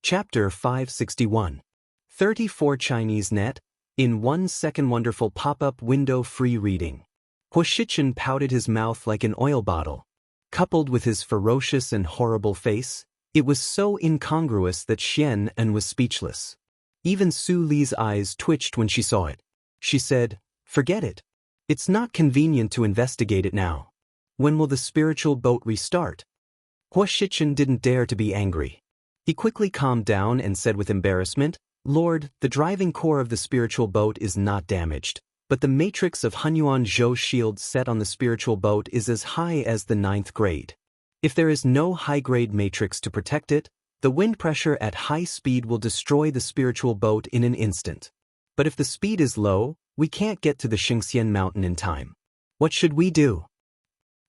Chapter 561. 34 Chinese Net, in 1 second wonderful pop-up window free reading. Huashichan pouted his mouth like an oil bottle. Coupled with his ferocious and horrible face, it was so incongruous that Xian was speechless. Even Su Li's eyes twitched when she saw it. She said, "Forget it. It's not convenient to investigate it now. When will the spiritual boat restart?" Huashichan didn't dare to be angry. He quickly calmed down and said with embarrassment, "Lord, the driving core of the spiritual boat is not damaged, but the matrix of Hunyuan Zhou shield set on the spiritual boat is as high as the 9th grade. If there is no high-grade matrix to protect it, the wind pressure at high speed will destroy the spiritual boat in an instant. But if the speed is low, we can't get to the Xingxian mountain in time. What should we do?"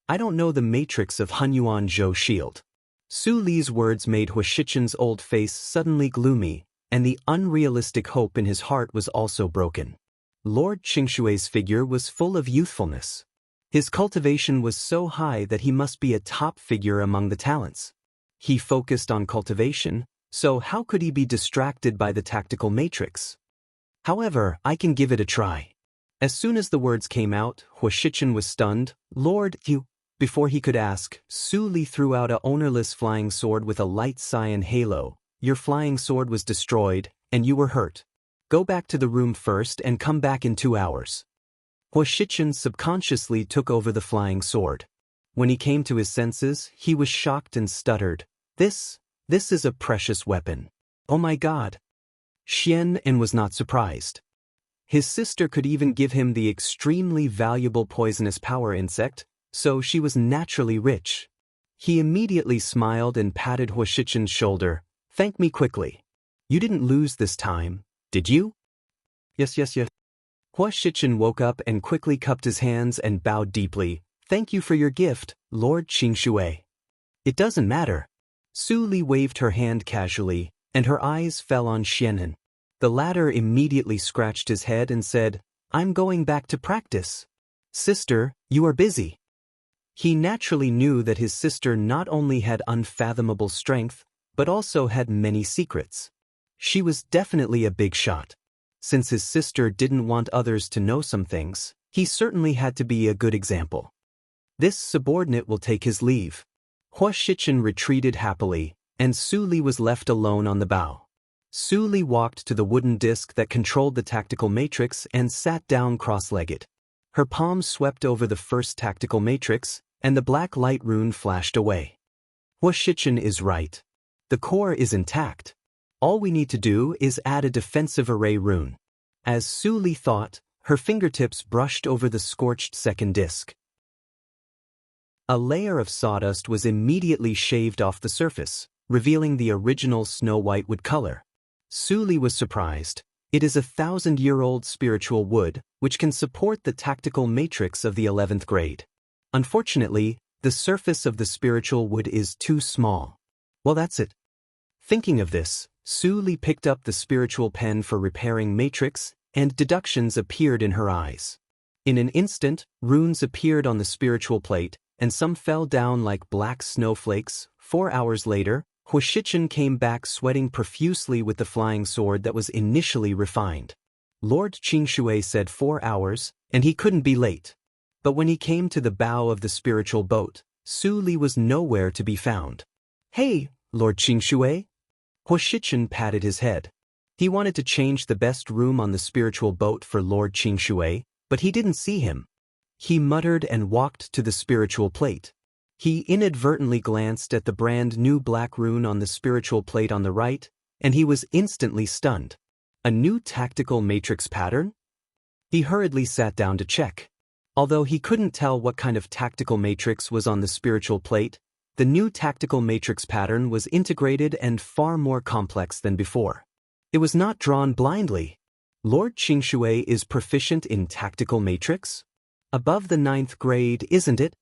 "I don't know the matrix of Hunyuan Zhou shield." Su Li's words made Huashichan's old face suddenly gloomy, and the unrealistic hope in his heart was also broken. Lord Qingshui's figure was full of youthfulness. His cultivation was so high that he must be a top figure among the talents. He focused on cultivation, so how could he be distracted by the tactical matrix? "However, I can give it a try." As soon as the words came out, Huashichan was stunned. "Lord, you..." Before he could ask, Su Li threw out a ownerless flying sword with a light cyan halo. "Your flying sword was destroyed, and you were hurt. Go back to the room first and come back in 2 hours." Huashichan subconsciously took over the flying sword. When he came to his senses, he was shocked and stuttered. This is a precious weapon. Oh my God." Xian was not surprised. His sister could even give him the extremely valuable poisonous power insect, so she was naturally rich. He immediately smiled and patted Huashichan's shoulder. "Thank me quickly. You didn't lose this time, did you?" Yes. Huashichan woke up and quickly cupped his hands and bowed deeply. "Thank you for your gift, Lord Qingshui." "It doesn't matter." Su Li waved her hand casually, and her eyes fell on Xian. The latter immediately scratched his head and said, "I'm going back to practice." "Sister, you are busy." He naturally knew that his sister not only had unfathomable strength, but also had many secrets. She was definitely a big shot. Since his sister didn't want others to know some things, he certainly had to be a good example. This subordinate will take his leave. Huashichan retreated happily, and Su Li was left alone on the bow. Su Li walked to the wooden disc that controlled the tactical matrix and sat down cross-legged. Her palms swept over the first tactical matrix, and the black light rune flashed away. Huashichan is right. The core is intact. All we need to do is add a defensive array rune. As Su Li thought, her fingertips brushed over the scorched second disc. A layer of sawdust was immediately shaved off the surface, revealing the original snow-white wood color. Su Li was surprised. It is a 1,000-year-old spiritual wood, which can support the tactical matrix of the 11th grade. Unfortunately, the surface of the spiritual wood is too small. Well, that's it. Thinking of this, Su Li picked up the spiritual pen for repairing matrix, and deductions appeared in her eyes. In an instant, runes appeared on the spiritual plate, and some fell down like black snowflakes. 4 hours later, Huashichan came back sweating profusely with the flying sword that was initially refined. Lord Qingshui said 4 hours, and he couldn't be late. But when he came to the bow of the spiritual boat, Su Li was nowhere to be found. "Hey, Lord Qingshui?" Huashichan patted his head. He wanted to change the best room on the spiritual boat for Lord Qingshui, but he didn't see him. He muttered and walked to the spiritual plate. He inadvertently glanced at the brand new black rune on the spiritual plate on the right, and he was instantly stunned. A new tactical matrix pattern? He hurriedly sat down to check. Although he couldn't tell what kind of tactical matrix was on the spiritual plate, the new tactical matrix pattern was integrated and far more complex than before. It was not drawn blindly. Lord Qingshui is proficient in tactical matrix? Above the 9th grade, isn't it?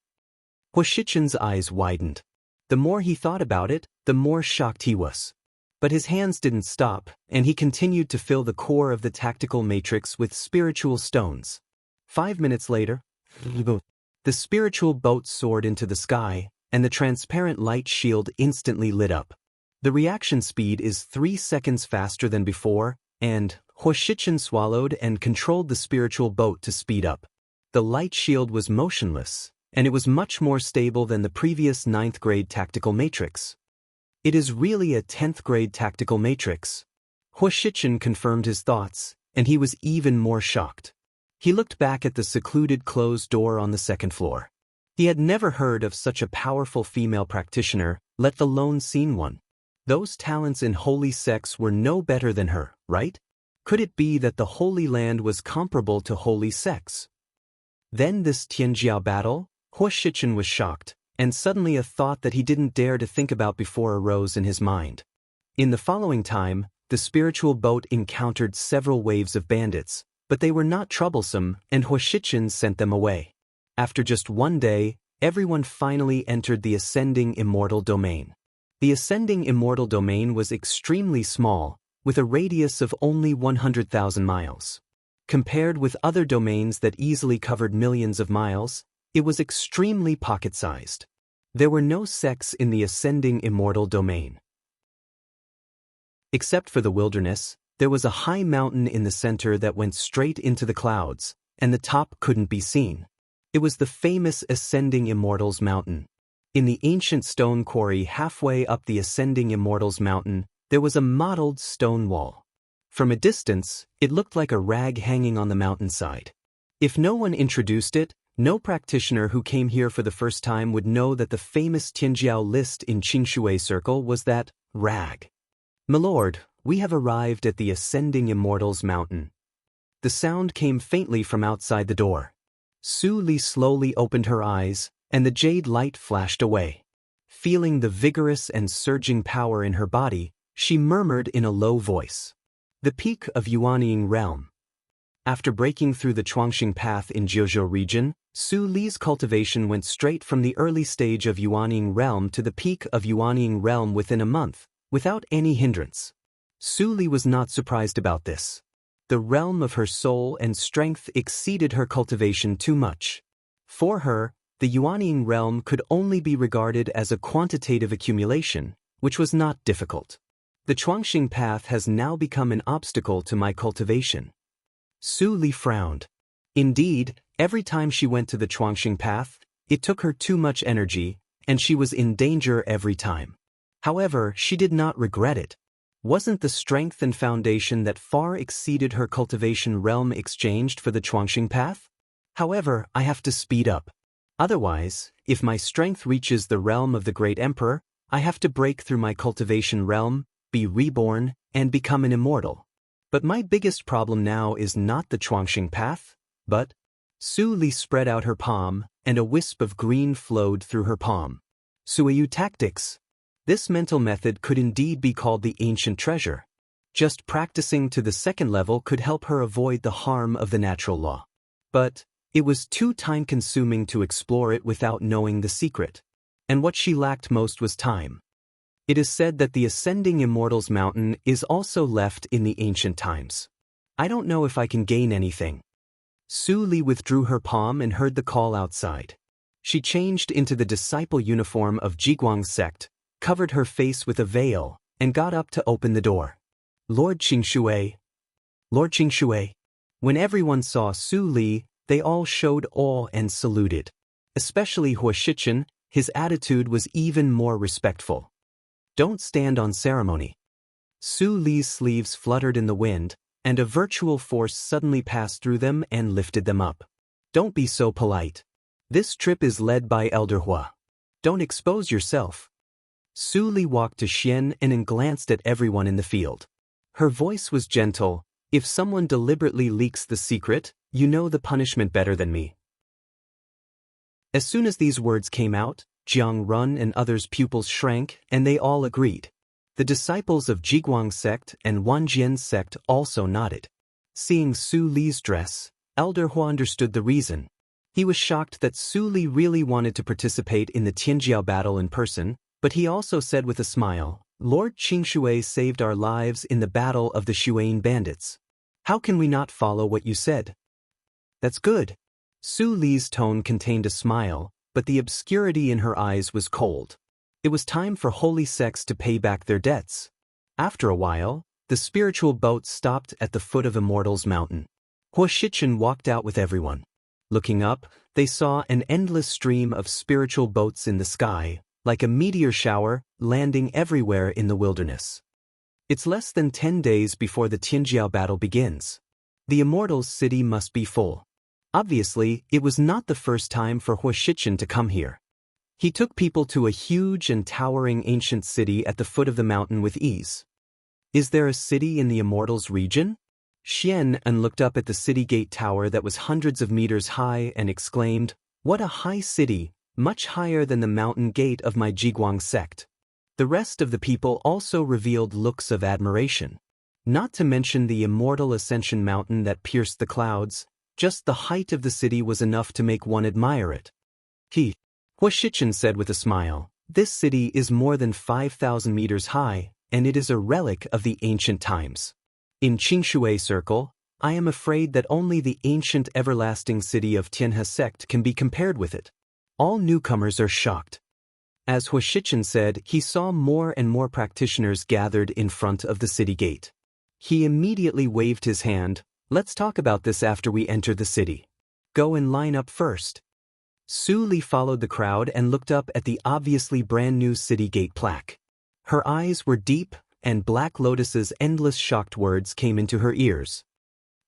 Huashichan's eyes widened. The more he thought about it, the more shocked he was. But his hands didn't stop, and he continued to fill the core of the tactical matrix with spiritual stones. 5 minutes later, the spiritual boat soared into the sky, and the transparent light shield instantly lit up. The reaction speed is 3 seconds faster than before, and Hua Shichen swallowed and controlled the spiritual boat to speed up. The light shield was motionless, and it was much more stable than the previous 9th grade tactical matrix. It is really a 10th grade tactical matrix. Hua Shichen confirmed his thoughts, and he was even more shocked. He looked back at the secluded closed door on the 2nd floor. He had never heard of such a powerful female practitioner, let alone seen one. Those talents in holy sex were no better than her, right? Could it be that the Holy Land was comparable to holy sex? Then this Tianjiao battle? Hua Shichen was shocked, and suddenly a thought that he didn't dare to think about before arose in his mind. In the following time, the spiritual boat encountered several waves of bandits, but they were not troublesome, and Hua Shichen sent them away. After just one day, everyone finally entered the ascending immortal domain. The ascending immortal domain was extremely small, with a radius of only 100,000 miles. Compared with other domains that easily covered millions of miles, it was extremely pocket-sized. There were no sects in the ascending immortal domain. Except for the wilderness, there was a high mountain in the center that went straight into the clouds, and the top couldn't be seen. It was the famous Ascending Immortals Mountain. In the ancient stone quarry halfway up the Ascending Immortals Mountain, there was a mottled stone wall. From a distance, it looked like a rag hanging on the mountainside. If no one introduced it, no practitioner who came here for the first time would know that the famous Tianjiao list in Qingshui Circle was that rag. "Milord, we have arrived at the Ascending Immortals Mountain." The sound came faintly from outside the door. Su Li slowly opened her eyes, and the jade light flashed away. Feeling the vigorous and surging power in her body, she murmured in a low voice, "The peak of Yuanying Realm." After breaking through the Chuangxing Path in Jiuzhou region, Su Li's cultivation went straight from the early stage of Yuanying Realm to the peak of Yuanying Realm within a month, without any hindrance. Su Li was not surprised about this. The realm of her soul and strength exceeded her cultivation too much. For her, the Yuanying realm could only be regarded as a quantitative accumulation, which was not difficult. The Chuangxing path has now become an obstacle to my cultivation. Su Li frowned. Indeed, every time she went to the Chuangxing path, it took her too much energy, and she was in danger every time. However, she did not regret it. Wasn't the strength and foundation that far exceeded her cultivation realm exchanged for the Chuangxing path? However, I have to speed up. Otherwise, if my strength reaches the realm of the great emperor, I have to break through my cultivation realm, be reborn, and become an immortal. But my biggest problem now is not the Chuangxing path, but... Su Li spread out her palm, and a wisp of green flowed through her palm. Suiyu tactics. This mental method could indeed be called the ancient treasure. Just practicing to the 2nd level could help her avoid the harm of the natural law. But it was too time-consuming to explore it without knowing the secret. And what she lacked most was time. It is said that the Ascending Immortals Mountain is also left in the ancient times. I don't know if I can gain anything. Su Li withdrew her palm and heard the call outside. She changed into the disciple uniform of Jiguang sect, covered her face with a veil, and got up to open the door. Lord Qingshui. Lord Qingshui. When everyone saw Su Li, they all showed awe and saluted. Especially Hua Shichen, his attitude was even more respectful. Don't stand on ceremony. Su Li's sleeves fluttered in the wind, and a virtual force suddenly passed through them and lifted them up. Don't be so polite. This trip is led by Elder Hua. Don't expose yourself. Su Li walked to Xian and glanced at everyone in the field. Her voice was gentle. If someone deliberately leaks the secret, you know the punishment better than me. As soon as these words came out, Jiang Run and others' pupils shrank, and they all agreed. The disciples of Jiguang sect and Wanjian sect also nodded. Seeing Su Li's dress, Elder Hua understood the reason. He was shocked that Su Li really wanted to participate in the Tianjiao battle in person, but he also said with a smile, Lord Qingshui saved our lives in the battle of the Shuain bandits. How can we not follow what you said? That's good. Su Li's tone contained a smile, but the obscurity in her eyes was cold. It was time for holy sects to pay back their debts. After a while, the spiritual boat stopped at the foot of Immortals Mountain. Huo Shichen walked out with everyone. Looking up, they saw an endless stream of spiritual boats in the sky, like a meteor shower, landing everywhere in the wilderness. It's less than 10 days before the Tianjiao battle begins. The Immortals city must be full. Obviously, it was not the first time for Huo Shichen to come here. He took people to a huge and towering ancient city at the foot of the mountain with ease. Is there a city in the Immortals region? Xian An looked up at the city gate tower that was hundreds of meters high and exclaimed, "What a high city, much higher than the mountain gate of my Jiguang sect." The rest of the people also revealed looks of admiration. Not to mention the immortal ascension mountain that pierced the clouds, just the height of the city was enough to make one admire it. Huo Shichen said with a smile, "This city is more than 5,000 meters high, and it is a relic of the ancient times. In Qingshui Circle, I am afraid that only the ancient everlasting city of Tianhe sect can be compared with it." All newcomers are shocked. As Huo Shichen said, he saw more and more practitioners gathered in front of the city gate. He immediately waved his hand, "Let's talk about this after we enter the city. Go and line up first." Su Li followed the crowd and looked up at the obviously brand new city gate plaque. Her eyes were deep, and Black Lotus's endless shocked words came into her ears.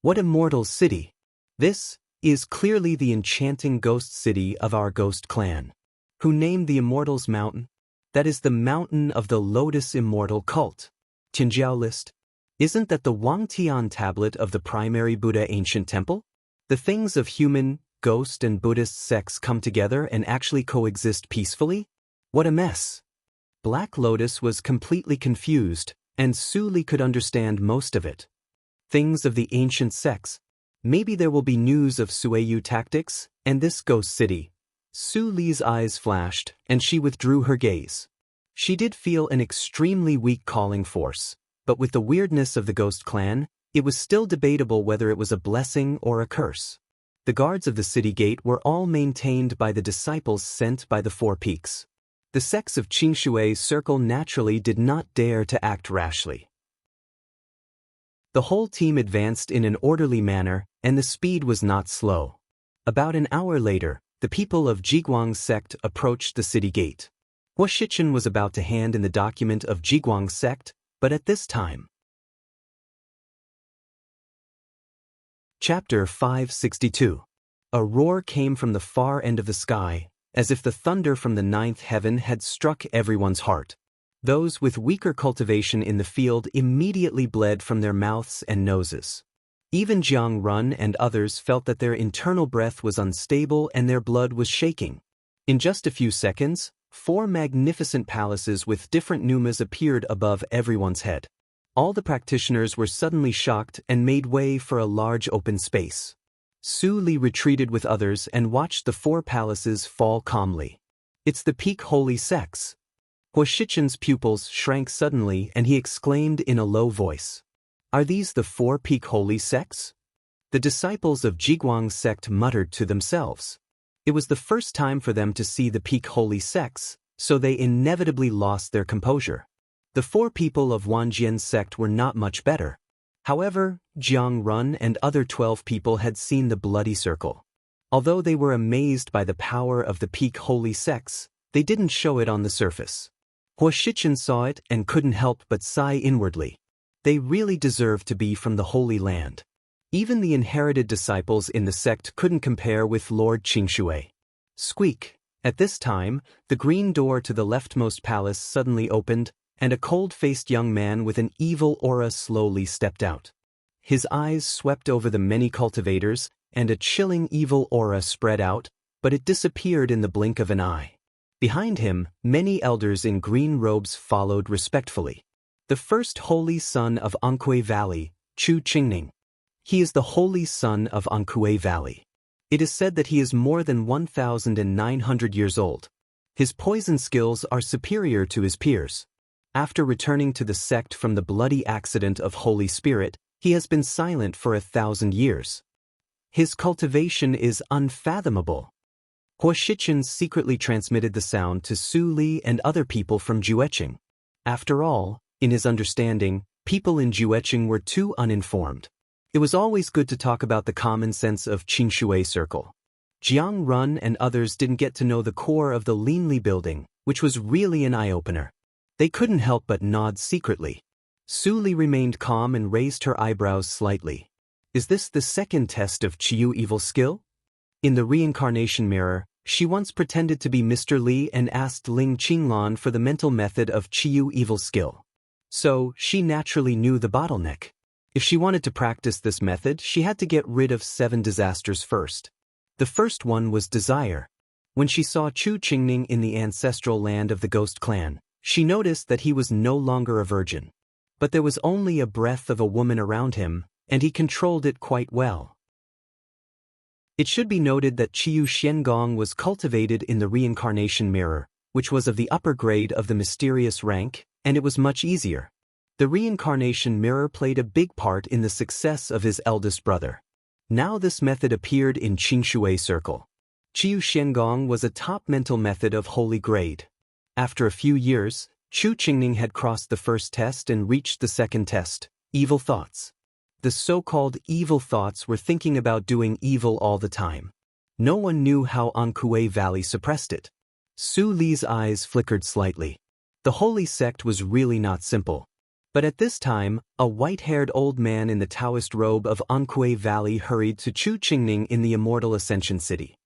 "What immortal city? This is clearly the enchanting ghost city of our ghost clan. Who named the Immortals Mountain? That is the mountain of the Lotus Immortal cult. Tianjiao list. Isn't that the Wangtian tablet of the primary Buddha ancient temple? The things of human, ghost and Buddhist sects come together and actually coexist peacefully? What a mess." Black Lotus was completely confused, and Su Li could understand most of it. Things of the ancient sects. Maybe there will be news of Sueyu tactics, and this ghost city. Su Li's eyes flashed, and she withdrew her gaze. She did feel an extremely weak calling force, but with the weirdness of the ghost clan, it was still debatable whether it was a blessing or a curse. The guards of the city gate were all maintained by the disciples sent by the Four Peaks. The sects of Qingshui Circle naturally did not dare to act rashly. The whole team advanced in an orderly manner, and the speed was not slow. About an hour later, the people of Jiguang sect approached the city gate. Huo Shichen was about to hand in the document of Jiguang sect, but at this time. Chapter 562. A roar came from the far end of the sky, as if the thunder from the ninth heaven had struck everyone's heart. Those with weaker cultivation in the field immediately bled from their mouths and noses. Even Jiang Run and others felt that their internal breath was unstable and their blood was shaking. In just a few seconds, 4 magnificent palaces with different numas appeared above everyone's head. All the practitioners were suddenly shocked and made way for a large open space. Su Li retreated with others and watched the 4 palaces fall calmly. "It's the peak holy sects." Huo Shichen's pupils shrank suddenly and he exclaimed in a low voice, "Are these the 4 peak holy sects?" The disciples of Jiguang sect muttered to themselves. It was the first time for them to see the peak holy sects, so they inevitably lost their composure. The 4 people of Wanjian sect were not much better. However, Jiang Run and other 12 people had seen the bloody circle. Although they were amazed by the power of the peak holy sects, they didn't show it on the surface. Huo Shichen saw it and couldn't help but sigh inwardly. They really deserved to be from the Holy Land. Even the inherited disciples in the sect couldn't compare with Lord Qingshui. Squeak! At this time, the green door to the leftmost palace suddenly opened, and a cold-faced young man with an evil aura slowly stepped out. His eyes swept over the many cultivators, and a chilling evil aura spread out, but it disappeared in the blink of an eye. Behind him, many elders in green robes followed respectfully. The first holy son of Anhui Valley, Chu Qingning. He is the holy son of Anhui Valley. It is said that he is more than 1,900 years old. His poison skills are superior to his peers. After returning to the sect from the bloody accident of Holy Spirit, he has been silent for 1,000 years. His cultivation is unfathomable. Hua Shichen secretly transmitted the sound to Su Li and other people from Jueqing. After all, in his understanding, people in Jueqing were too uninformed. It was always good to talk about the common sense of Qingshui Circle. Jiang Run and others didn't get to know the core of the Linli building, which was really an eye-opener. They couldn't help but nod secretly. Su Li remained calm and raised her eyebrows slightly. Is this the second test of Qiyu evil skill? In the reincarnation mirror, she once pretended to be Mr. Li and asked Ling Qinglan for the mental method of Qiyu evil skill. So, she naturally knew the bottleneck. If she wanted to practice this method, she had to get rid of 7 disasters first. The first one was desire. When she saw Chu Qingning in the ancestral land of the Ghost Clan, she noticed that he was no longer a virgin. But there was only a breath of a woman around him, and he controlled it quite well. It should be noted that Qiyu Xiangong was cultivated in the reincarnation mirror, which was of the upper grade of the mysterious rank, and it was much easier. The reincarnation mirror played a big part in the success of his eldest brother. Now this method appeared in Qingshui Circle. Qiyu Xiangong was a top mental method of holy grade. After a few years, Chu Qingning had crossed the first test and reached the second test, evil thoughts. The so-called evil thoughts were thinking about doing evil all the time. No one knew how Ankuei Valley suppressed it. Su Li's eyes flickered slightly. The holy sect was really not simple. But at this time, a white-haired old man in the Taoist robe of Ankuei Valley hurried to Chu Qingning in the immortal Ascension City.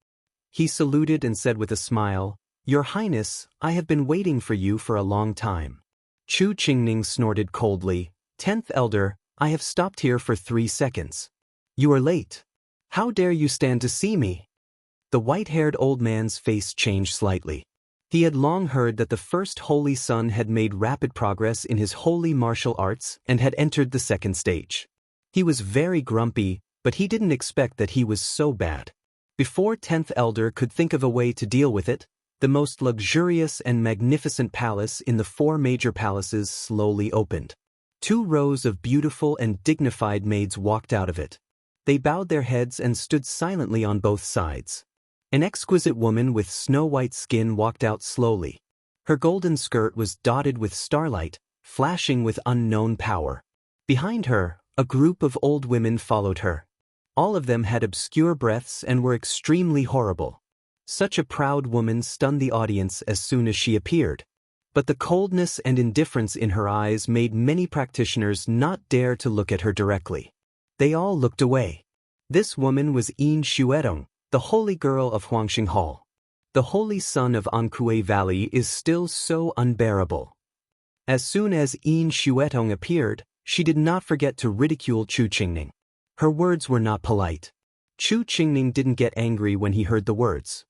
He saluted and said with a smile, "Your Highness, I have been waiting for you for a long time." Chu Qingning snorted coldly, "10th Elder, I have stopped here for 3 seconds. You are late. How dare you stand to see me?" The white-haired old man's face changed slightly. He had long heard that the first holy son had made rapid progress in his holy martial arts and had entered the second stage. He was very grumpy, but he didn't expect that he was so bad. Before 10th Elder could think of a way to deal with it, the most luxurious and magnificent palace in the 4 major palaces slowly opened. 2 rows of beautiful and dignified maids walked out of it. They bowed their heads and stood silently on both sides. An exquisite woman with snow-white skin walked out slowly. Her golden skirt was dotted with starlight, flashing with unknown power. Behind her, a group of old women followed her. All of them had obscure breaths and were extremely horrible. Such a proud woman stunned the audience as soon as she appeared. But the coldness and indifference in her eyes made many practitioners not dare to look at her directly. They all looked away. This woman was Yin Xuerong, the holy girl of Huangxing Hall. The holy son of Ankuei Valley is still so unbearable. As soon as Yin Xuerong appeared, she did not forget to ridicule Chu Qingning. Her words were not polite. Chu Qingning didn't get angry when he heard the words.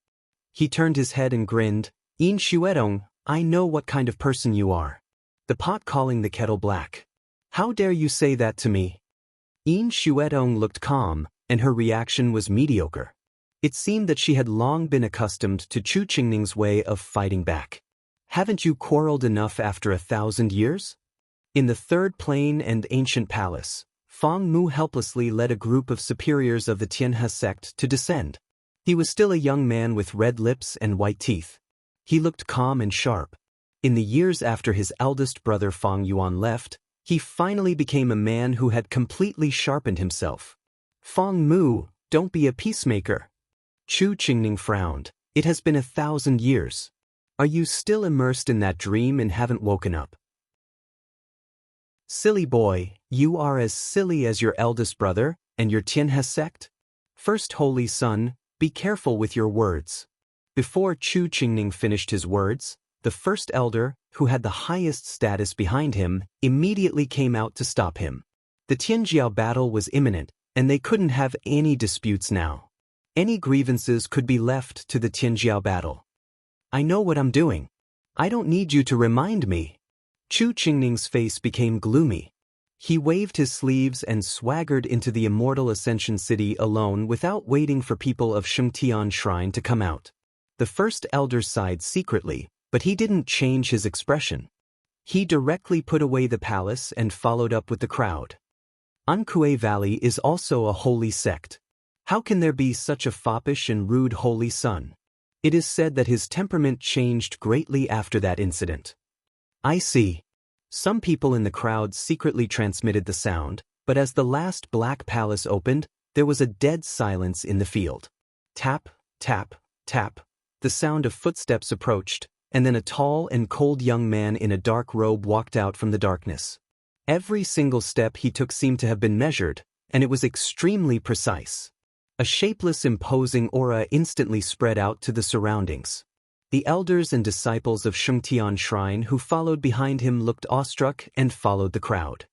He turned his head and grinned, "Yin Xuerong, I know what kind of person you are. The pot calling the kettle black. How dare you say that to me?" Yin Xuerong looked calm, and her reaction was mediocre. It seemed that she had long been accustomed to Chu Qingning's way of fighting back. "Haven't you quarreled enough after 1,000 years?" In the 3rd plane and ancient palace, Fang Mu helplessly led a group of superiors of the Tianhe sect to descend. He was still a young man with red lips and white teeth. He looked calm and sharp. In the years after his eldest brother Fang Yuan left, he finally became a man who had completely sharpened himself. "Fang Mu, don't be a peacemaker." Chu Qingning frowned. "It has been 1,000 years. Are you still immersed in that dream and haven't woken up?" "Silly boy, you are as silly as your eldest brother and your Tianhe sect. First holy son, be careful with your words." Before Chu Qingning finished his words, the first elder, who had the highest status behind him, immediately came out to stop him. The Tianjiao battle was imminent, and they couldn't have any disputes now. Any grievances could be left to the Tianjiao battle. "I know what I'm doing. I don't need you to remind me." Chu Qingning's face became gloomy. He waved his sleeves and swaggered into the immortal Ascension City alone without waiting for people of Shengtian Shrine to come out. The first elder sighed secretly, but he didn't change his expression. He directly put away the palace and followed up with the crowd. Ankuei Valley is also a holy sect. How can there be such a foppish and rude holy son? It is said that his temperament changed greatly after that incident. I see. Some people in the crowd secretly transmitted the sound, but as the last black palace opened, there was a dead silence in the field. Tap, tap, tap. The sound of footsteps approached, and then a tall and cold young man in a dark robe walked out from the darkness. Every single step he took seemed to have been measured, and it was extremely precise. A shapeless, imposing aura instantly spread out to the surroundings. The elders and disciples of Shengtian Shrine who followed behind him looked awestruck and followed the crowd.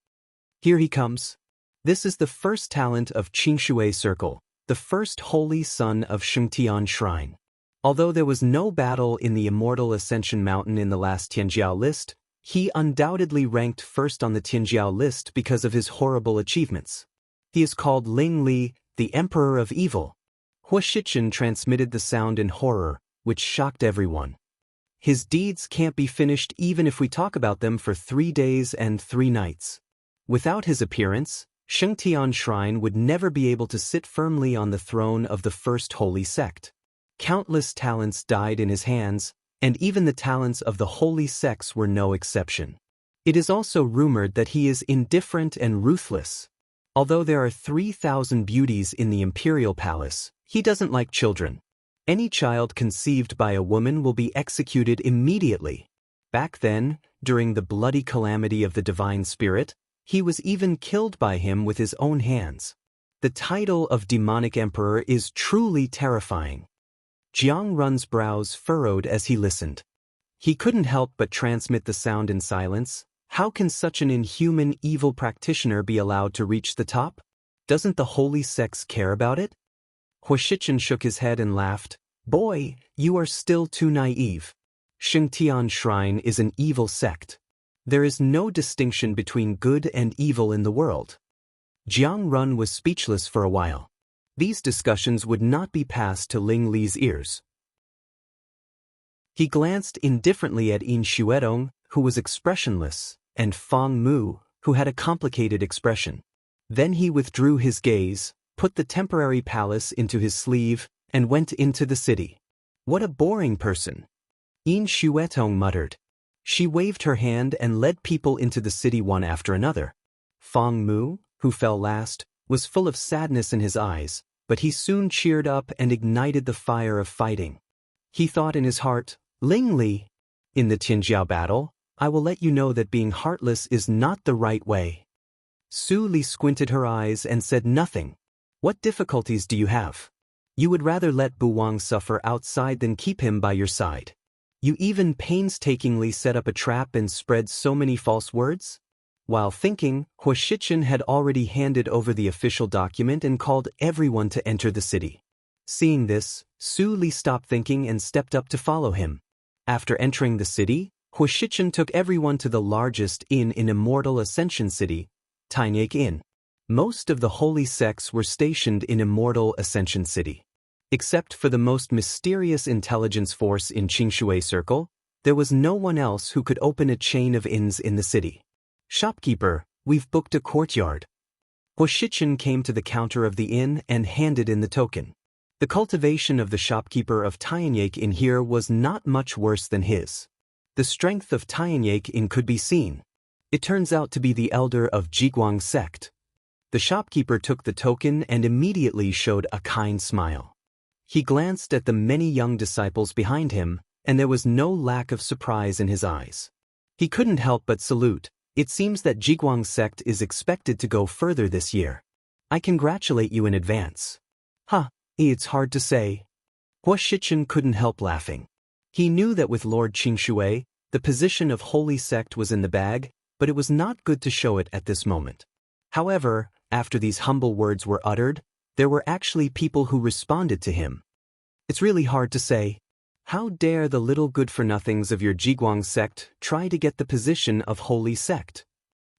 Here he comes. This is the first talent of Qingshui Circle, the first holy son of Shengtian Shrine. Although there was no battle in the Immortal Ascension Mountain in the last Tianjiao list, he undoubtedly ranked first on the Tianjiao list because of his horrible achievements. He is called Ling Li, the Emperor of Evil. Hua Shichen transmitted the sound in horror, which shocked everyone. His deeds can't be finished even if we talk about them for 3 days and 3 nights. Without his appearance, Shengtian Shrine would never be able to sit firmly on the throne of the first holy sect. Countless talents died in his hands, and even the talents of the holy sects were no exception. It is also rumored that he is indifferent and ruthless. Although there are 3,000 beauties in the imperial palace, he doesn't like children. Any child conceived by a woman will be executed immediately. Back then, during the bloody calamity of the divine spirit, he was even killed by him with his own hands. The title of demonic emperor is truly terrifying. Jiang Run's brows furrowed as he listened. He couldn't help but transmit the sound in silence. How can such an inhuman, evil practitioner be allowed to reach the top? Doesn't the holy sects care about it? Hua Shichen shook his head and laughed. Boy, you are still too naive. Shengtian Shrine is an evil sect. There is no distinction between good and evil in the world. Jiang Run was speechless for a while. These discussions would not be passed to Ling Li's ears. He glanced indifferently at Yin Xuedong, who was expressionless, and Fang Mu, who had a complicated expression. Then he withdrew his gaze, put the temporary palace into his sleeve, and went into the city. What a boring person! Yin Xuedong muttered. She waved her hand and led people into the city one after another. Fang Mu, who fell last, was full of sadness in his eyes, but he soon cheered up and ignited the fire of fighting. He thought in his heart, Ling Li, in the Tianjiao battle, I will let you know that being heartless is not the right way. Su Li squinted her eyes and said nothing. What difficulties do you have? You would rather let Bu Wang suffer outside than keep him by your side. You even painstakingly set up a trap and spread so many false words? While thinking, Hua Shichen had already handed over the official document and called everyone to enter the city. Seeing this, Su Li stopped thinking and stepped up to follow him. After entering the city, Hua Shichen took everyone to the largest inn in Immortal Ascension City, Tainyak Inn. Most of the holy sects were stationed in Immortal Ascension City. Except for the most mysterious intelligence force in Qingshui Circle, there was no one else who could open a chain of inns in the city. Shopkeeper, we've booked a courtyard. Hua Shichen came to the counter of the inn and handed in the token. The cultivation of the shopkeeper of Tainyak Inn here was not much worse than his. The strength of Tainyak Inn could be seen. It turns out to be the elder of Jiguang sect. The shopkeeper took the token and immediately showed a kind smile. He glanced at the many young disciples behind him, and there was no lack of surprise in his eyes. He couldn't help but salute. It seems that Jiguang sect is expected to go further this year. I congratulate you in advance. It's hard to say. Hua Shichen couldn't help laughing. He knew that with Lord Qingshui, the position of holy sect was in the bag, but it was not good to show it at this moment. However, after these humble words were uttered, there were actually people who responded to him. It's really hard to say. How dare the little good-for-nothings of your Jiguang sect try to get the position of holy sect?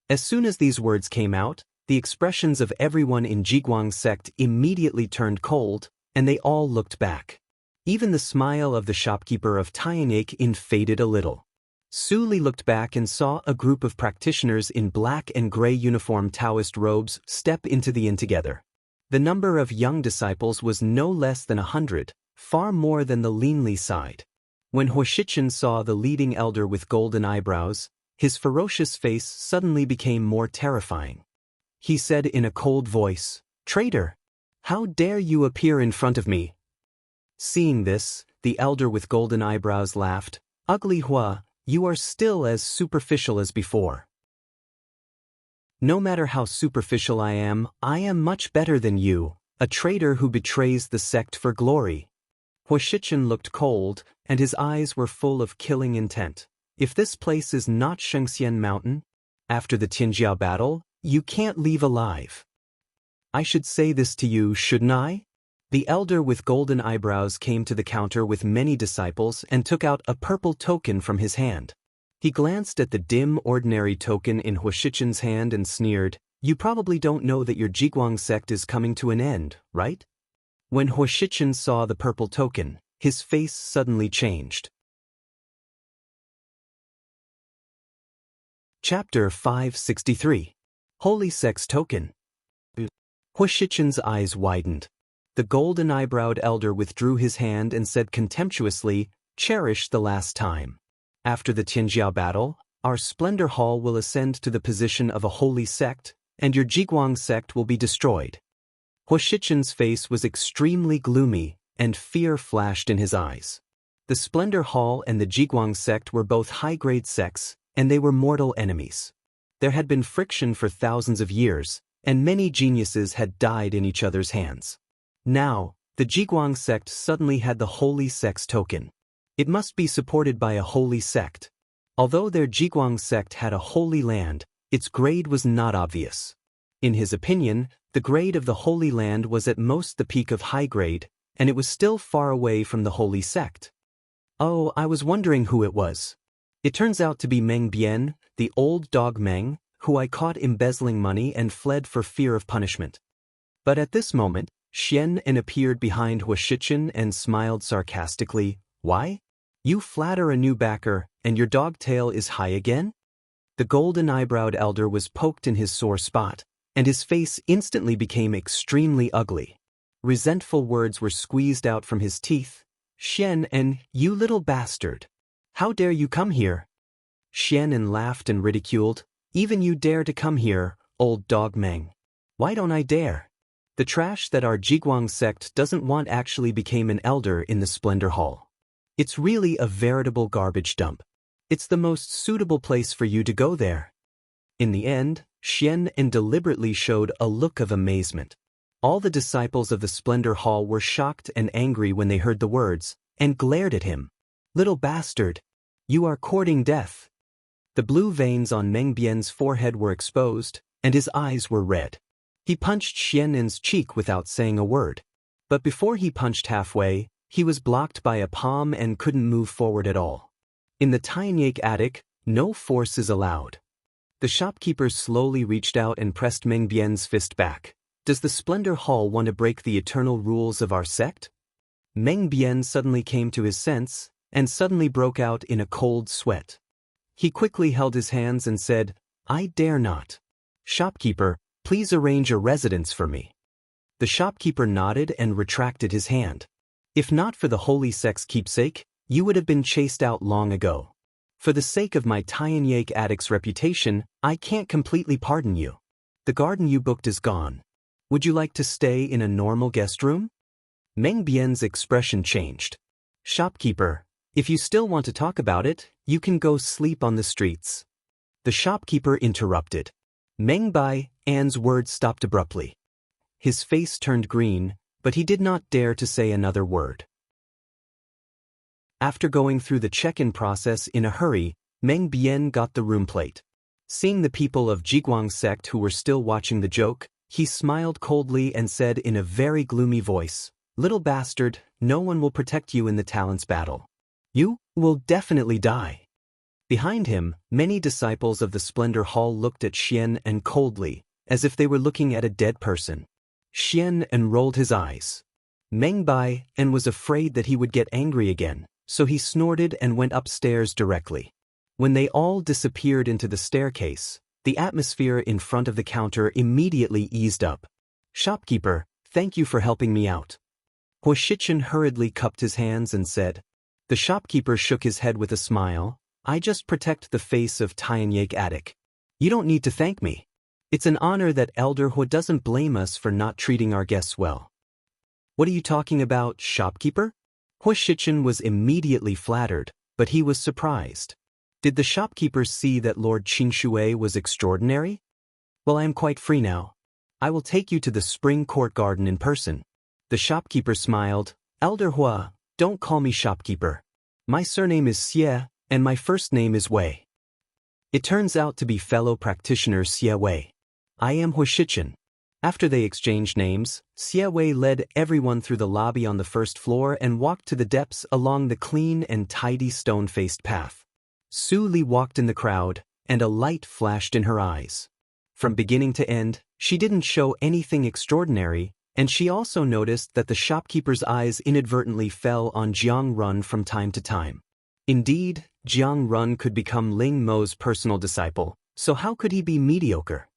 As soon as these words came out, the expressions of everyone in Jiguang sect immediately turned cold, and they all looked back. Even the smile of the shopkeeper of Tainyak Inn faded a little. Su Li looked back and saw a group of practitioners in black and gray uniform Taoist robes step into the inn together. The number of young disciples was no less than 100, far more than the leanly side. When Huashichen saw the leading elder with golden eyebrows, his ferocious face suddenly became more terrifying. He said in a cold voice, "Traitor! How dare you appear in front of me?" Seeing this, the elder with golden eyebrows laughed, "Ugly Hua, you are still as superficial as before." "No matter how superficial I am much better than you, a traitor who betrays the sect for glory." Huashichen looked cold, and his eyes were full of killing intent. "If this place is not Shengxian Mountain, after the Tianjiao battle, you can't leave alive." "I should say this to you, shouldn't I?" The elder with golden eyebrows came to the counter with many disciples and took out a purple token from his hand. He glanced at the dim, ordinary token in Huashichen's hand and sneered, "You probably don't know that your Jiguang sect is coming to an end, right?" When Huashichen saw the purple token, his face suddenly changed. Chapter 563. Holy Sect's Token. Huashichen's eyes widened. The golden eyebrows elder withdrew his hand and said contemptuously, "Cherish the last time. After the Tianjiao battle, our Splendor Hall will ascend to the position of a holy sect, and your Jiguang sect will be destroyed." Huashichen's face was extremely gloomy, and fear flashed in his eyes. The Splendor Hall and the Jiguang sect were both high-grade sects, and they were mortal enemies. There had been friction for thousands of years, and many geniuses had died in each other's hands. Now, the Jiguang sect suddenly had the holy sect's token. It must be supported by a holy sect. Although their Jiguang sect had a holy land, its grade was not obvious. In his opinion, the grade of the holy land was at most the peak of high grade, and it was still far away from the holy sect. "Oh, I was wondering who it was. It turns out to be Meng Bian, the old dog Meng, who I caught embezzling money and fled for fear of punishment." But at this moment, Xian En appeared behind Huashichen and smiled sarcastically, "Why? You flatter a new backer, and your dog tail is high again?" The golden eyebrows elder was poked in his sore spot, and his face instantly became extremely ugly. Resentful words were squeezed out from his teeth. "Xian En, you little bastard! How dare you come here?" Xian En laughed and ridiculed, "Even you dare to come here, old dog Meng." "Why don't I dare? The trash that our Jiguang sect doesn't want actually became an elder in the Splendor Hall. It's really a veritable garbage dump. It's the most suitable place for you to go there." In the end, Xian En deliberately showed a look of amazement. All the disciples of the Splendor Hall were shocked and angry when they heard the words, and glared at him. "Little bastard! You are courting death." The blue veins on Meng Bian's forehead were exposed, and his eyes were red. He punched Xian En's cheek without saying a word. But before he punched halfway, he was blocked by a palm and couldn't move forward at all. In the Tianyake attic, no force is allowed. The shopkeeper slowly reached out and pressed Meng Bian's fist back. "Does the Splendor Hall want to break the eternal rules of our sect?" Meng Bian suddenly came to his sense, and suddenly broke out in a cold sweat. He quickly held his hands and said, "I dare not. Shopkeeper, please arrange a residence for me." The shopkeeper nodded and retracted his hand. "If not for the holy sect's keepsake, you would have been chased out long ago. For the sake of my Tianyake attic's reputation, I can't completely pardon you. The garden you booked is gone. Would you like to stay in a normal guest room?" Meng Bian's expression changed. "Shopkeeper, if you still want to talk about it, you can go sleep on the streets." The shopkeeper interrupted. Meng Bian's words stopped abruptly. His face turned green, but he did not dare to say another word. After going through the check-in process in a hurry, Meng Bian got the room plate. Seeing the people of Jiguang sect who were still watching the joke, he smiled coldly and said in a very gloomy voice, "Little bastard, no one will protect you in the talents battle. You will definitely die." Behind him, many disciples of the Splendor Hall looked at Xian En coldly, as if they were looking at a dead person. Xian En rolled his eyes. Meng Bian was afraid that he would get angry again, so he snorted and went upstairs directly. When they all disappeared into the staircase, the atmosphere in front of the counter immediately eased up. "Shopkeeper, thank you for helping me out." Huo Shichen hurriedly cupped his hands and said. The shopkeeper shook his head with a smile. I just protect the face of Tianyake attic. You don't need to thank me. It's an honor that Elder Huo doesn't blame us for not treating our guests well. What are you talking about, shopkeeper? Huo Shichen was immediately flattered, but he was surprised. Did the shopkeeper see that Lord Qingshui was extraordinary? Well, I am quite free now. I will take you to the spring court garden in person. The shopkeeper smiled. Elder Hua, don't call me shopkeeper. My surname is Xie, and my first name is Wei. It turns out to be fellow practitioner Xie Wei. I am Huo Shichen. After they exchanged names, Xie Wei led everyone through the lobby on the first floor and walked to the depths along the clean and tidy stone-faced path. Su Li walked in the crowd, and a light flashed in her eyes. From beginning to end, she didn't show anything extraordinary, and she also noticed that the shopkeeper's eyes inadvertently fell on Jiang Run from time to time. Indeed, Jiang Run could become Ling Mo's personal disciple, so how could he be mediocre?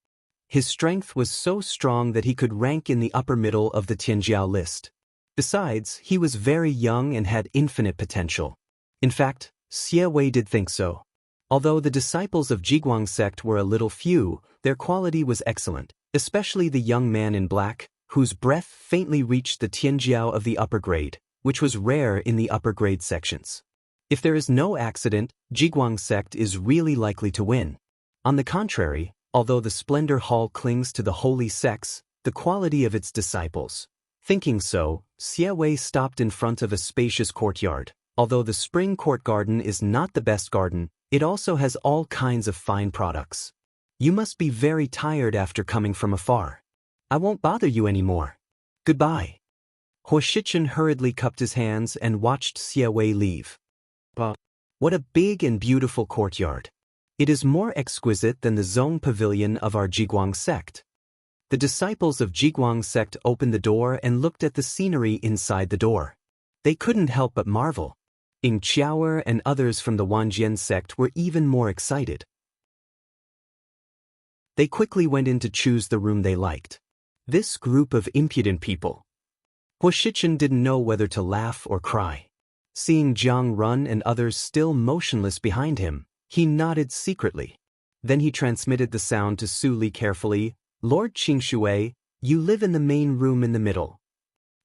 His strength was so strong that he could rank in the upper middle of the Tianjiao list. Besides, he was very young and had infinite potential. In fact, Xie Wei did think so. Although the disciples of Jiguang sect were a little few, their quality was excellent, especially the young man in black, whose breath faintly reached the Tianjiao of the upper grade, which was rare in the upper grade sections. If there is no accident, Jiguang sect is really likely to win. On the contrary, although the Splendor Hall clings to the holy sects, the quality of its disciples. Thinking so, Xie Wei stopped in front of a spacious courtyard. Although the spring court garden is not the best garden, it also has all kinds of fine products. You must be very tired after coming from afar. I won't bother you anymore. Goodbye. Huo Shichen hurriedly cupped his hands and watched Xie Wei leave. What a big and beautiful courtyard. It is more exquisite than the Zong Pavilion of our Jiguang sect. The disciples of Jiguang sect opened the door and looked at the scenery inside the door. They couldn't help but marvel. Ying Qiaoer and others from the Wanjian sect were even more excited. They quickly went in to choose the room they liked. This group of impudent people. Huo Shichen didn't know whether to laugh or cry. Seeing Jiang Run and others still motionless behind him, he nodded secretly. Then he transmitted the sound to Su Li carefully. Lord Qingshui, you live in the main room in the middle.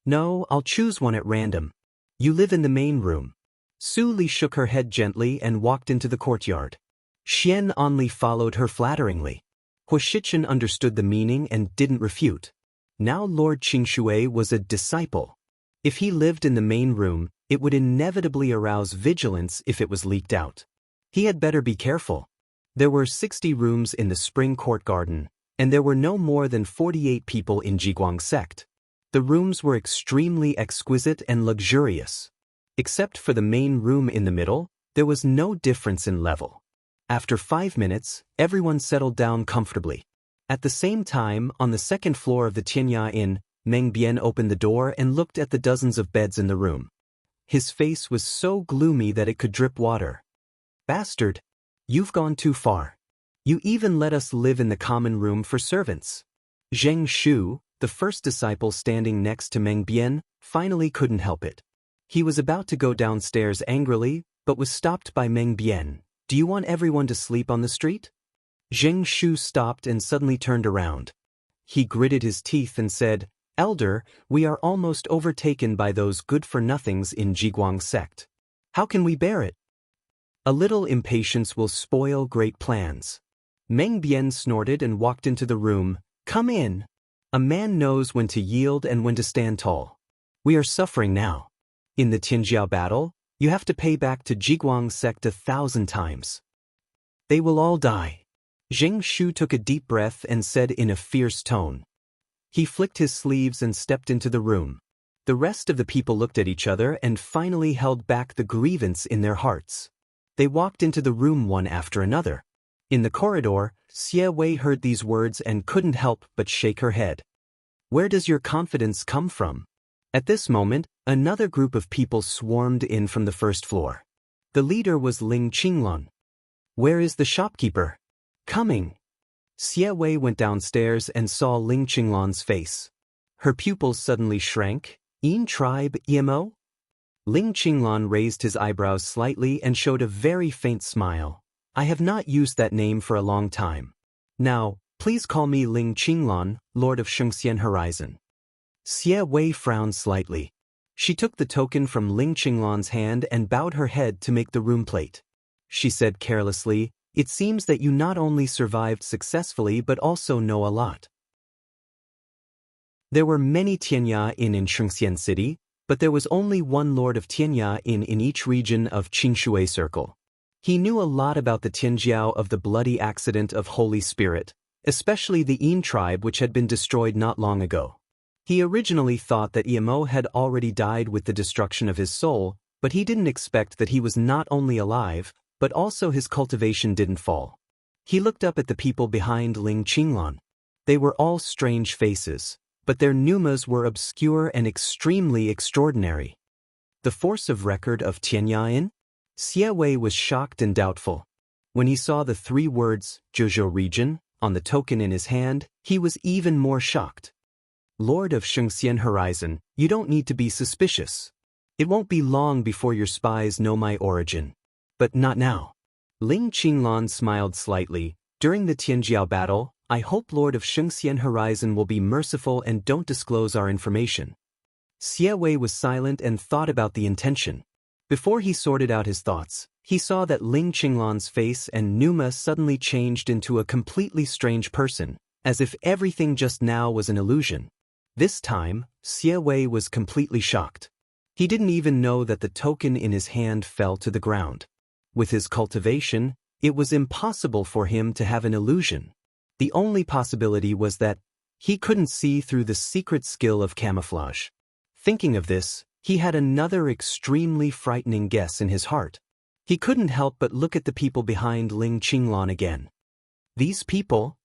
No, I'll choose one at random. You live in the main room. Su Li shook her head gently and walked into the courtyard. Xian Onli followed her flatteringly. Huo Shichen understood the meaning and didn't refute. Now Lord Qingshui was a disciple. If he lived in the main room, it would inevitably arouse vigilance if it was leaked out. He had better be careful. There were 60 rooms in the spring court garden, and there were no more than 48 people in Jiguang sect. The rooms were extremely exquisite and luxurious. Except for the main room in the middle, there was no difference in level. After 5 minutes, everyone settled down comfortably. At the same time, on the second floor of the Tianya Inn, Meng Bian opened the door and looked at the dozens of beds in the room. His face was so gloomy that it could drip water. Bastard! You've gone too far. You even let us live in the common room for servants. Zheng Shu, the first disciple standing next to Meng Bian, finally couldn't help it. He was about to go downstairs angrily, but was stopped by Meng Bian. Do you want everyone to sleep on the street? Zheng Shu stopped and suddenly turned around. He gritted his teeth and said, Elder, we are almost overtaken by those good-for-nothings in Jiguang sect. How can we bear it? A little impatience will spoil great plans. Meng Bian snorted and walked into the room. Come in. A man knows when to yield and when to stand tall. We are suffering now. In the Tianjiao battle, you have to pay back to Jiguang sect 1,000 times. They will all die. Zheng Shu took a deep breath and said in a fierce tone. He flicked his sleeves and stepped into the room. The rest of the people looked at each other and finally held back the grievance in their hearts. They walked into the room one after another. In the corridor, Xie Wei heard these words and couldn't help but shake her head. Where does your confidence come from? At this moment, another group of people swarmed in from the first floor. The leader was Ling Qinglun. Where is the shopkeeper? Coming. Xie Wei went downstairs and saw Ling Qinglun's face. Her pupils suddenly shrank. Yin tribe, EMO? Ling Qinglan raised his eyebrows slightly and showed a very faint smile. I have not used that name for a long time. Now, please call me Ling Qinglan, Lord of Shengxian Horizon. Xie Wei frowned slightly. She took the token from Ling Qinglan's hand and bowed her head to make the room plate. She said carelessly, "It seems that you not only survived successfully but also know a lot." There were many Tianya in Shengxian City, but there was only one Lord of Tianya in each region of Qingshui Circle. He knew a lot about the Tianjiao of the bloody accident of Holy Spirit, especially the Yin tribe which had been destroyed not long ago. He originally thought that Emo had already died with the destruction of his soul, but he didn't expect that he was not only alive, but also his cultivation didn't fall. He looked up at the people behind Ling Qinglan. They were all strange faces, but their pneumas were obscure and extremely extraordinary. The force of record of Tianyain? Xie Wei was shocked and doubtful. When he saw the 3 words, Zhezhou region, on the token in his hand, he was even more shocked. Lord of Shengxian Horizon, you don't need to be suspicious. It won't be long before your spies know my origin. But not now. Ling Qinglan smiled slightly. During the Tianjiao battle, I hope Lord of Shengxian Horizon will be merciful and don't disclose our information. Xie Wei was silent and thought about the intention. Before he sorted out his thoughts, he saw that Ling Qinglan's face and pneuma suddenly changed into a completely strange person, as if everything just now was an illusion. This time, Xie Wei was completely shocked. He didn't even know that the token in his hand fell to the ground. With his cultivation, it was impossible for him to have an illusion. The only possibility was that he couldn't see through the secret skill of camouflage. Thinking of this, he had another extremely frightening guess in his heart. He couldn't help but look at the people behind Ling Qinglan again. These people?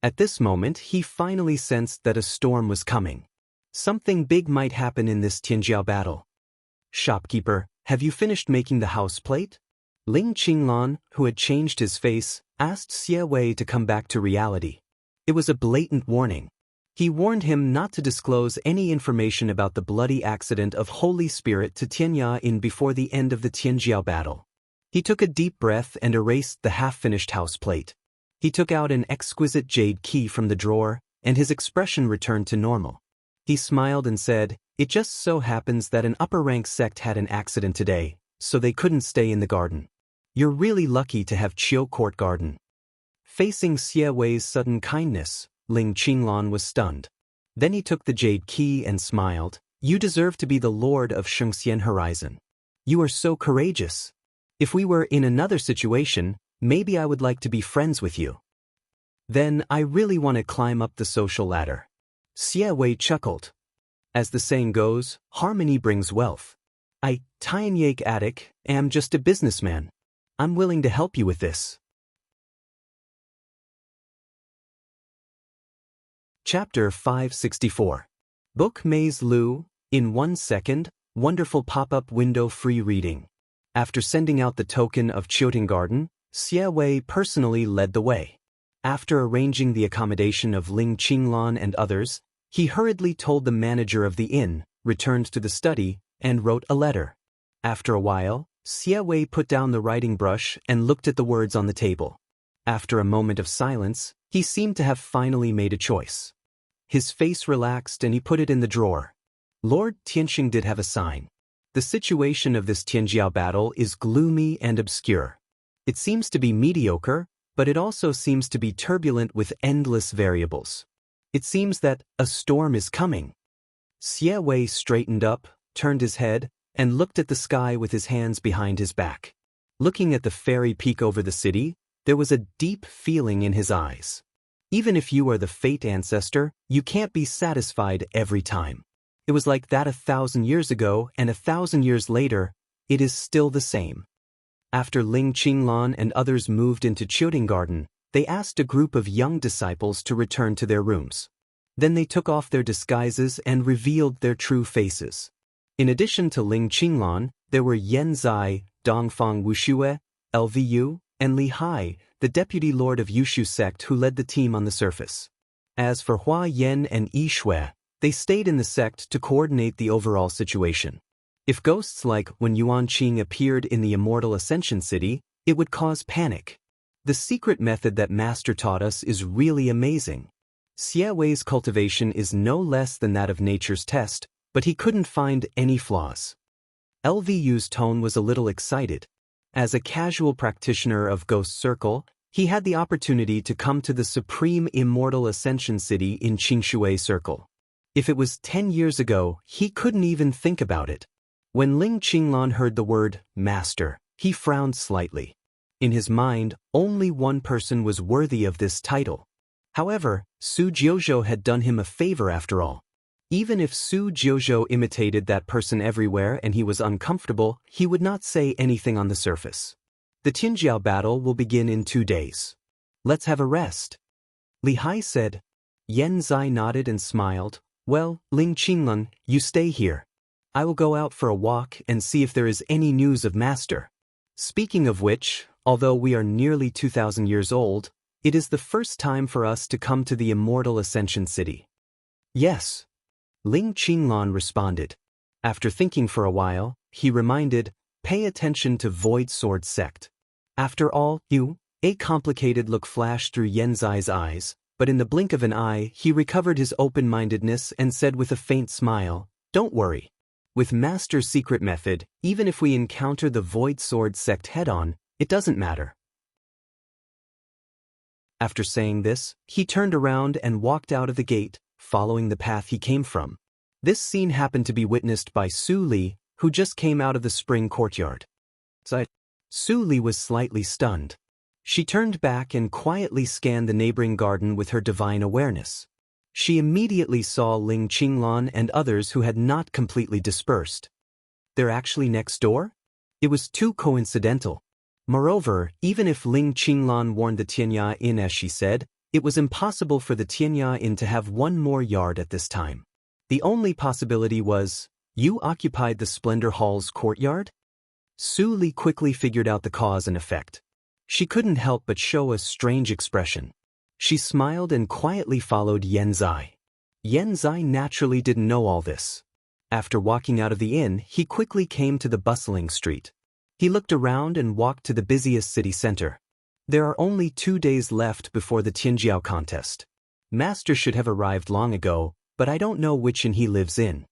At this moment, he finally sensed that a storm was coming. Something big might happen in this Tianjiao battle. Shopkeeper, have you finished making the house plate? Ling Qinglan, who had changed his face, asked Xie Wei to come back to reality. It was a blatant warning. He warned him not to disclose any information about the bloody accident of Holy Spirit to Tianya before the end of the Tianjiao battle. He took a deep breath and erased the half-finished house plate. He took out an exquisite jade key from the drawer, and his expression returned to normal. He smiled and said, "It just so happens that an upper-rank sect had an accident today, so they couldn't stay in the garden. You're really lucky to have Chiu Court Garden." Facing Xie Wei's sudden kindness, Ling Qinglan was stunned. Then he took the jade key and smiled. "You deserve to be the Lord of Shengxian Horizon. You are so courageous. If we were in another situation, maybe I would like to be friends with you. Then I really want to climb up the social ladder." Xie Wei chuckled. As the saying goes, harmony brings wealth. I, Tianyake Attic, am just a businessman. I'm willing to help you with this. Chapter 564. Book Maze Lu, in 1 second, wonderful pop-up window free reading. After sending out the token of Chioting Garden, Xie Wei personally led the way. After arranging the accommodation of Ling Qinglan and others, he hurriedly told the manager of the inn, returned to the study, and wrote a letter. After a while, Xie Wei put down the writing brush and looked at the words on the table. After a moment of silence, he seemed to have finally made a choice. His face relaxed and he put it in the drawer. Lord Tianxing did have a sign. The situation of this Tianjiao battle is gloomy and obscure. It seems to be mediocre, but it also seems to be turbulent with endless variables. It seems that a storm is coming. Xie Wei straightened up, turned his head, and looked at the sky with his hands behind his back. Looking at the fairy peak over the city, there was a deep feeling in his eyes. Even if you are the fate ancestor, you can't be satisfied every time. It was like that 1,000 years ago, and 1,000 years later, it is still the same. After Ling Qinglan and others moved into Chioting Garden, they asked a group of young disciples to return to their rooms. Then they took off their disguises and revealed their true faces. In addition to Ling Qinglan, there were Yan Zai, Dongfang Wuxue, LVU, and Li Hai, the deputy lord of Yushu sect who led the team on the surface. As for Hua Yan and Yi Shui, They stayed in the sect to coordinate the overall situation. If ghosts like when Yuan Qing appeared in the immortal Ascension City, it would cause panic. The secret method that Master taught us is really amazing. Xie Wei's cultivation is no less than that of nature's test, but he couldn't find any flaws. LVU's tone was a little excited. As a casual practitioner of Ghost Circle, he had the opportunity to come to the supreme immortal Ascension City in Qingshui Circle. If it was 10 years ago, he couldn't even think about it. When Ling Qinglan heard the word master, he frowned slightly. In his mind, only one person was worthy of this title. However, Su Jiuzhou had done him a favor after all. Even if Su Jiuzhou imitated that person everywhere and he was uncomfortable, he would not say anything on the surface. The Tianjiao battle will begin in 2 days. Let's have a rest. Li Hai said. Yan Zai nodded and smiled. Well, Ling Qinglan, you stay here. I will go out for a walk and see if there is any news of Master. Speaking of which, although we are nearly 2,000 years old, it is the first time for us to come to the immortal Ascension City. Yes. Ling Qinglan responded. After thinking for a while, he reminded, pay attention to Void Sword Sect. After all, a complicated look flashed through Yan Zai's eyes, but in the blink of an eye he recovered his open-mindedness and said with a faint smile, don't worry. With Master's secret method, even if we encounter the Void Sword Sect head-on, it doesn't matter. After saying this, he turned around and walked out of the gate, following the path he came from. This scene happened to be witnessed by Su Li, who just came out of the spring courtyard. Su Li was slightly stunned. She turned back and quietly scanned the neighboring garden with her divine awareness. She immediately saw Ling Qinglan and others who had not completely dispersed. They're actually next door? It was too coincidental. Moreover, even if Ling Qinglan warned the Tianya Inn as she said, it was impossible for the Tianya Inn to have one more yard at this time. The only possibility was, you occupied the Splendor Hall's courtyard? Su Li quickly figured out the cause and effect. She couldn't help but show a strange expression. She smiled and quietly followed Yan Zai. Yan Zai naturally didn't know all this. After walking out of the inn, he quickly came to the bustling street. He looked around and walked to the busiest city center. There are only 2 days left before the Tianjiao contest. Master should have arrived long ago, but I don't know which inn he lives in.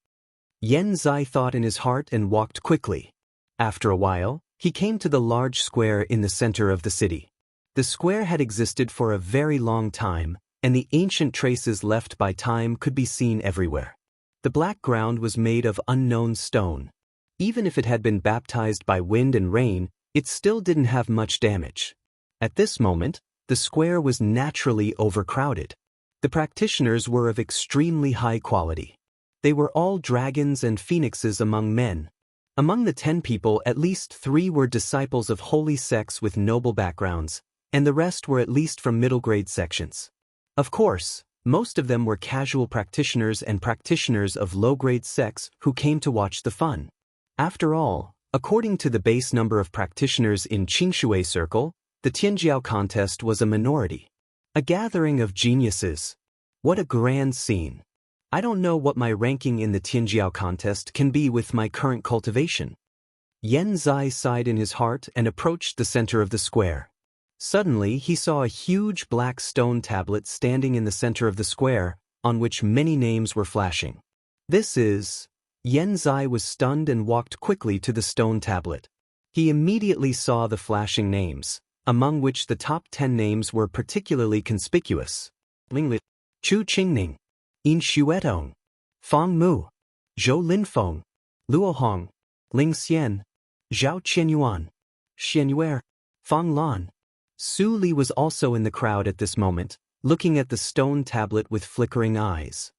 Yan Zai thought in his heart and walked quickly. After a while, he came to the large square in the center of the city. The square had existed for a very long time, and the ancient traces left by time could be seen everywhere. The black ground was made of unknown stone. Even if it had been baptized by wind and rain, it still didn't have much damage. At this moment, the square was naturally overcrowded. The practitioners were of extremely high quality. They were all dragons and phoenixes among men. Among the 10 people, at least 3 were disciples of holy sects with noble backgrounds, and the rest were at least from middle-grade sections. Of course, most of them were casual practitioners and practitioners of low-grade sects who came to watch the fun. After all, according to the base number of practitioners in Qingshui Circle, the Tianjiao contest was a minority. A gathering of geniuses. What a grand scene. I don't know what my ranking in the Tianjiao contest can be with my current cultivation. Yan Zai sighed in his heart and approached the center of the square. Suddenly, he saw a huge black stone tablet standing in the center of the square, on which many names were flashing. This is... Yan Zai was stunned and walked quickly to the stone tablet. He immediately saw the flashing names, among which the top 10 names were particularly conspicuous. Lingli, Chu Qingning, Yin Xuetong, Fang Mu, Zhou Linfeng, Luo Hong, Ling Xian, Zhao Qianyuan, Xianyuer, Fang Lan. Su Li was also in the crowd at this moment, looking at the stone tablet with flickering eyes.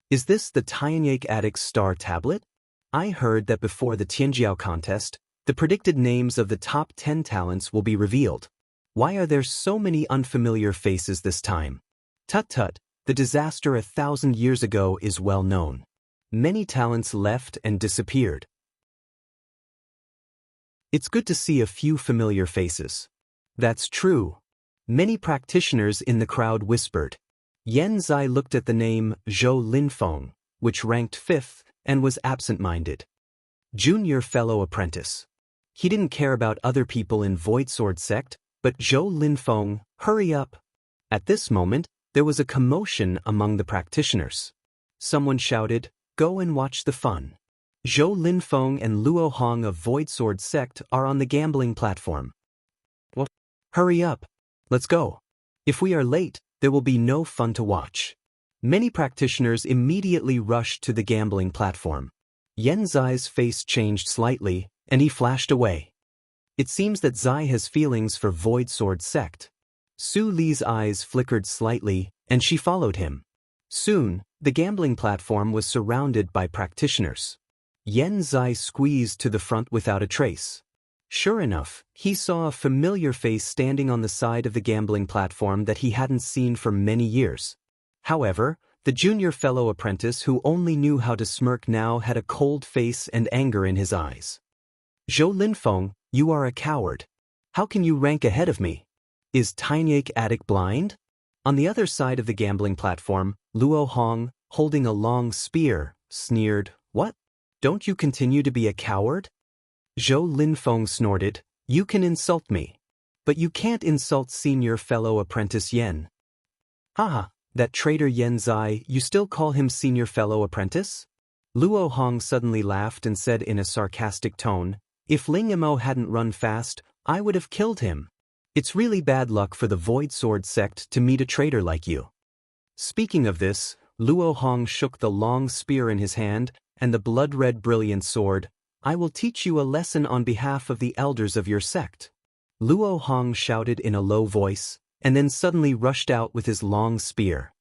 Is this the Tianyak Addict's star tablet? I heard that before the Tianjiao contest, the predicted names of the top 10 talents will be revealed. Why are there so many unfamiliar faces this time? Tut-tut, the disaster 1,000 years ago is well known. Many talents left and disappeared. It's good to see a few familiar faces. That's true. Many practitioners in the crowd whispered. Yan Zai looked at the name Zhou Linfeng, which ranked 5th and was absent-minded. Junior fellow apprentice. He didn't care about other people in Void Sword sect, but Zhou Linfeng, hurry up. At this moment, there was a commotion among the practitioners. Someone shouted, "Go and watch the fun." Zhou Linfeng and Luo Hong of Void Sword sect are on the gambling platform. What? Hurry up. Let's go. If we are late, there will be no fun to watch. Many practitioners immediately rushed to the gambling platform. Yen Zai's face changed slightly, and he flashed away. It seems that Zai has feelings for Void Sword sect. Su Li's eyes flickered slightly, and she followed him. Soon, the gambling platform was surrounded by practitioners. Yen Zai squeezed to the front without a trace. Sure enough, he saw a familiar face standing on the side of the gambling platform that he hadn't seen for many years. However, the junior fellow apprentice who only knew how to smirk now had a cold face and anger in his eyes. "Zhou Linfeng, you are a coward. How can you rank ahead of me? Is Tynyak Attic blind?" On the other side of the gambling platform, Luo Hong, holding a long spear, sneered, "What? Don't you continue to be a coward?" Zhou Linfeng snorted, "You can insult me. But you can't insult senior fellow apprentice Yen." "Haha, that traitor Yen Zai, you still call him senior fellow apprentice?" Luo Hong suddenly laughed and said in a sarcastic tone, "If Ling Imo hadn't run fast, I would have killed him. It's really bad luck for the Void Sword sect to meet a traitor like you." Speaking of this, Luo Hong shook the long spear in his hand and the blood-red brilliant sword. "I will teach you a lesson on behalf of the elders of your sect." Luo Hong shouted in a low voice, and then suddenly rushed out with his long spear.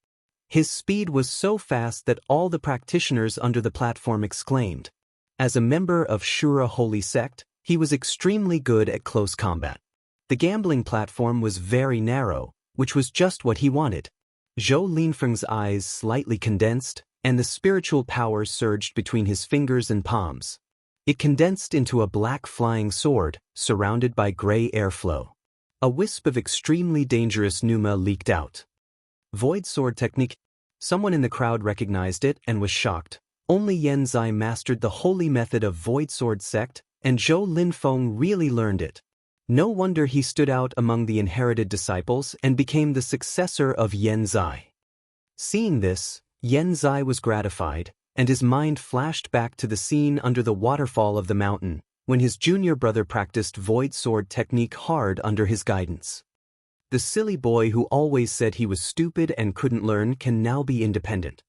His speed was so fast that all the practitioners under the platform exclaimed. As a member of Shura Holy Sect, he was extremely good at close combat. The gambling platform was very narrow, which was just what he wanted. Zhou Linfeng's eyes slightly condensed, and the spiritual power surged between his fingers and palms. It condensed into a black flying sword, surrounded by gray airflow. A wisp of extremely dangerous pneuma leaked out. Void Sword technique. Someone in the crowd recognized it and was shocked. Only Yen Zai mastered the holy method of Void Sword sect, and Zhou Linfeng really learned it. No wonder he stood out among the inherited disciples and became the successor of Yen Zai. Seeing this, Yen Zai was gratified, and his mind flashed back to the scene under the waterfall of the mountain, when his junior brother practiced Void Sword technique hard under his guidance. The silly boy who always said he was stupid and couldn't learn can now be independent.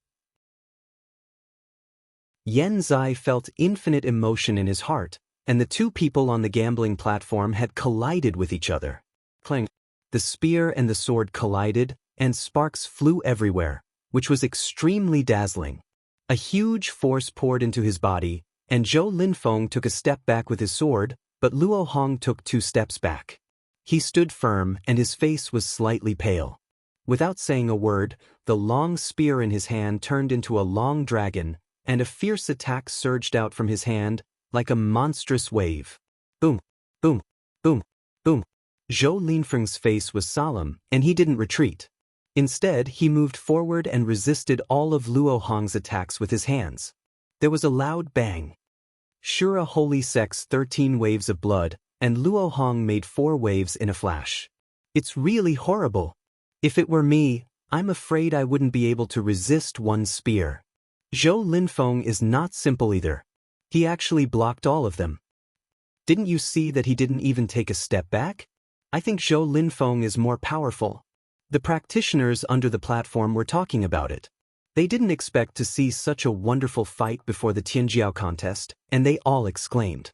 Yen Zai felt infinite emotion in his heart, and the two people on the gambling platform had collided with each other. Clang! The spear and the sword collided, and sparks flew everywhere, which was extremely dazzling. A huge force poured into his body, and Zhou Linfeng took a step back with his sword, but Luo Hong took 2 steps back. He stood firm, and his face was slightly pale. Without saying a word, the long spear in his hand turned into a long dragon, and a fierce attack surged out from his hand, like a monstrous wave. Boom, boom, boom, boom. Zhou Linfeng's face was solemn, and he didn't retreat. Instead, he moved forward and resisted all of Luo Hong's attacks with his hands. There was a loud bang. Shura Holy Sect's 13 waves of blood, and Luo Hong made 4 waves in a flash. It's really horrible. If it were me, I'm afraid I wouldn't be able to resist one spear. Zhou Linfeng is not simple either. He actually blocked all of them. Didn't you see that he didn't even take a step back? I think Zhou Linfeng is more powerful. The practitioners under the platform were talking about it. They didn't expect to see such a wonderful fight before the Tianjiao contest, and they all exclaimed.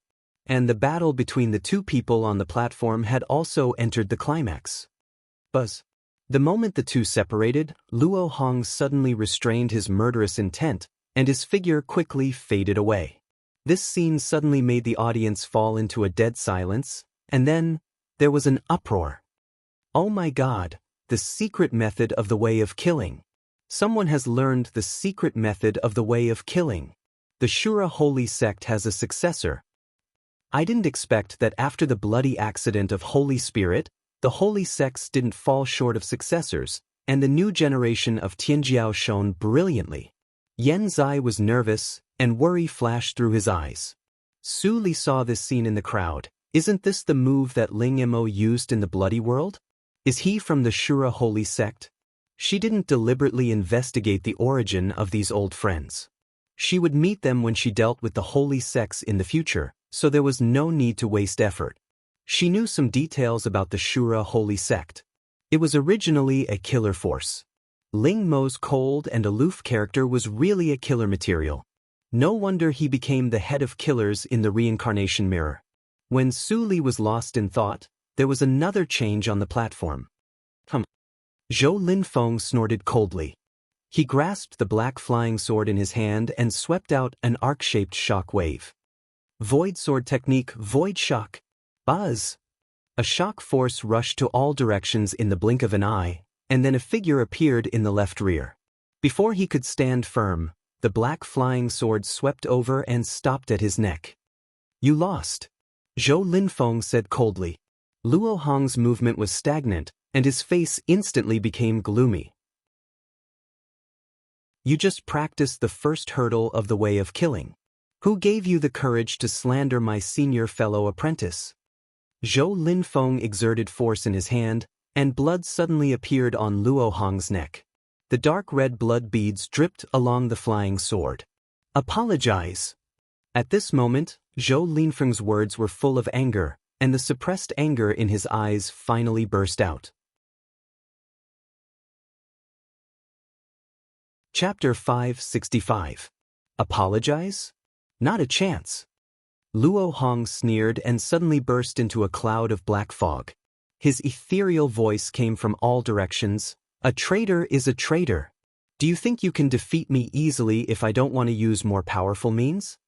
And the battle between the two people on the platform had also entered the climax. Buzz. The moment the two separated, Luo Hong suddenly restrained his murderous intent, and his figure quickly faded away. This scene suddenly made the audience fall into a dead silence, and then there was an uproar. Oh my God, the secret method of the way of killing. Someone has learned the secret method of the way of killing. The Shura Holy Sect has a successor. I didn't expect that after the bloody accident of Holy Spirit, the Holy Sects didn't fall short of successors, and the new generation of Tianjiao shone brilliantly. Yen Zai was nervous, and worry flashed through his eyes. Su Li saw this scene in the crowd. Isn't this the move that Ling Mo used in the Bloody World? Is he from the Shura Holy Sect? She didn't deliberately investigate the origin of these old friends. She would meet them when she dealt with the holy sects in the future, so there was no need to waste effort. She knew some details about the Shura Holy Sect. It was originally a killer force. Ling Mo's cold and aloof character was really a killer material. No wonder he became the head of killers in the reincarnation mirror. When Su Li was lost in thought, there was another change on the platform. Zhou Linfeng snorted coldly. He grasped the black flying sword in his hand and swept out an arc-shaped shock wave. Void sword technique, void shock. Buzz! A shock force rushed to all directions in the blink of an eye, and then a figure appeared in the left rear. Before he could stand firm, the black flying sword swept over and stopped at his neck. You lost, Zhou Linfeng said coldly. Luo Hong's movement was stagnant, and his face instantly became gloomy. You just practiced the first hurdle of the way of killing. Who gave you the courage to slander my senior fellow apprentice? Zhou Linfeng exerted force in his hand, and blood suddenly appeared on Luo Hong's neck. The dark red blood beads dripped along the flying sword. Apologize. At this moment, Zhou Linfeng's words were full of anger, and the suppressed anger in his eyes finally burst out. Chapter 565. Apologize? Not a chance. Luo Hong sneered and suddenly burst into a cloud of black fog. His ethereal voice came from all directions. A traitor is a traitor. Do you think you can defeat me easily if I don't want to use more powerful means?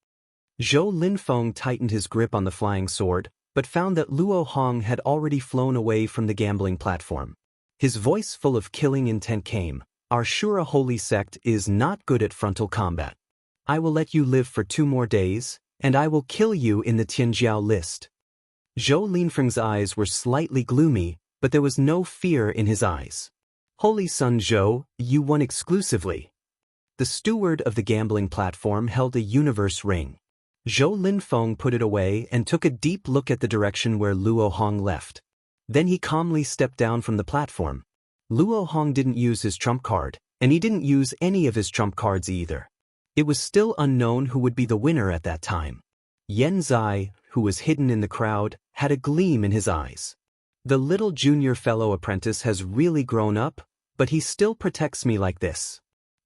Zhou Linfeng tightened his grip on the flying sword, but found that Luo Hong had already flown away from the gambling platform. His voice full of killing intent came. Our Shura Holy Sect is not good at frontal combat. I will let you live for 2 more days, and I will kill you in the Tianjiao list. Zhou Linfeng's eyes were slightly gloomy, but there was no fear in his eyes. Holy Son Zhou, you won exclusively. The steward of the gambling platform held a universe ring. Zhou Linfeng put it away and took a deep look at the direction where Luo Hong left. Then he calmly stepped down from the platform. Luo Hong didn't use his trump card, and he didn't use any of his trump cards either. It was still unknown who would be the winner at that time. Yen Zai, who was hidden in the crowd, had a gleam in his eyes. The little junior fellow apprentice has really grown up, but he still protects me like this.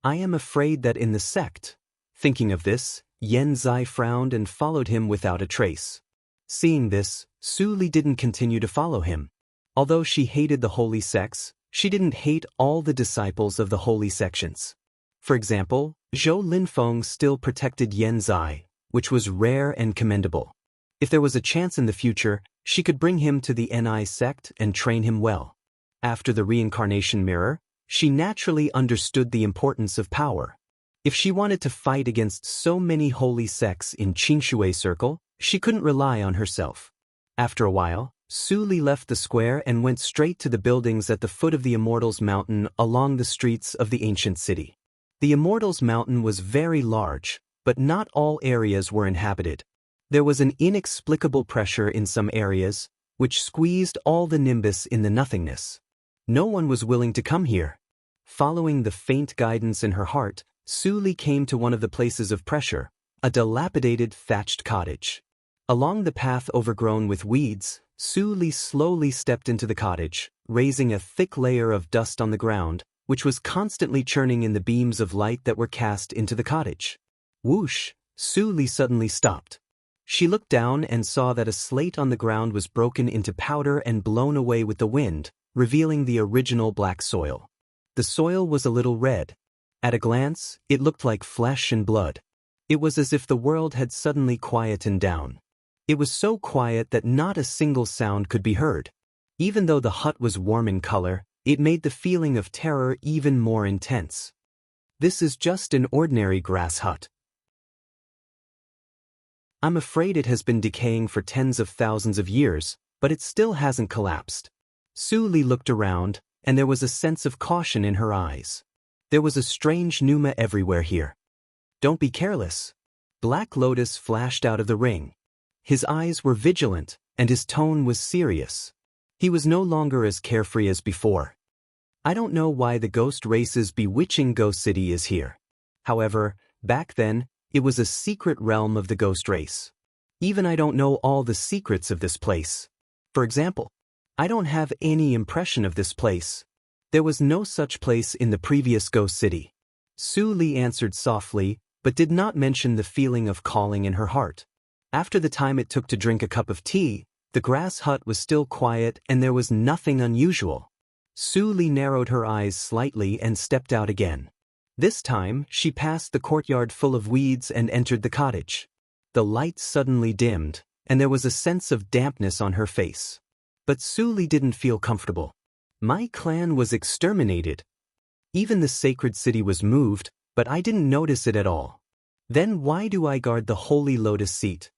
I am afraid that in the sect. Thinking of this, Yen Zai frowned and followed him without a trace. Seeing this, Su Li didn't continue to follow him. Although she hated the holy sects, she didn't hate all the disciples of the holy sections. For example, Zhou Linfeng still protected Yen Zai, which was rare and commendable. If there was a chance in the future, she could bring him to the Ni sect and train him well. After the reincarnation mirror, she naturally understood the importance of power. If she wanted to fight against so many holy sects in Qingshui Circle, she couldn't rely on herself. After a while, Su Li left the square and went straight to the buildings at the foot of the Immortals Mountain along the streets of the ancient city. The Immortals Mountain was very large, but not all areas were inhabited. There was an inexplicable pressure in some areas, which squeezed all the nimbus in the nothingness. No one was willing to come here. Following the faint guidance in her heart, Su Li came to one of the places of pressure, a dilapidated thatched cottage. Along the path overgrown with weeds, Su Li slowly stepped into the cottage, raising a thick layer of dust on the ground, which was constantly churning in the beams of light that were cast into the cottage. Whoosh! Su Li suddenly stopped. She looked down and saw that a slate on the ground was broken into powder and blown away with the wind, revealing the original black soil. The soil was a little red. At a glance, it looked like flesh and blood. It was as if the world had suddenly quietened down. It was so quiet that not a single sound could be heard. Even though the hut was warm in color, it made the feeling of terror even more intense. This is just an ordinary grass hut. I'm afraid it has been decaying for tens of thousands of years, but it still hasn't collapsed. Su Li looked around, and there was a sense of caution in her eyes. There was a strange pneuma everywhere here. Don't be careless. Black Lotus flashed out of the ring. His eyes were vigilant, and his tone was serious. He was no longer as carefree as before. I don't know why the ghost race's bewitching ghost city is here. However, back then, it was a secret realm of the ghost race. Even I don't know all the secrets of this place. For example, I don't have any impression of this place. There was no such place in the previous ghost city. Su Li answered softly, but did not mention the feeling of calling in her heart. After the time it took to drink a cup of tea, the grass hut was still quiet and there was nothing unusual. Su Li narrowed her eyes slightly and stepped out again. This time, she passed the courtyard full of weeds and entered the cottage. The light suddenly dimmed, and there was a sense of dampness on her face. But Su Li didn't feel comfortable. My clan was exterminated. Even the sacred city was moved, but I didn't notice it at all. Then why do I guard the holy lotus seat?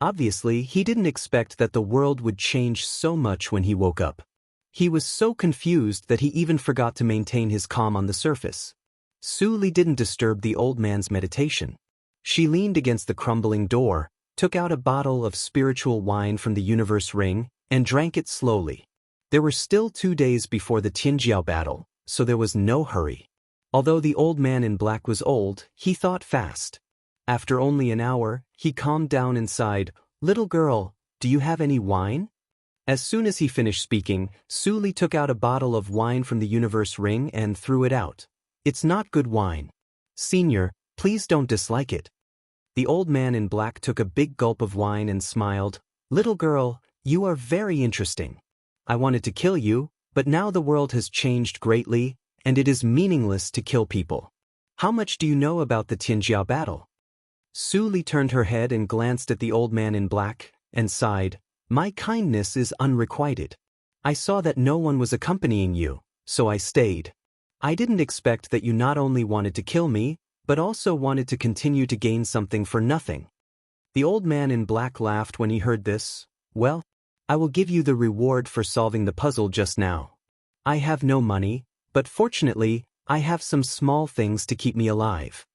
Obviously, he didn't expect that the world would change so much when he woke up. He was so confused that he even forgot to maintain his calm on the surface. Su Li didn't disturb the old man's meditation. She leaned against the crumbling door, took out a bottle of spiritual wine from the universe ring, and drank it slowly. There were still 2 days before the Tianjiao battle, so there was no hurry. Although the old man in black was old, he thought fast. After only an hour, he calmed down and sighed, "Little girl, do you have any wine?" As soon as he finished speaking, Su Li took out a bottle of wine from the universe ring and threw it out. "It's not good wine. Senior, please don't dislike it." The old man in black took a big gulp of wine and smiled, "Little girl, you are very interesting. I wanted to kill you, but now the world has changed greatly, and it is meaningless to kill people. How much do you know about the Tianjiao battle?" Su Li turned her head and glanced at the old man in black, and sighed, "My kindness is unrequited. I saw that no one was accompanying you, so I stayed. I didn't expect that you not only wanted to kill me, but also wanted to continue to gain something for nothing." The old man in black laughed when he heard this. "Well, I will give you the reward for solving the puzzle just now. I have no money, but fortunately, I have some small things to keep me alive."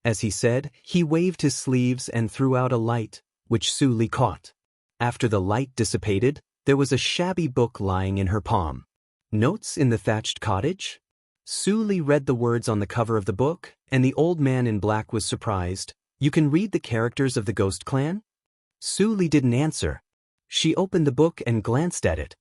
As he said, he waved his sleeves and threw out a light, which Su Li caught. After the light dissipated, there was a shabby book lying in her palm. "Notes in the Thatched Cottage?" Su Li read the words on the cover of the book, and the old man in black was surprised. "You can read the characters of the Ghost Clan?" Su Li didn't answer. She opened the book and glanced at it.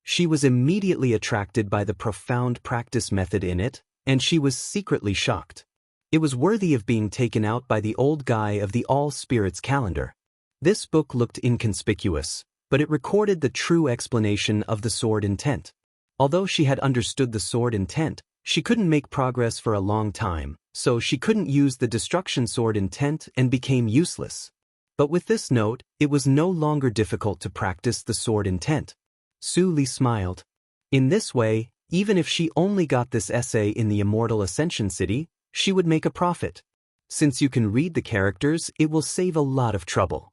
She was immediately attracted by the profound practice method in it, and she was secretly shocked. It was worthy of being taken out by the old guy of the All Spirits calendar. This book looked inconspicuous, but it recorded the true explanation of the sword intent. Although she had understood the sword intent, she couldn't make progress for a long time, so she couldn't use the destruction sword intent and became useless. But with this note, it was no longer difficult to practice the sword intent. Su Li smiled. In this way, even if she only got this essay in the Immortal Ascension City, she would make a profit. Since you can read the characters, it will save a lot of trouble.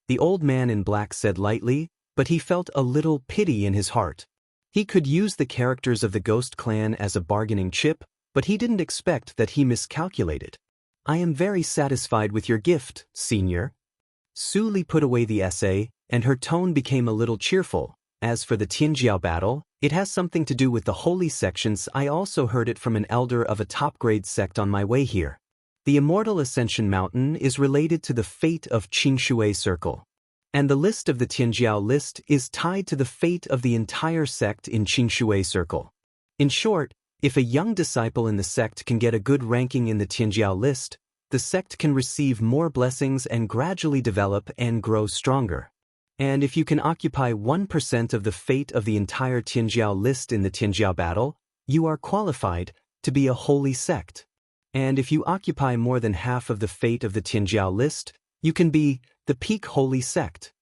The old man in black said lightly, but he felt a little pity in his heart. He could use the characters of the Ghost Clan as a bargaining chip, but he didn't expect that he miscalculated. "I am very satisfied with your gift, Senior." Su Li put away the essay, and her tone became a little cheerful. "As for the Tianjiao battle, it has something to do with the holy sections. I also heard it from an elder of a top-grade sect on my way here. The Immortal Ascension Mountain is related to the fate of Qingshui Circle. And the list of the Tianjiao list is tied to the fate of the entire sect in Qingshui Circle. In short, if a young disciple in the sect can get a good ranking in the Tianjiao list, the sect can receive more blessings and gradually develop and grow stronger. And if you can occupy 1% of the fate of the entire Tianjiao list in the Tianjiao battle, you are qualified to be a holy sect. And if you occupy more than half of the fate of the Tianjiao list, you can be the peak holy sect."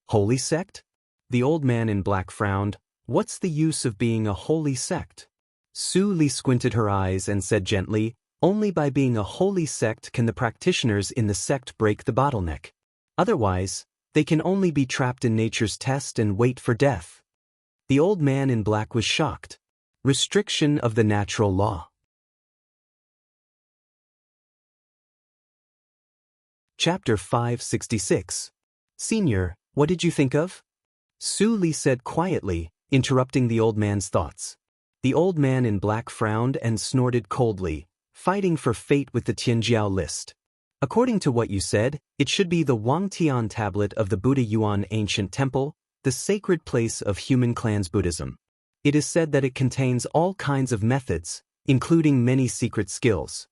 "Holy sect?" The old man in black frowned. "What's the use of being a holy sect?" Su Li squinted her eyes and said gently, "Only by being a holy sect can the practitioners in the sect break the bottleneck. Otherwise, they can only be trapped in nature's test and wait for death." The old man in black was shocked. Restriction of the natural law. Chapter 566. Senior, what did you think of? Su Li said quietly, interrupting the old man's thoughts. The old man in black frowned and snorted coldly, fighting for fate with the Tianjiao list. According to what you said, it should be the Wangtian tablet of the Buddha Yuan ancient temple, the sacred place of human clans Buddhism. It is said that it contains all kinds of methods, including many secret skills.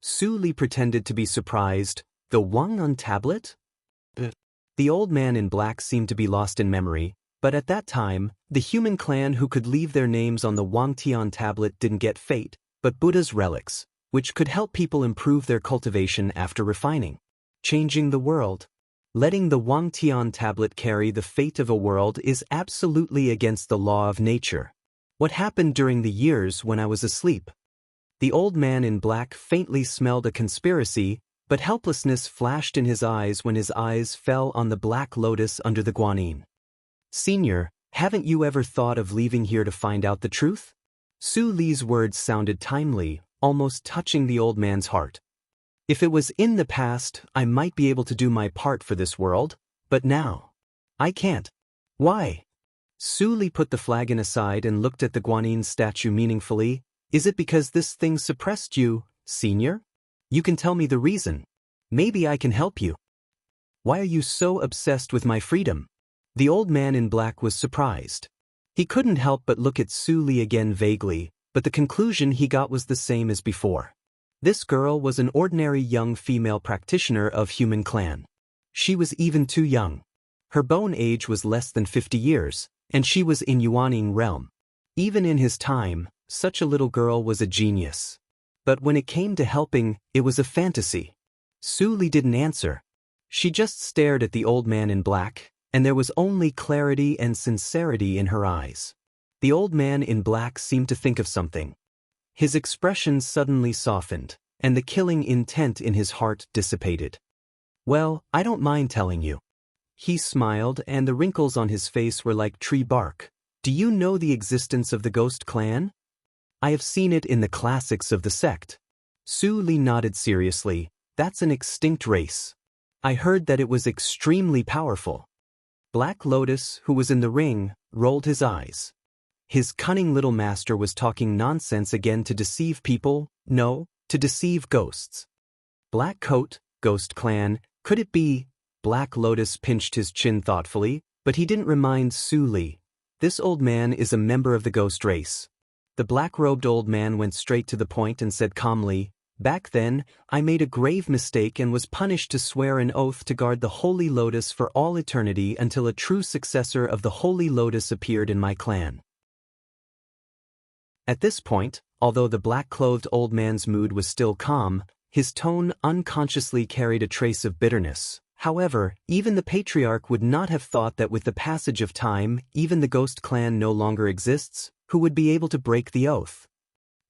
Su Li pretended to be surprised. The Wang'an tablet? The old man in black seemed to be lost in memory, but at that time, the human clan who could leave their names on the Wangtian tablet didn't get fate, but Buddha's relics, which could help people improve their cultivation after refining. Changing the world. Letting the Wangtian tablet carry the fate of a world is absolutely against the law of nature. What happened during the years when I was asleep? The old man in black faintly smelled a conspiracy, but helplessness flashed in his eyes when his eyes fell on the black lotus under the guanyin. Senior, haven't you ever thought of leaving here to find out the truth? Su Li's words sounded timely, almost touching the old man's heart. If it was in the past, I might be able to do my part for this world, but now, I can't. Why? Su Li put the flagon aside and looked at the guanyin statue meaningfully. Is it because this thing suppressed you, Senior? You can tell me the reason. Maybe I can help you. Why are you so obsessed with my freedom? The old man in black was surprised. He couldn't help but look at Su Li again vaguely, but the conclusion he got was the same as before. This girl was an ordinary young female practitioner of human clan. She was even too young. Her bone age was less than 50 years, and she was in Yuaning realm. Even in his time, such a little girl was a genius. But when it came to helping, it was a fantasy. Su Li didn't answer. She just stared at the old man in black, and there was only clarity and sincerity in her eyes. The old man in black seemed to think of something. His expression suddenly softened, and the killing intent in his heart dissipated. Well, I don't mind telling you. He smiled, and the wrinkles on his face were like tree bark. Do you know the existence of the ghost clan? I have seen it in the classics of the sect. Su Li nodded seriously. That's an extinct race. I heard that it was extremely powerful. Black Lotus, who was in the ring, rolled his eyes. His cunning little master was talking nonsense again to deceive people, no, to deceive ghosts. Black Coat, Ghost Clan, could it be? Black Lotus pinched his chin thoughtfully, but he didn't remind Su Li. This old man is a member of the ghost race. The black-robed old man went straight to the point and said calmly, Back then, I made a grave mistake and was punished to swear an oath to guard the Holy Lotus for all eternity until a true successor of the Holy Lotus appeared in my clan. At this point, although the black-clothed old man's mood was still calm, his tone unconsciously carried a trace of bitterness. However, even the patriarch would not have thought that with the passage of time, even the ghost clan no longer exists. Who would be able to break the oath?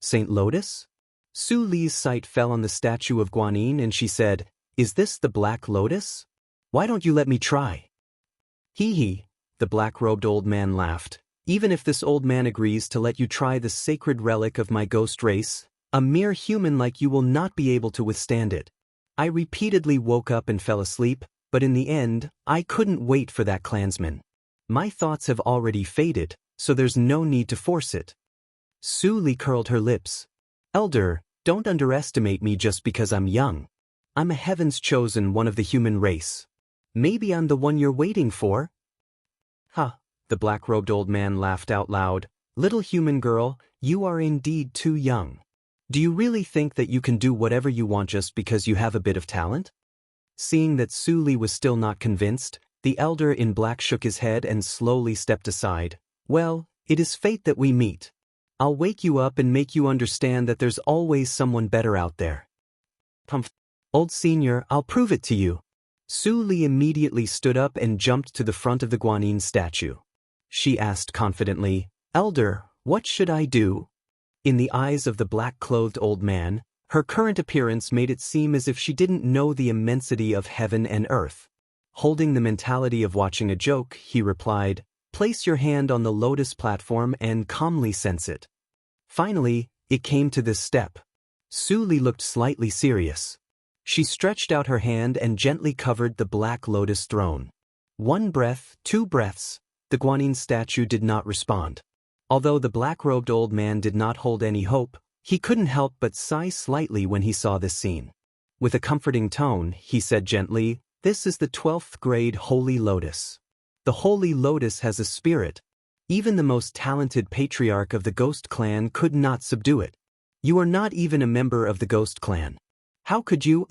Saint Lotus? Su Li's sight fell on the statue of guanyin and she said, Is this the Black Lotus? Why don't you let me try? Hee, the black-robed old man laughed. Even if this old man agrees to let you try the sacred relic of my ghost race, a mere human like you will not be able to withstand it. I repeatedly woke up and fell asleep, but in the end, I couldn't wait for that clansman. My thoughts have already faded, so there's no need to force it. Su Li curled her lips. Elder, don't underestimate me just because I'm young. I'm a heaven's chosen one of the human race. Maybe I'm the one you're waiting for? Ha, the black-robed old man laughed out loud. Little human girl, you are indeed too young. Do you really think that you can do whatever you want just because you have a bit of talent? Seeing that Su Li was still not convinced, the elder in black shook his head and slowly stepped aside. Well, it is fate that we meet. I'll wake you up and make you understand that there's always someone better out there. Humph. Old senior, I'll prove it to you. Su Li immediately stood up and jumped to the front of the guanyin statue. She asked confidently, Elder, what should I do? In the eyes of the black-clothed old man, her current appearance made it seem as if she didn't know the immensity of heaven and earth. Holding the mentality of watching a joke, he replied, Place your hand on the lotus platform and calmly sense it. Finally, it came to this step. Su Li looked slightly serious. She stretched out her hand and gently covered the black lotus throne. 1 breath, 2 breaths. The Guanyin statue did not respond. Although the black-robed old man did not hold any hope, he couldn't help but sigh slightly when he saw this scene. With a comforting tone, he said gently, "This is the 12th grade Holy Lotus. The Holy Lotus has a spirit. Even the most talented patriarch of the Ghost Clan could not subdue it. You are not even a member of the Ghost Clan. How could you,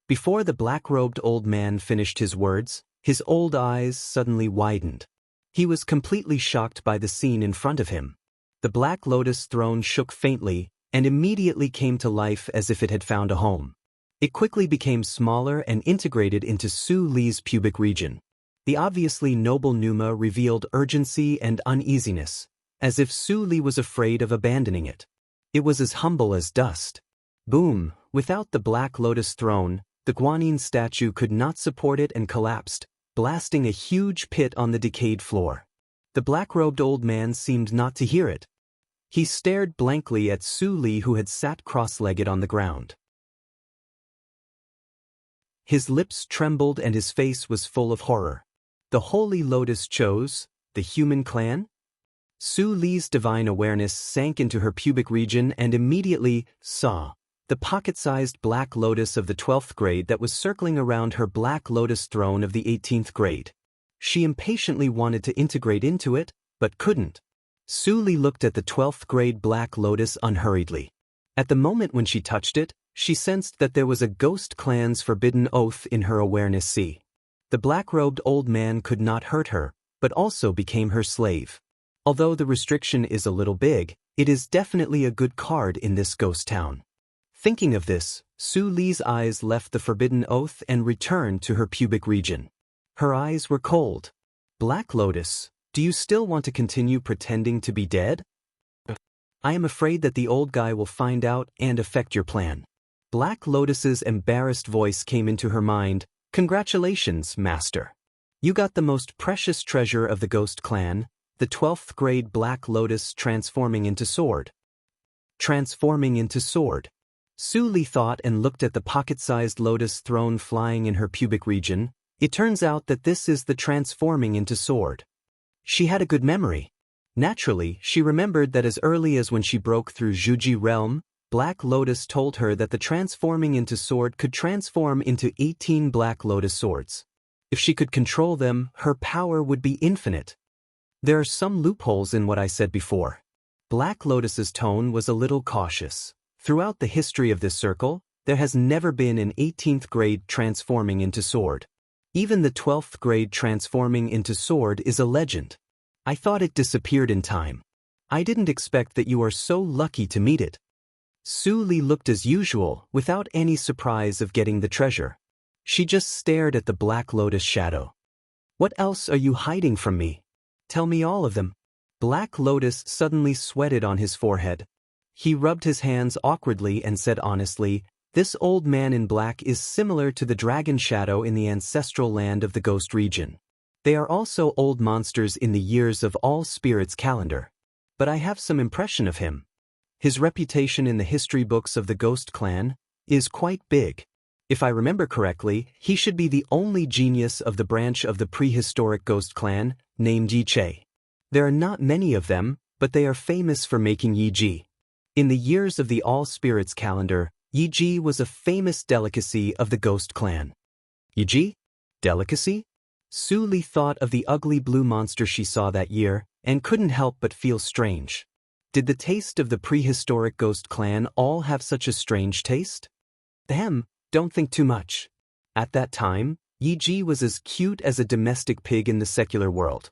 Before the black-robed old man finished his words, his old eyes suddenly widened. He was completely shocked by the scene in front of him. The black lotus throne shook faintly and immediately came to life as if it had found a home. It quickly became smaller and integrated into Su Li's pubic region. The obviously noble Numa revealed urgency and uneasiness, as if Su Li was afraid of abandoning it. It was as humble as dust. Boom! Without the black lotus throne, the Guanyin statue could not support it and collapsed, blasting a huge pit on the decayed floor. The black-robed old man seemed not to hear it. He stared blankly at Su Li, who had sat cross-legged on the ground. His lips trembled and his face was full of horror. The Holy Lotus chose the human clan? Su Li's divine awareness sank into her pubic region and immediately saw the pocket-sized black lotus of the 12th grade that was circling around her black lotus throne of the 18th grade. She impatiently wanted to integrate into it, but couldn't. Su Li looked at the 12th grade black lotus unhurriedly. At the moment when she touched it, she sensed that there was a Ghost Clan's forbidden oath in her awareness. See, the black-robed old man could not hurt her, but also became her slave. Although the restriction is a little big, it is definitely a good card in this ghost town. Thinking of this, Su Li's eyes left the forbidden oath and returned to her pubic region. Her eyes were cold. Black Lotus, do you still want to continue pretending to be dead? I am afraid that the old guy will find out and affect your plan. Black Lotus's embarrassed voice came into her mind. Congratulations, Master. You got the most precious treasure of the Ghost Clan, the 12th grade Black Lotus transforming into sword. Transforming into sword. Su Li thought and looked at the pocket-sized lotus throne flying in her pubic region. It turns out that this is the transforming into sword. She had a good memory. Naturally, she remembered that as early as when she broke through Zhuji realm, Black Lotus told her that the transforming into sword could transform into 18 Black Lotus swords. If she could control them, her power would be infinite. There are some loopholes in what I said before. Black Lotus's tone was a little cautious. Throughout the history of this circle, there has never been an 18th grade transforming into sword. Even the 12th grade transforming into sword is a legend. I thought it disappeared in time. I didn't expect that you are so lucky to meet it. Su Li looked as usual, without any surprise of getting the treasure. She just stared at the Black Lotus shadow. What else are you hiding from me? Tell me all of them. Black Lotus suddenly sweated on his forehead. He rubbed his hands awkwardly and said honestly, "This old man in black is similar to the dragon shadow in the ancestral land of the ghost region. They are also old monsters in the years of all spirits calendar. But I have some impression of him. His reputation in the history books of the Ghost Clan is quite big. If I remember correctly, he should be the only genius of the branch of the prehistoric Ghost Clan, named Yi Che. There are not many of them, but they are famous for making Yi Ji. In the years of the All Spirits calendar, Yi Ji was a famous delicacy of the Ghost Clan." Yi Ji? Delicacy? Su Li thought of the ugly blue monster she saw that year, and couldn't help but feel strange. Did the taste of the prehistoric Ghost Clan all have such a strange taste? Don't think too much. At that time, Yi Ji was as cute as a domestic pig in the secular world.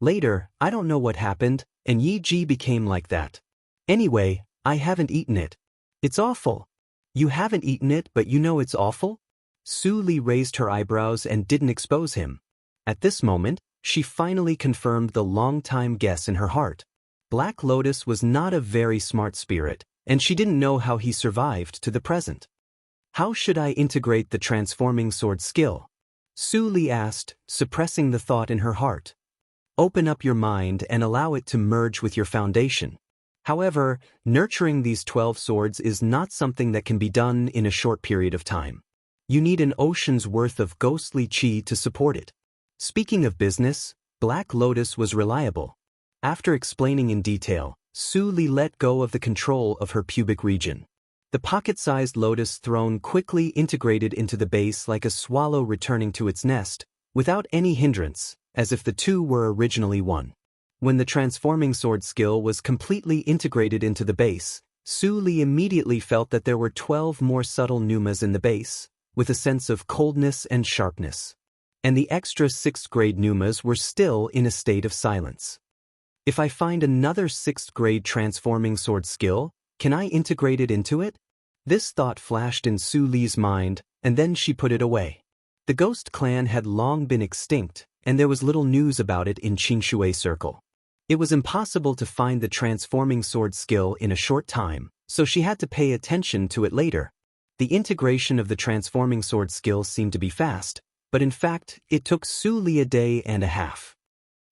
Later, I don't know what happened, and Yi Ji became like that. Anyway, I haven't eaten it. It's awful. You haven't eaten it, but you know it's awful? Su Li raised her eyebrows and didn't expose him. At this moment, she finally confirmed the long-time guess in her heart. Black Lotus was not a very smart spirit, and she didn't know how he survived to the present. How should I integrate the transforming sword skill? Su Li asked, suppressing the thought in her heart. Open up your mind and allow it to merge with your foundation. However, nurturing these 12 swords is not something that can be done in a short period of time. You need an ocean's worth of ghostly chi to support it. Speaking of business, Black Lotus was reliable. After explaining in detail, Su Li let go of the control of her pubic region. The pocket-sized lotus throne quickly integrated into the base like a swallow returning to its nest, without any hindrance, as if the two were originally one. When the transforming sword skill was completely integrated into the base, Su Li immediately felt that there were 12 more subtle pneumas in the base, with a sense of coldness and sharpness. And the extra 6th grade pneumas were still in a state of silence. If I find another 6th grade transforming sword skill, can I integrate it into it? This thought flashed in Su Li's mind, and then she put it away. The ghost clan had long been extinct, and there was little news about it in Qingshui Circle. It was impossible to find the transforming sword skill in a short time, so she had to pay attention to it later. The integration of the transforming sword skill seemed to be fast, but in fact, it took Su Li a day and a half.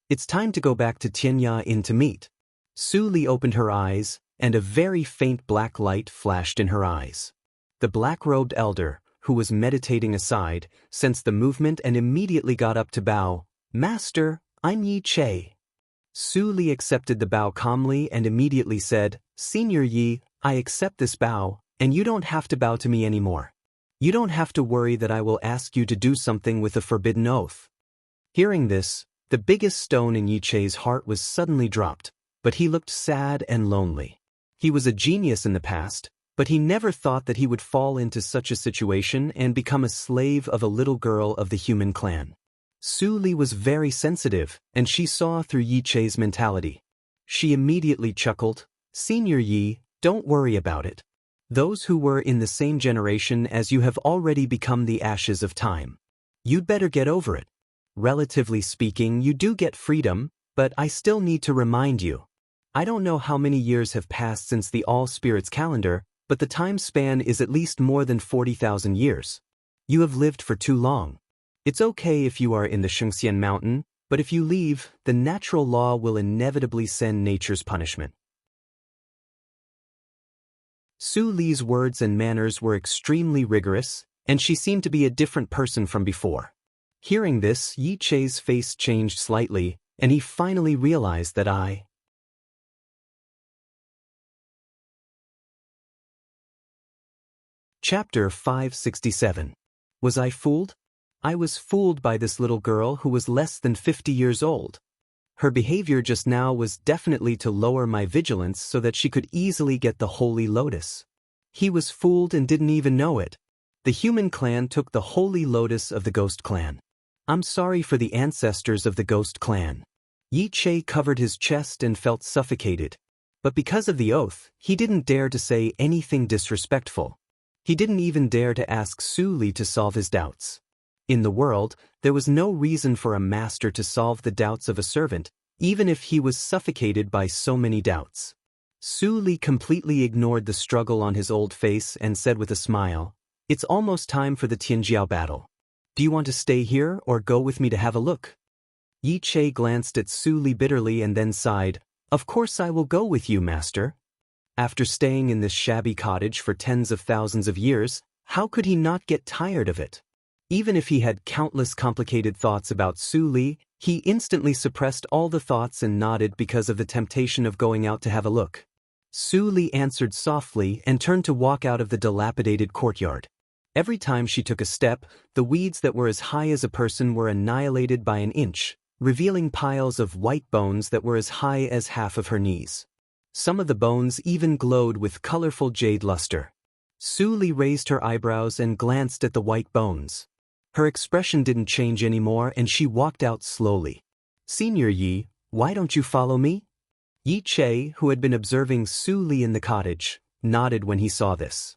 It's time to go back to Tianya Inn to meet. Su Li opened her eyes, and a very faint black light flashed in her eyes. The black-robed elder, who was meditating aside, sensed the movement and immediately got up to bow. "Master, I'm Yi Che." Su Li accepted the bow calmly and immediately said, "Senior Yi, I accept this bow, and you don't have to bow to me anymore. You don't have to worry that I will ask you to do something with a forbidden oath." Hearing this, the biggest stone in Yi Che's heart was suddenly dropped, but he looked sad and lonely. He was a genius in the past, but he never thought that he would fall into such a situation and become a slave of a little girl of the human clan. Su Li was very sensitive, and she saw through Yi Che's mentality. She immediately chuckled, "Senior Yi, don't worry about it. Those who were in the same generation as you have already become the ashes of time. You'd better get over it. Relatively speaking, you do get freedom, but I still need to remind you. I don't know how many years have passed since the All Spirits calendar, but the time span is at least more than 40,000 years. You have lived for too long. It's okay if you are in the Shengxian mountain, but if you leave, the natural law will inevitably send nature's punishment." Su Li's words and manners were extremely rigorous, and she seemed to be a different person from before. Hearing this, Yi Che's face changed slightly, and he finally realized that Chapter 567. Was I fooled? I was fooled by this little girl who was less than 50 years old. Her behavior just now was definitely to lower my vigilance so that she could easily get the Holy Lotus. He was fooled and didn't even know it. The human clan took the Holy Lotus of the Ghost Clan. I'm sorry for the ancestors of the Ghost Clan. Yi Che covered his chest and felt suffocated. But because of the oath, he didn't dare to say anything disrespectful. He didn't even dare to ask Su Li to solve his doubts. In the world, there was no reason for a master to solve the doubts of a servant, even if he was suffocated by so many doubts. Su Li completely ignored the struggle on his old face and said with a smile, "It's almost time for the Tianjiao battle. Do you want to stay here or go with me to have a look?" Yi Che glanced at Su Li bitterly and then sighed, "Of course I will go with you, master." After staying in this shabby cottage for tens of thousands of years, how could he not get tired of it? Even if he had countless complicated thoughts about Su Li, he instantly suppressed all the thoughts and nodded because of the temptation of going out to have a look. Su Li answered softly and turned to walk out of the dilapidated courtyard. Every time she took a step, the weeds that were as high as a person were annihilated by an inch, revealing piles of white bones that were as high as half of her knees. Some of the bones even glowed with colorful jade luster. Su Li raised her eyebrows and glanced at the white bones. Her expression didn't change anymore and she walked out slowly. "Senior Yi, why don't you follow me?" Yi Che, who had been observing Su Li in the cottage, nodded when he saw this.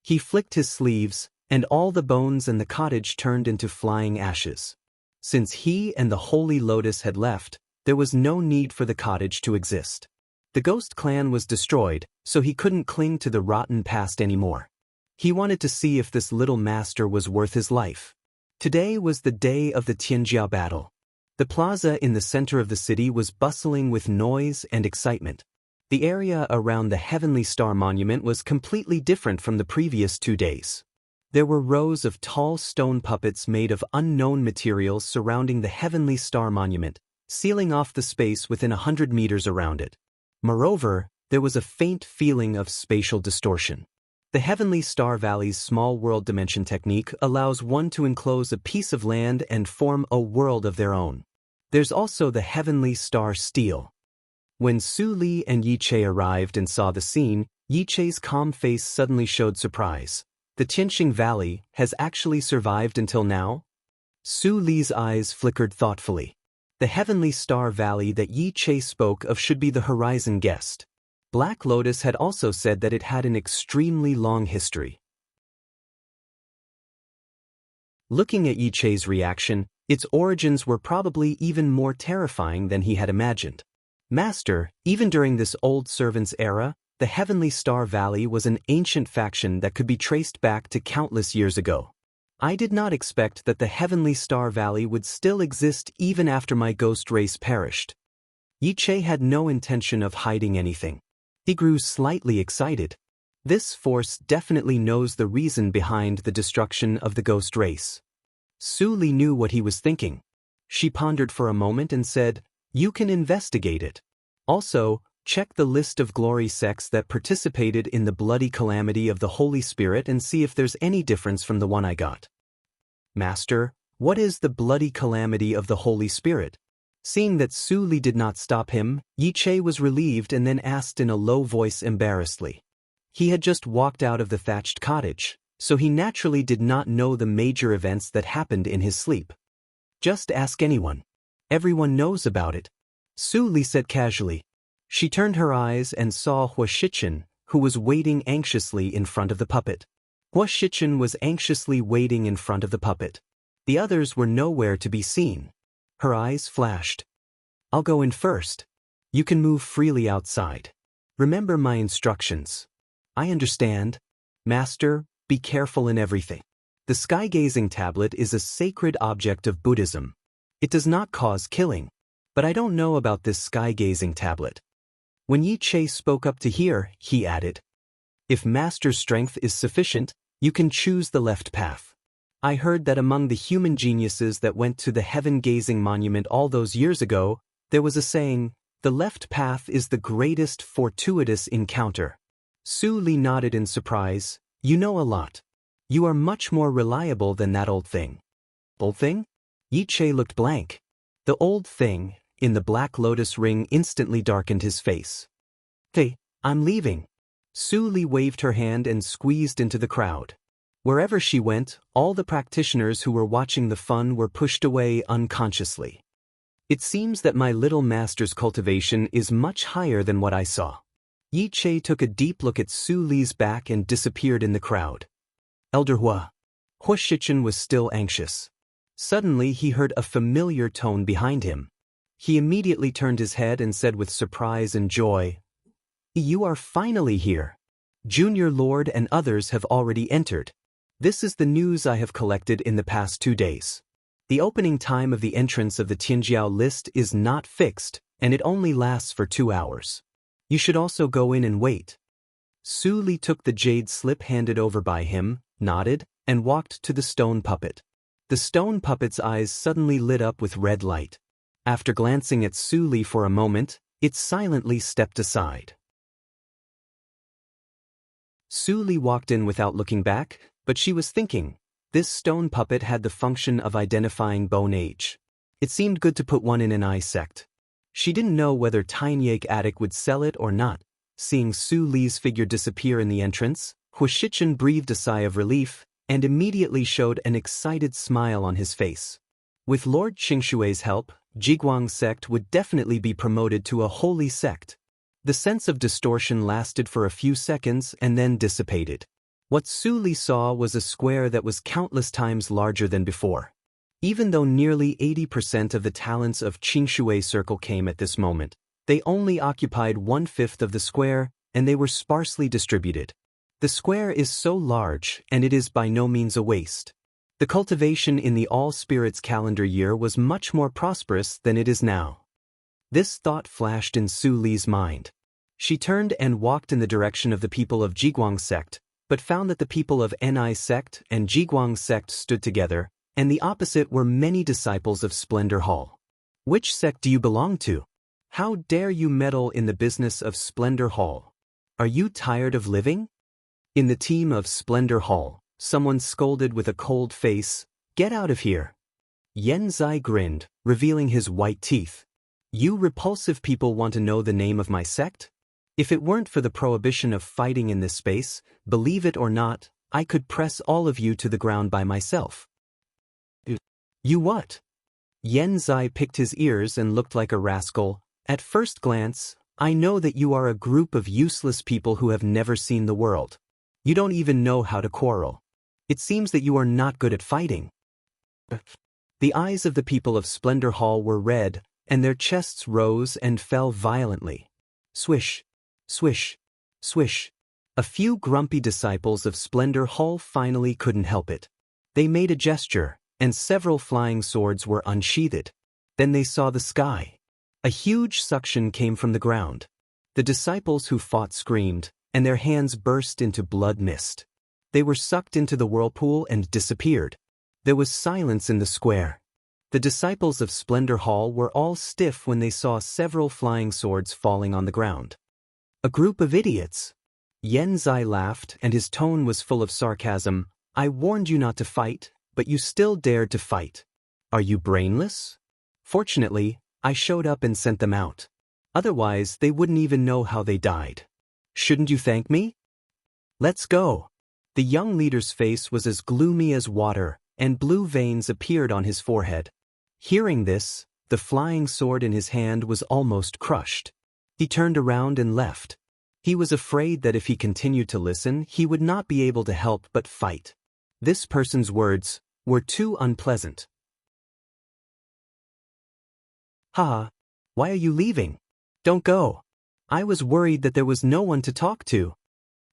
He flicked his sleeves, and all the bones in the cottage turned into flying ashes. Since he and the Holy Lotus had left, there was no need for the cottage to exist. The Ghost Clan was destroyed, so he couldn't cling to the rotten past anymore. He wanted to see if this little master was worth his life. Today was the day of the Tianjia battle. The plaza in the center of the city was bustling with noise and excitement. The area around the Heavenly Star Monument was completely different from the previous 2 days. There were rows of tall stone puppets made of unknown materials surrounding the Heavenly Star Monument, sealing off the space within 100 meters around it. Moreover, there was a faint feeling of spatial distortion. The Heavenly Star Valley's small world dimension technique allows one to enclose a piece of land and form a world of their own. There's also the Heavenly Star Steel. When Su Li and Yi Che arrived and saw the scene, Yi Che's calm face suddenly showed surprise. The Tianxing Valley has actually survived until now? Su Li's eyes flickered thoughtfully. The Heavenly Star Valley that Yi Che spoke of should be the Horizon Guest. Black Lotus had also said that it had an extremely long history. Looking at Yi Che's reaction, its origins were probably even more terrifying than he had imagined. Master, even during this old servant's era, the Heavenly Star Valley was an ancient faction that could be traced back to countless years ago. I did not expect that the Heavenly Star Valley would still exist even after my ghost race perished. Yi Che had no intention of hiding anything. He grew slightly excited. This force definitely knows the reason behind the destruction of the ghost race. Su Li knew what he was thinking. She pondered for a moment and said, "You can investigate it. Also, check the list of glory sects that participated in the bloody calamity of the Holy Spirit and see if there's any difference from the one I got." Master, what is the bloody calamity of the Holy Spirit? Seeing that Su Li did not stop him, Yi Che was relieved and then asked in a low voice embarrassedly. He had just walked out of the thatched cottage, so he naturally did not know the major events that happened in his sleep. Just ask anyone. Everyone knows about it, Su Li said casually. She turned her eyes and saw Hua Shichen, who was waiting anxiously in front of the puppet. Hua Shichen was anxiously waiting in front of the puppet. The others were nowhere to be seen. Her eyes flashed. "I'll go in first. You can move freely outside. Remember my instructions." "I understand. Master, be careful in everything. The sky-gazing tablet is a sacred object of Buddhism. It does not cause killing. But I don't know about this sky-gazing tablet." When Yi Che spoke up to hear, he added, "If Master's strength is sufficient, you can choose the left path. I heard that among the human geniuses that went to the heaven-gazing monument all those years ago, there was a saying, 'The left path is the greatest fortuitous encounter.'" Su Li nodded in surprise. "You know a lot. You are much more reliable than that old thing." "Old thing?" Yi Che looked blank. The old thing, in the Black Lotus ring, instantly darkened his face. "Hey, I'm leaving." Su Li waved her hand and squeezed into the crowd. Wherever she went, all the practitioners who were watching the fun were pushed away unconsciously. "It seems that my little master's cultivation is much higher than what I saw." Yi Che took a deep look at Su Li's back and disappeared in the crowd. "Elder Hua." Hua Shichen was still anxious. Suddenly he heard a familiar tone behind him. He immediately turned his head and said with surprise and joy, "You are finally here. Junior Lord and others have already entered. This is the news I have collected in the past 2 days. The opening time of the entrance of the Tianjiao list is not fixed, and it only lasts for 2 hours. You should also go in and wait." Su Li took the jade slip handed over by him, nodded, and walked to the stone puppet. The stone puppet's eyes suddenly lit up with red light. After glancing at Su Li for a moment, it silently stepped aside. Su Li walked in without looking back, but she was thinking, this stone puppet had the function of identifying bone age. It seemed good to put one in an eye sect. She didn't know whether Tainyake Attic would sell it or not. Seeing Su Li's figure disappear in the entrance, Hua Shichen breathed a sigh of relief, and immediately showed an excited smile on his face. With Lord Qingshui's help, Jiguang sect would definitely be promoted to a holy sect. The sense of distortion lasted for a few seconds and then dissipated. What Su Li saw was a square that was countless times larger than before. Even though nearly 80% of the talents of Qingshui Circle came at this moment, they only occupied 1/5 of the square, and they were sparsely distributed. The square is so large, and it is by no means a waste. The cultivation in the All Spirits calendar year was much more prosperous than it is now. This thought flashed in Su Li's mind. She turned and walked in the direction of the people of Jiguang sect, but found that the people of Ni sect and Jiguang sect stood together, and the opposite were many disciples of Splendor Hall. Which sect do you belong to? How dare you meddle in the business of Splendor Hall? Are you tired of living? In the team of Splendor Hall, someone scolded with a cold face, "Get out of here." Yen Zai grinned, revealing his white teeth. You repulsive people want to know the name of my sect? If it weren't for the prohibition of fighting in this space, believe it or not, I could press all of you to the ground by myself. You what? Yen Zai picked his ears and looked like a rascal. At first glance, I know that you are a group of useless people who have never seen the world. You don't even know how to quarrel. It seems that you are not good at fighting. The eyes of the people of Splendor Hall were red, and their chests rose and fell violently. Swish, swish, swish. A few grumpy disciples of Splendor Hall finally couldn't help it. They made a gesture, and several flying swords were unsheathed. Then they saw the sky. A huge suction came from the ground. The disciples who fought screamed, and their hands burst into blood mist. They were sucked into the whirlpool and disappeared. There was silence in the square. The disciples of Splendor Hall were all stiff when they saw several flying swords falling on the ground. A group of idiots. Yen Zai laughed, and his tone was full of sarcasm. I warned you not to fight, but you still dared to fight. Are you brainless? Fortunately, I showed up and sent them out. Otherwise, they wouldn't even know how they died. Shouldn't you thank me? Let's go. The young leader's face was as gloomy as water, and blue veins appeared on his forehead. Hearing this, the flying sword in his hand was almost crushed. He turned around and left. He was afraid that if he continued to listen, he would not be able to help but fight. This person's words were too unpleasant. Haha, why are you leaving? Don't go. I was worried that there was no one to talk to.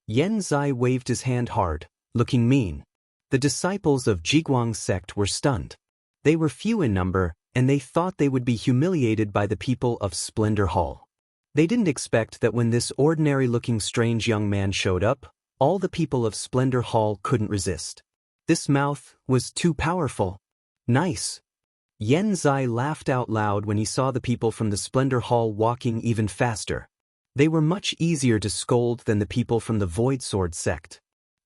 Yen Zai waved his hand hard, looking mean. The disciples of Jiguang sect were stunned. They were few in number, and they thought they would be humiliated by the people of Splendor Hall. They didn't expect that when this ordinary-looking strange young man showed up, all the people of Splendor Hall couldn't resist. This mouth was too powerful. Nice. Yen Zai laughed out loud when he saw the people from the Splendor Hall walking even faster. They were much easier to scold than the people from the Void Sword sect.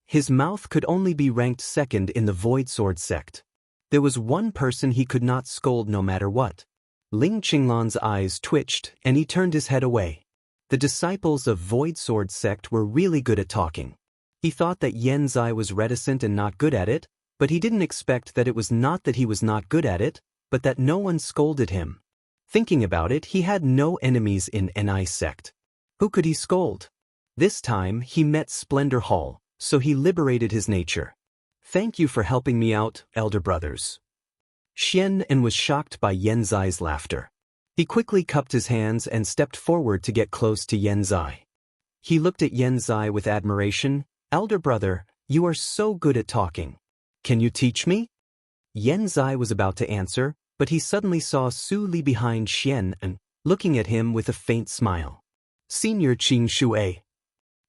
His mouth could only be ranked second in the Void Sword sect. There was one person he could not scold no matter what. Ling Qinglan's eyes twitched, and he turned his head away. The disciples of Void Sword sect were really good at talking. He thought that Yen Zai was reticent and not good at it, but he didn't expect that it was not that he was not good at it, but that no one scolded him. Thinking about it, he had no enemies in Ni sect. Who could he scold? This time, he met Splendor Hall, so he liberated his nature. Thank you for helping me out, elder brothers. Xian En was shocked by Yen Zai's laughter. He quickly cupped his hands and stepped forward to get close to Yen Zai. He looked at Yen Zai with admiration. Elder brother, you are so good at talking. Can you teach me? Yen Zai was about to answer, but he suddenly saw Su Li behind Xian En, looking at him with a faint smile. Senior Qing Shui.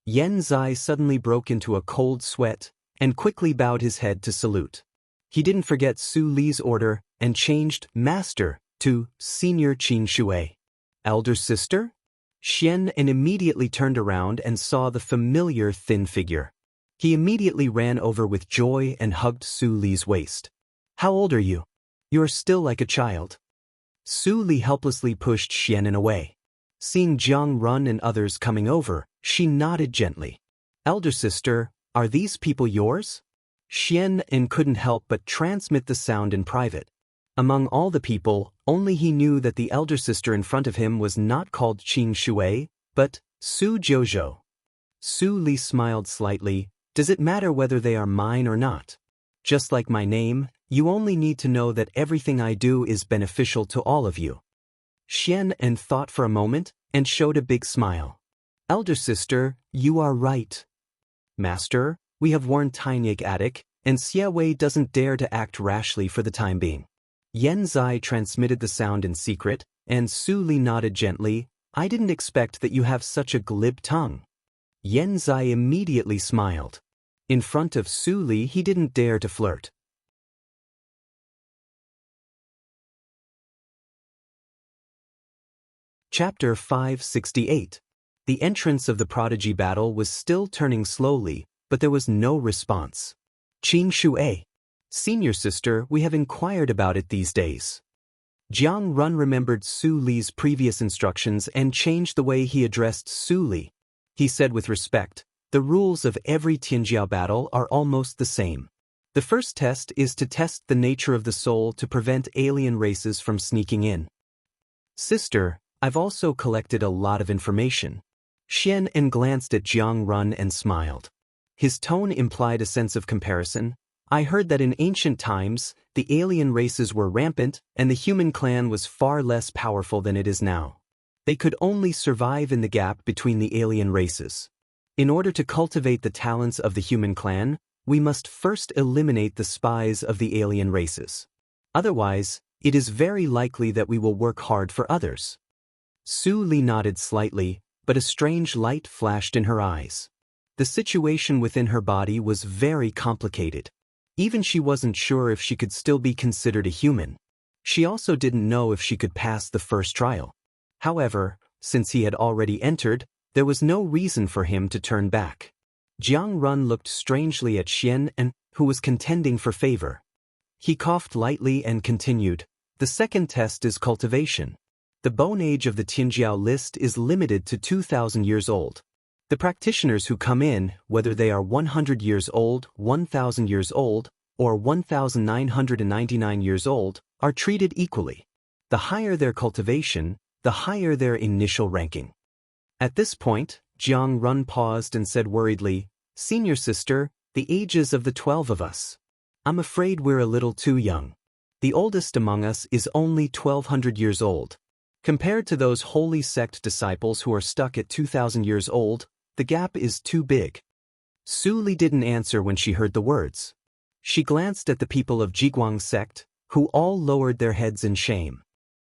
Yen Zai suddenly broke into a cold sweat, and quickly bowed his head to salute. He didn't forget Su Li's order, and changed Master to Senior Qing Shui. Elder sister? Xian En immediately turned around and saw the familiar thin figure. He immediately ran over with joy and hugged Su Li's waist. How old are you? You are still like a child. Su Li helplessly pushed Xian En away. Seeing Jiang Run and others coming over, she nodded gently. Elder sister, are these people yours? Xian En couldn't help but transmit the sound in private. Among all the people, only he knew that the elder sister in front of him was not called Qing Shui, but Su Jiuzhou. Su Li smiled slightly. Does it matter whether they are mine or not? Just like my name, you only need to know that everything I do is beneficial to all of you. Xian En thought for a moment and showed a big smile. Elder sister, you are right. Master, we have warned Tainig Attic, and Xie Wei doesn't dare to act rashly for the time being. Yen Zai transmitted the sound in secret, and Su Li nodded gently. I didn't expect that you have such a glib tongue. Yan Zai immediately smiled. In front of Su Li he didn't dare to flirt. Chapter 568. The entrance of the prodigy battle was still turning slowly, but there was no response. Qing Shu'e. Senior sister, we have inquired about it these days. Jiang Run remembered Su Li's previous instructions and changed the way he addressed Su Li. He said with respect, the rules of every Tianjiao battle are almost the same. The first test is to test the nature of the soul to prevent alien races from sneaking in. Sister, I've also collected a lot of information. Xian En glanced at Jiang Run and smiled. His tone implied a sense of comparison. I heard that in ancient times, the alien races were rampant and the human clan was far less powerful than it is now. They could only survive in the gap between the alien races. In order to cultivate the talents of the human clan, we must first eliminate the spies of the alien races. Otherwise, it is very likely that we will work hard for others. Su Li nodded slightly, but a strange light flashed in her eyes. The situation within her body was very complicated. Even she wasn't sure if she could still be considered a human. She also didn't know if she could pass the first trial. However, since he had already entered, there was no reason for him to turn back. Jiang Run looked strangely at Xian En, who was contending for favor. He coughed lightly and continued, the second test is cultivation. The bone age of the Tianjiao list is limited to 2,000 years old. The practitioners who come in, whether they are 100 years old, 1,000 years old, or 1,999 years old, are treated equally. The higher their cultivation, the higher their initial ranking. At this point, Jiang Run paused and said worriedly, Senior sister, the ages of the 12 of us. I'm afraid we're a little too young. The oldest among us is only 1,200 years old. Compared to those holy sect disciples who are stuck at 2,000 years old, the gap is too big. Su Li didn't answer when she heard the words. She glanced at the people of Jiguang sect, who all lowered their heads in shame.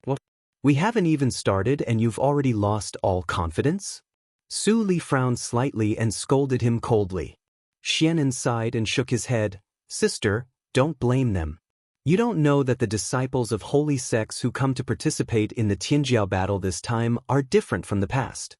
What? We haven't even started and you've already lost all confidence? Su Li frowned slightly and scolded him coldly. Xian En sighed and shook his head. Sister, don't blame them. You don't know that the disciples of holy sects who come to participate in the Tianjiao battle this time are different from the past.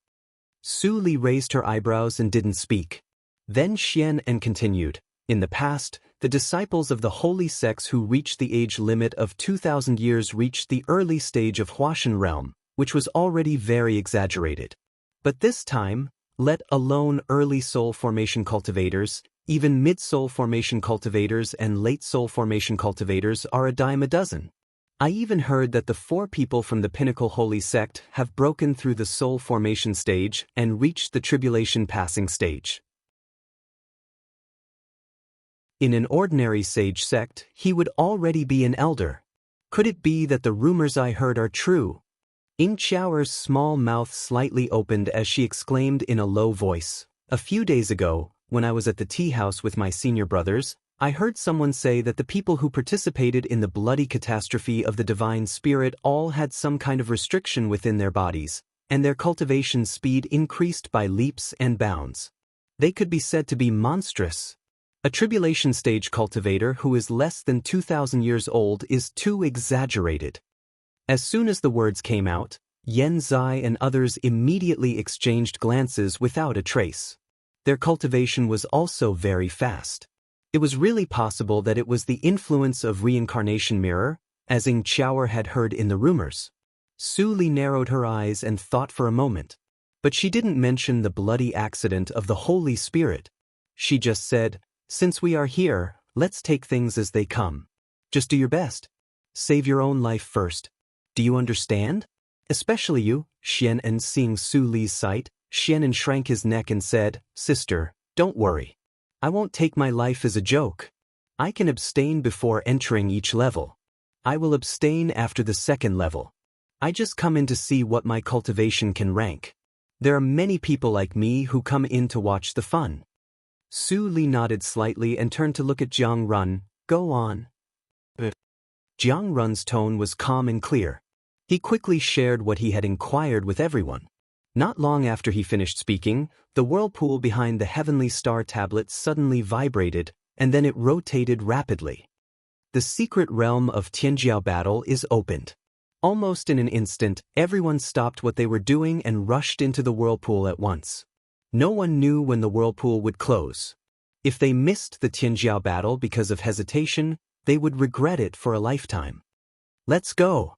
Su Li raised her eyebrows and didn't speak. Then Xian En continued, in the past, the disciples of the holy sects who reached the age limit of 2,000 years reached the early stage of Huashan realm, which was already very exaggerated. But this time, let alone early soul formation cultivators, even mid-soul formation cultivators and late soul formation cultivators are a dime a dozen. I even heard that the 4 people from the Pinnacle Holy Sect have broken through the soul formation stage and reached the tribulation passing stage. In an ordinary sage sect, he would already be an elder. Could it be that the rumors I heard are true? Ying Qiaoer's small mouth slightly opened as she exclaimed in a low voice, a few days ago, when I was at the tea house with my senior brothers, I heard someone say that the people who participated in the bloody catastrophe of the divine spirit all had some kind of restriction within their bodies, and their cultivation speed increased by leaps and bounds. They could be said to be monstrous. A tribulation stage cultivator who is less than 2,000 years old is too exaggerated. As soon as the words came out, Yan Zai and others immediately exchanged glances without a trace. Their cultivation was also very fast. It was really possible that it was the influence of reincarnation mirror, as Ying Qiaoer had heard in the rumors. Su Li narrowed her eyes and thought for a moment. But she didn't mention the bloody accident of the Holy Spirit. She just said, since we are here, let's take things as they come. Just do your best. Save your own life first. Do you understand? Especially you, Xian En. Seeing Su Li's sight, Xian En shrank his neck and said, Sister, don't worry. I won't take my life as a joke. I can abstain before entering each level. I will abstain after the second level. I just come in to see what my cultivation can rank. There are many people like me who come in to watch the fun. Su Li nodded slightly and turned to look at Jiang Run. Go on. Jiang Run's tone was calm and clear. He quickly shared what he had inquired with everyone. Not long after he finished speaking, the whirlpool behind the heavenly star tablet suddenly vibrated, and then it rotated rapidly. The secret realm of Tianjiao battle is opened. Almost in an instant, everyone stopped what they were doing and rushed into the whirlpool at once. No one knew when the whirlpool would close. If they missed the Tianjiao battle because of hesitation, they would regret it for a lifetime. Let's go.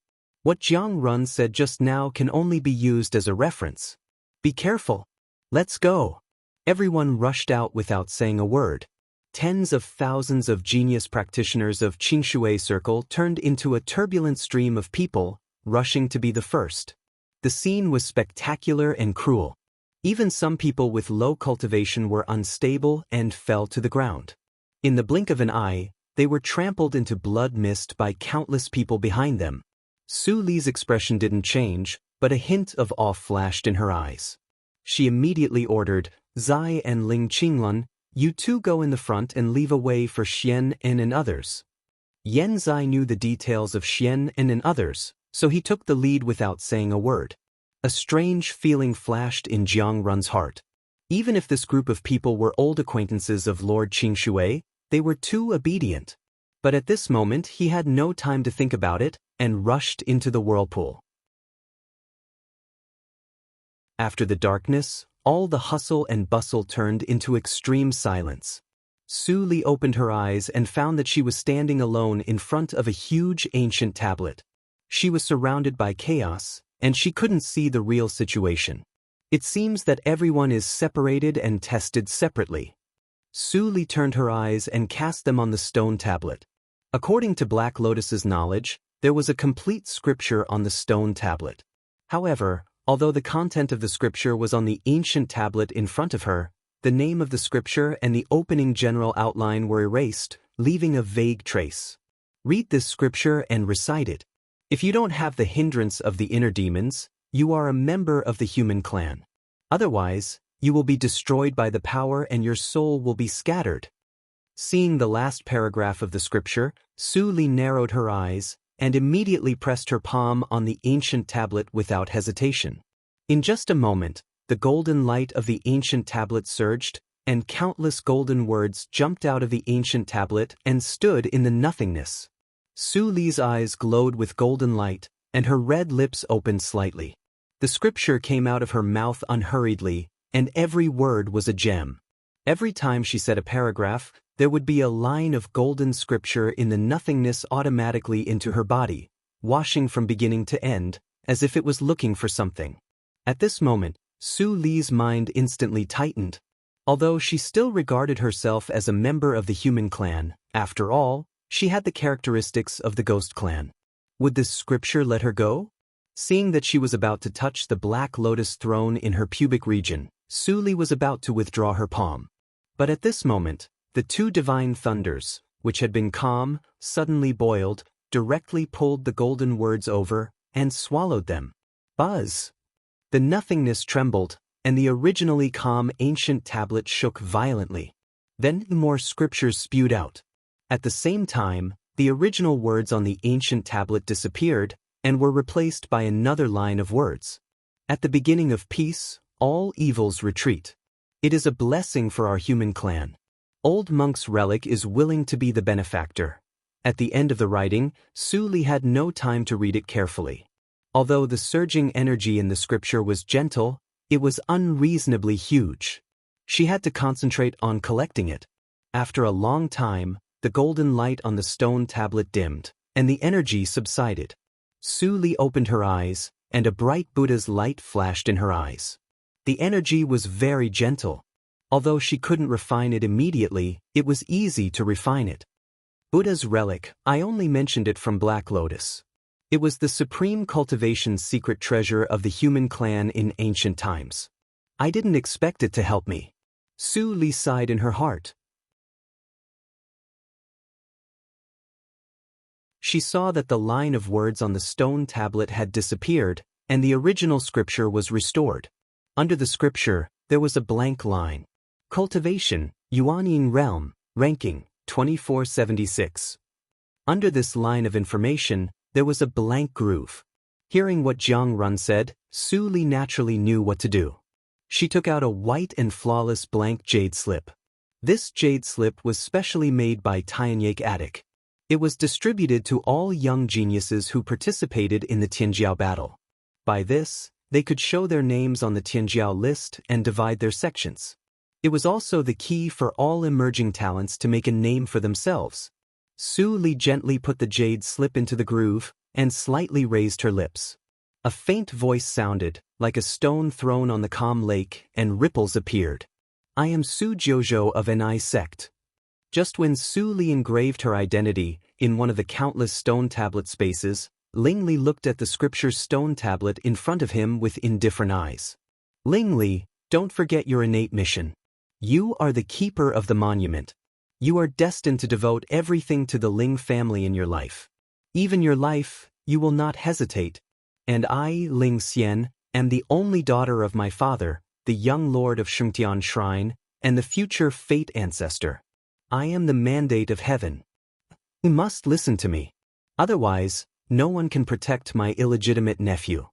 What Jiang Run said just now can only be used as a reference. Be careful. Let's go. Everyone rushed out without saying a word. Tens of thousands of genius practitioners of Qingshui Circle turned into a turbulent stream of people, rushing to be the first. The scene was spectacular and cruel. Even some people with low cultivation were unstable and fell to the ground. In the blink of an eye, they were trampled into blood mist by countless people behind them. Su Li's expression didn't change, but a hint of awe flashed in her eyes. She immediately ordered, Zai and Ling Qinglun, you two go in the front and leave a way for Xian En and others. Yan Zai knew the details of Xian En and others, so he took the lead without saying a word. A strange feeling flashed in Jiang Run's heart. Even if this group of people were old acquaintances of Lord Qingshui, they were too obedient. But at this moment he had no time to think about it, and rushed into the whirlpool. After the darkness, all the hustle and bustle turned into extreme silence. Su Li opened her eyes and found that she was standing alone in front of a huge ancient tablet. She was surrounded by chaos, and she couldn't see the real situation. It seems that everyone is separated and tested separately. Su Li turned her eyes and cast them on the stone tablet. According to Black Lotus's knowledge, there was a complete scripture on the stone tablet. However, although the content of the scripture was on the ancient tablet in front of her, the name of the scripture and the opening general outline were erased, leaving a vague trace. Read this scripture and recite it. If you don't have the hindrance of the inner demons, you are a member of the human clan. Otherwise, you will be destroyed by the power and your soul will be scattered. Seeing the last paragraph of the scripture, Su Li narrowed her eyes and immediately pressed her palm on the ancient tablet without hesitation. In just a moment, the golden light of the ancient tablet surged, and countless golden words jumped out of the ancient tablet and stood in the nothingness. Su Li's eyes glowed with golden light, and her red lips opened slightly. The scripture came out of her mouth unhurriedly, and every word was a gem. Every time she said a paragraph, there would be a line of golden scripture in the nothingness automatically into her body, washing from beginning to end, as if it was looking for something. At this moment, Su Li's mind instantly tightened. Although she still regarded herself as a member of the human clan, after all, she had the characteristics of the ghost clan. Would this scripture let her go? Seeing that she was about to touch the black lotus throne in her pubic region, Su Li was about to withdraw her palm. But at this moment, the two divine thunders, which had been calm, suddenly boiled, directly pulled the golden words over, and swallowed them. Buzz! The nothingness trembled, and the originally calm ancient tablet shook violently. Then more scriptures spewed out. At the same time, the original words on the ancient tablet disappeared, and were replaced by another line of words. At the beginning of peace, all evils retreat. It is a blessing for our human clan. Old Monk's relic is willing to be the benefactor. At the end of the writing, Su Li had no time to read it carefully. Although the surging energy in the scripture was gentle, it was unreasonably huge. She had to concentrate on collecting it. After a long time, the golden light on the stone tablet dimmed, and the energy subsided. Su Li opened her eyes, and a bright Buddha's light flashed in her eyes. The energy was very gentle. Although she couldn't refine it immediately, it was easy to refine it. Buddha's relic, I only mentioned it from Black Lotus. It was the supreme cultivation secret treasure of the human clan in ancient times. I didn't expect it to help me. Su Li sighed in her heart. She saw that the line of words on the stone tablet had disappeared, and the original scripture was restored. Under the scripture, there was a blank line. Cultivation, Yuanying Realm, Ranking, 2476. Under this line of information, there was a blank groove. Hearing what Jiang Run said, Su Li naturally knew what to do. She took out a white and flawless blank jade slip. This jade slip was specially made by Tianyake Attic. It was distributed to all young geniuses who participated in the Tianjiao battle. By this, they could show their names on the Tianjiao list and divide their sections. It was also the key for all emerging talents to make a name for themselves. Su Li gently put the jade slip into the groove and slightly raised her lips. A faint voice sounded, like a stone thrown on the calm lake, and ripples appeared. I am Su Jiuzhou of Ni sect. Just when Su Li engraved her identity in one of the countless stone tablet spaces, Ling Li looked at the scripture's stone tablet in front of him with indifferent eyes. Ling Li, don't forget your innate mission. You are the keeper of the monument. You are destined to devote everything to the Ling family in your life. Even your life, you will not hesitate. And I, Ling Xian, am the only daughter of my father, the young lord of Shengtian Shrine, and the future fate ancestor. I am the mandate of heaven. You must listen to me. Otherwise, no one can protect my illegitimate nephew.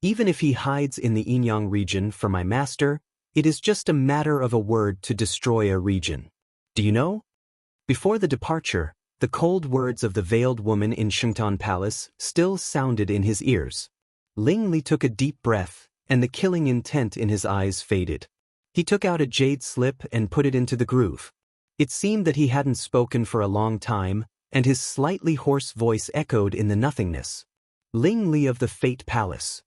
Even if he hides in the Yinyang region for my master, it is just a matter of a word to destroy a region. Do you know? Before the departure, the cold words of the veiled woman in Shengtian Palace still sounded in his ears. Ling Li took a deep breath, and the killing intent in his eyes faded. He took out a jade slip and put it into the groove. It seemed that he hadn't spoken for a long time, and his slightly hoarse voice echoed in the nothingness. Ling Li of the Fate Palace.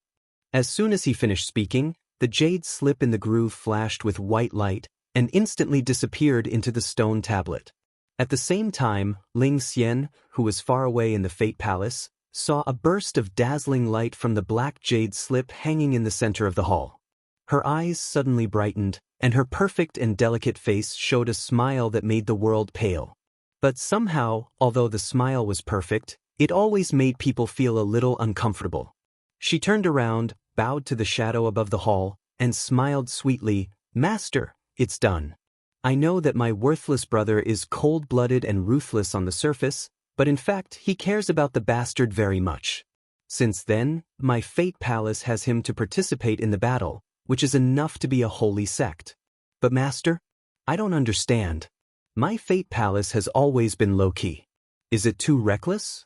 As soon as he finished speaking, the jade slip in the groove flashed with white light and instantly disappeared into the stone tablet. At the same time, Ling Xian, who was far away in the Fate Palace, saw a burst of dazzling light from the black jade slip hanging in the center of the hall. Her eyes suddenly brightened, and her perfect and delicate face showed a smile that made the world pale. But somehow, although the smile was perfect, it always made people feel a little uncomfortable. She turned around, bowed to the shadow above the hall, and smiled sweetly, "Master, it's done. I know that my worthless brother is cold-blooded and ruthless on the surface, but in fact he cares about the bastard very much. Since then, my Fate Palace has him to participate in the battle, which is enough to be a holy sect. But Master, I don't understand. My Fate Palace has always been low-key. Is it too reckless?"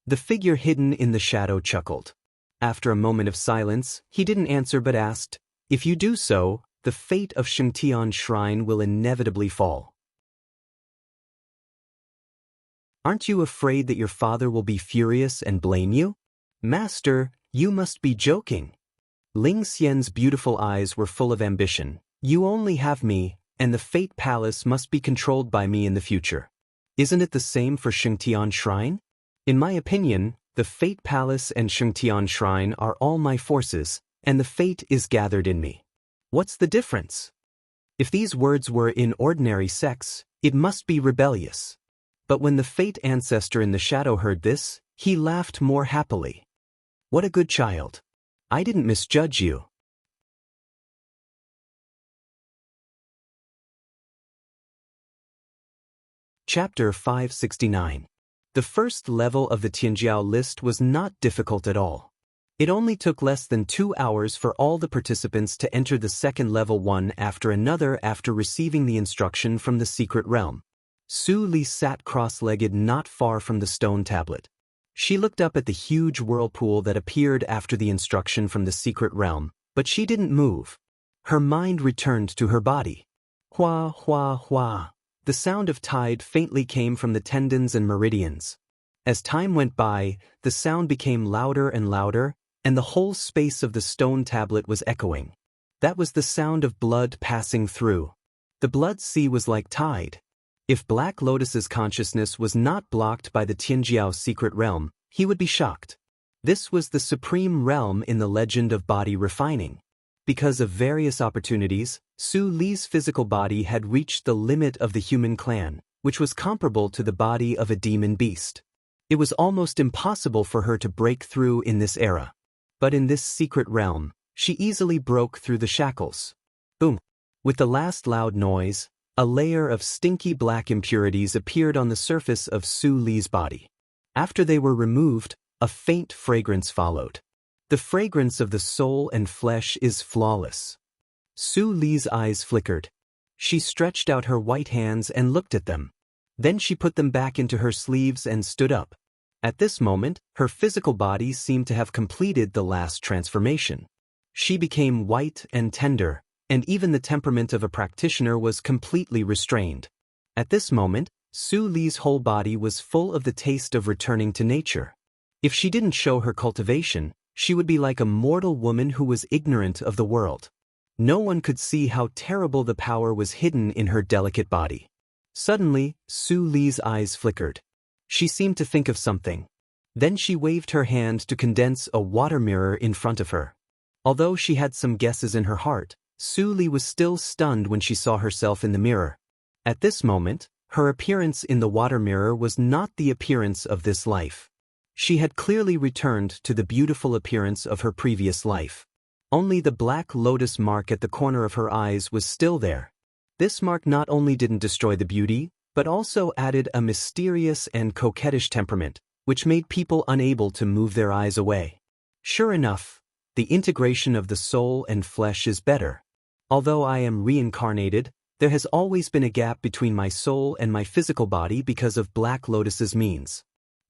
The figure hidden in the shadow chuckled. After a moment of silence, he didn't answer but asked, "If you do so, the fate of Shengtian Shrine will inevitably fall. Aren't you afraid that your father will be furious and blame you?" "Master, you must be joking." Ling Xian's beautiful eyes were full of ambition. "You only have me, and the Fate Palace must be controlled by me in the future. Isn't it the same for Shengtian Shrine? In my opinion, the Fate Palace and Shengtian Shrine are all my forces, and the fate is gathered in me. What's the difference?" If these words were in ordinary sex, it must be rebellious. But when the Fate ancestor in the shadow heard this, he laughed more happily. "What a good child. I didn't misjudge you." Chapter 569. The first level of the Tianjiao list was not difficult at all. It only took less than 2 hours for all the participants to enter the second level one after another after receiving the instruction from the secret realm. Su Li sat cross-legged not far from the stone tablet. She looked up at the huge whirlpool that appeared after the instruction from the secret realm, but she didn't move. Her mind returned to her body. Hua, hua, hua. The sound of tide faintly came from the tendons and meridians. As time went by, the sound became louder and louder, and the whole space of the stone tablet was echoing. That was the sound of blood passing through. The blood sea was like tide. If Black Lotus's consciousness was not blocked by the Tianjiao secret realm, he would be shocked. This was the supreme realm in the legend of body refining. Because of various opportunities, Su Li's physical body had reached the limit of the human clan, which was comparable to the body of a demon beast. It was almost impossible for her to break through in this era. But in this secret realm, she easily broke through the shackles. Boom! With the last loud noise, a layer of stinky black impurities appeared on the surface of Su Li's body. After they were removed, a faint fragrance followed. The fragrance of the soul and flesh is flawless. Su Li's eyes flickered. She stretched out her white hands and looked at them. Then she put them back into her sleeves and stood up. At this moment, her physical body seemed to have completed the last transformation. She became white and tender, and even the temperament of a practitioner was completely restrained. At this moment, Su Li's whole body was full of the taste of returning to nature. If she didn't show her cultivation, she would be like a mortal woman who was ignorant of the world. No one could see how terrible the power was hidden in her delicate body. Suddenly, Su Li's eyes flickered. She seemed to think of something. Then she waved her hand to condense a water mirror in front of her. Although she had some guesses in her heart, Su Li was still stunned when she saw herself in the mirror. At this moment, her appearance in the water mirror was not the appearance of this life. She had clearly returned to the beautiful appearance of her previous life. Only the black lotus mark at the corner of her eyes was still there. This mark not only didn't destroy the beauty, but also added a mysterious and coquettish temperament, which made people unable to move their eyes away. Sure enough, the integration of the soul and flesh is better. Although I am reincarnated, there has always been a gap between my soul and my physical body because of Black Lotus's means.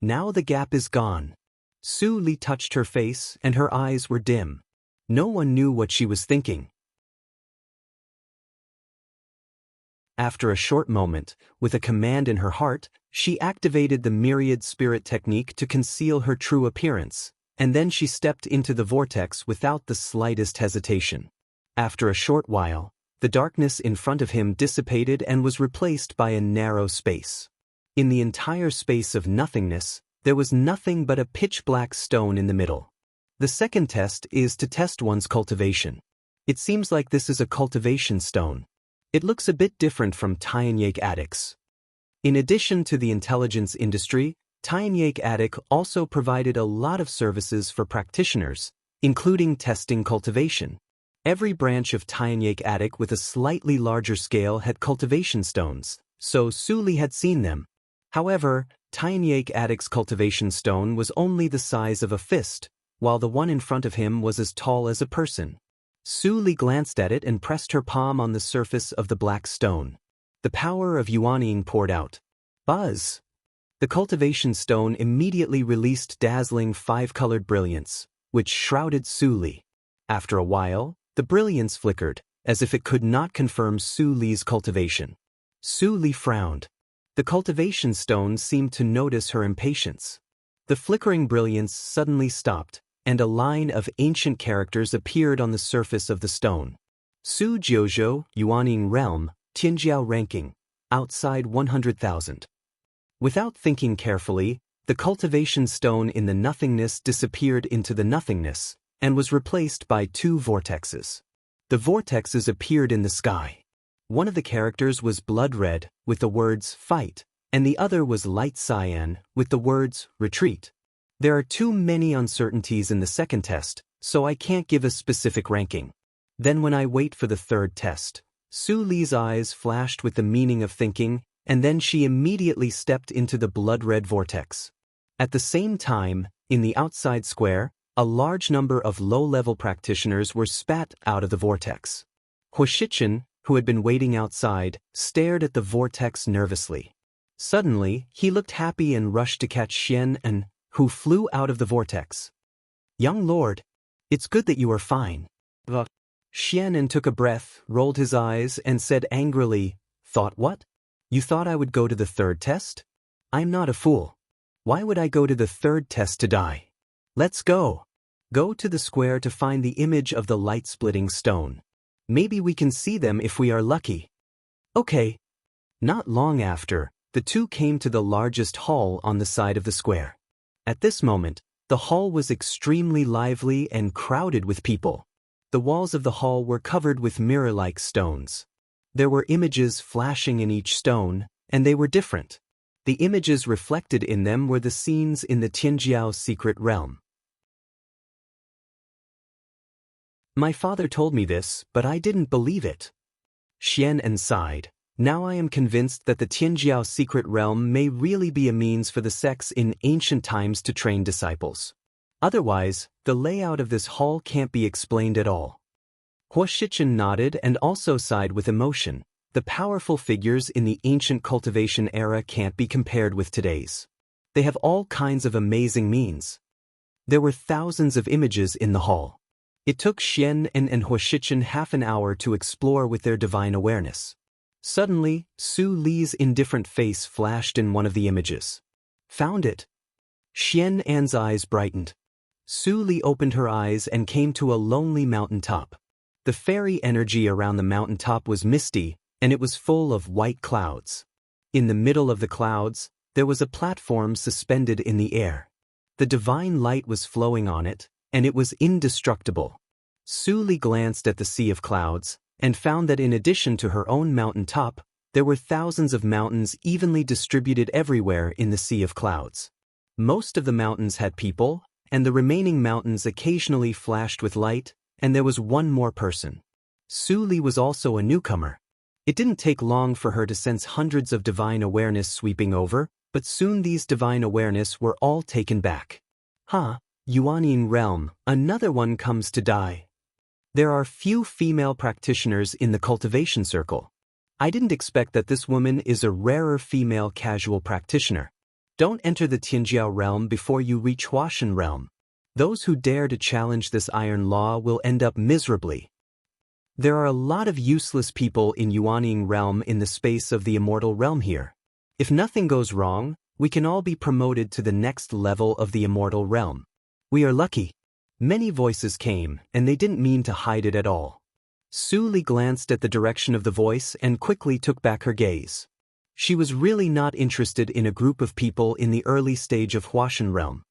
Now the gap is gone. Su Li touched her face and her eyes were dim. No one knew what she was thinking. After a short moment, with a command in her heart, she activated the myriad spirit technique to conceal her true appearance, and then she stepped into the vortex without the slightest hesitation. After a short while, the darkness in front of him dissipated and was replaced by a narrow space. In the entire space of nothingness, there was nothing but a pitch-black stone in the middle. The second test is to test one's cultivation. It seems like this is a cultivation stone. It looks a bit different from Tianyake Attics. In addition to the intelligence industry, Tianyake Attic also provided a lot of services for practitioners, including testing cultivation. Every branch of Tianyake Attic with a slightly larger scale had cultivation stones, so Su Li had seen them. However, Tianyake Attic's cultivation stone was only the size of a fist, while the one in front of him was as tall as a person. Su Li glanced at it and pressed her palm on the surface of the black stone. The power of Yuanying poured out. Buzz! The cultivation stone immediately released dazzling five-colored brilliance, which shrouded Su Li. After a while, the brilliance flickered, as if it could not confirm Su Li's cultivation. Su Li frowned. The cultivation stone seemed to notice her impatience. The flickering brilliance suddenly stopped, and a line of ancient characters appeared on the surface of the stone. Su Jiuzhou, Yuanying Realm, Tianjiao Ranking, outside 100,000. Without thinking carefully, the cultivation stone in the nothingness disappeared into the nothingness, and was replaced by two vortexes. The vortexes appeared in the sky. One of the characters was blood red, with the words fight, and the other was light cyan, with the words retreat. There are too many uncertainties in the second test, so I can't give a specific ranking. Then when I wait for the third test, Su Li's eyes flashed with the meaning of thinking, and then she immediately stepped into the blood-red vortex. At the same time, in the outside square, a large number of low-level practitioners were spat out of the vortex. Huashichan, who had been waiting outside, stared at the vortex nervously. Suddenly, he looked happy and rushed to catch Xian An, who flew out of the vortex. "Young lord, it's good that you are fine." Xian An took a breath, rolled his eyes, and said angrily, "Thought what? You thought I would go to the third test? I'm not a fool. Why would I go to the third test to die? Let's go. Go to the square to find the image of the light-splitting stone. Maybe we can see them if we are lucky." Okay. Not long after, the two came to the largest hall on the side of the square. At this moment, the hall was extremely lively and crowded with people. The walls of the hall were covered with mirror-like stones. There were images flashing in each stone, and they were different. The images reflected in them were the scenes in the Tianjiao secret realm. My father told me this, but I didn't believe it. Xian An sighed. Now I am convinced that the Tianjiao secret realm may really be a means for the sects in ancient times to train disciples. Otherwise, the layout of this hall can't be explained at all. Huo Shichen nodded and also sighed with emotion. The powerful figures in the ancient cultivation era can't be compared with today's. They have all kinds of amazing means. There were thousands of images in the hall. It took Xian and Huo Shichen half an hour to explore with their divine awareness. Suddenly, Su Li's indifferent face flashed in one of the images. Found it. Xian An's eyes brightened. Su Li opened her eyes and came to a lonely mountaintop. The fairy energy around the mountaintop was misty, and it was full of white clouds. In the middle of the clouds, there was a platform suspended in the air. The divine light was flowing on it, and it was indestructible. Su Li glanced at the sea of clouds, and found that in addition to her own mountaintop, there were thousands of mountains evenly distributed everywhere in the sea of clouds. Most of the mountains had people, and the remaining mountains occasionally flashed with light, and there was one more person. Su Li was also a newcomer. It didn't take long for her to sense hundreds of divine awareness sweeping over, but soon these divine awareness were all taken back. Yuanying realm, another one comes to die. There are few female practitioners in the cultivation circle. I didn't expect that this woman is a rarer female casual practitioner. Don't enter the Tianjiao realm before you reach Huashan realm. Those who dare to challenge this iron law will end up miserably. There are a lot of useless people in Yuanying realm in the space of the immortal realm here. If nothing goes wrong, we can all be promoted to the next level of the immortal realm. We are lucky. Many voices came, and they didn't mean to hide it at all. Su Li glanced at the direction of the voice and quickly took back her gaze. She was really not interested in a group of people in the early stage of Huashan realm.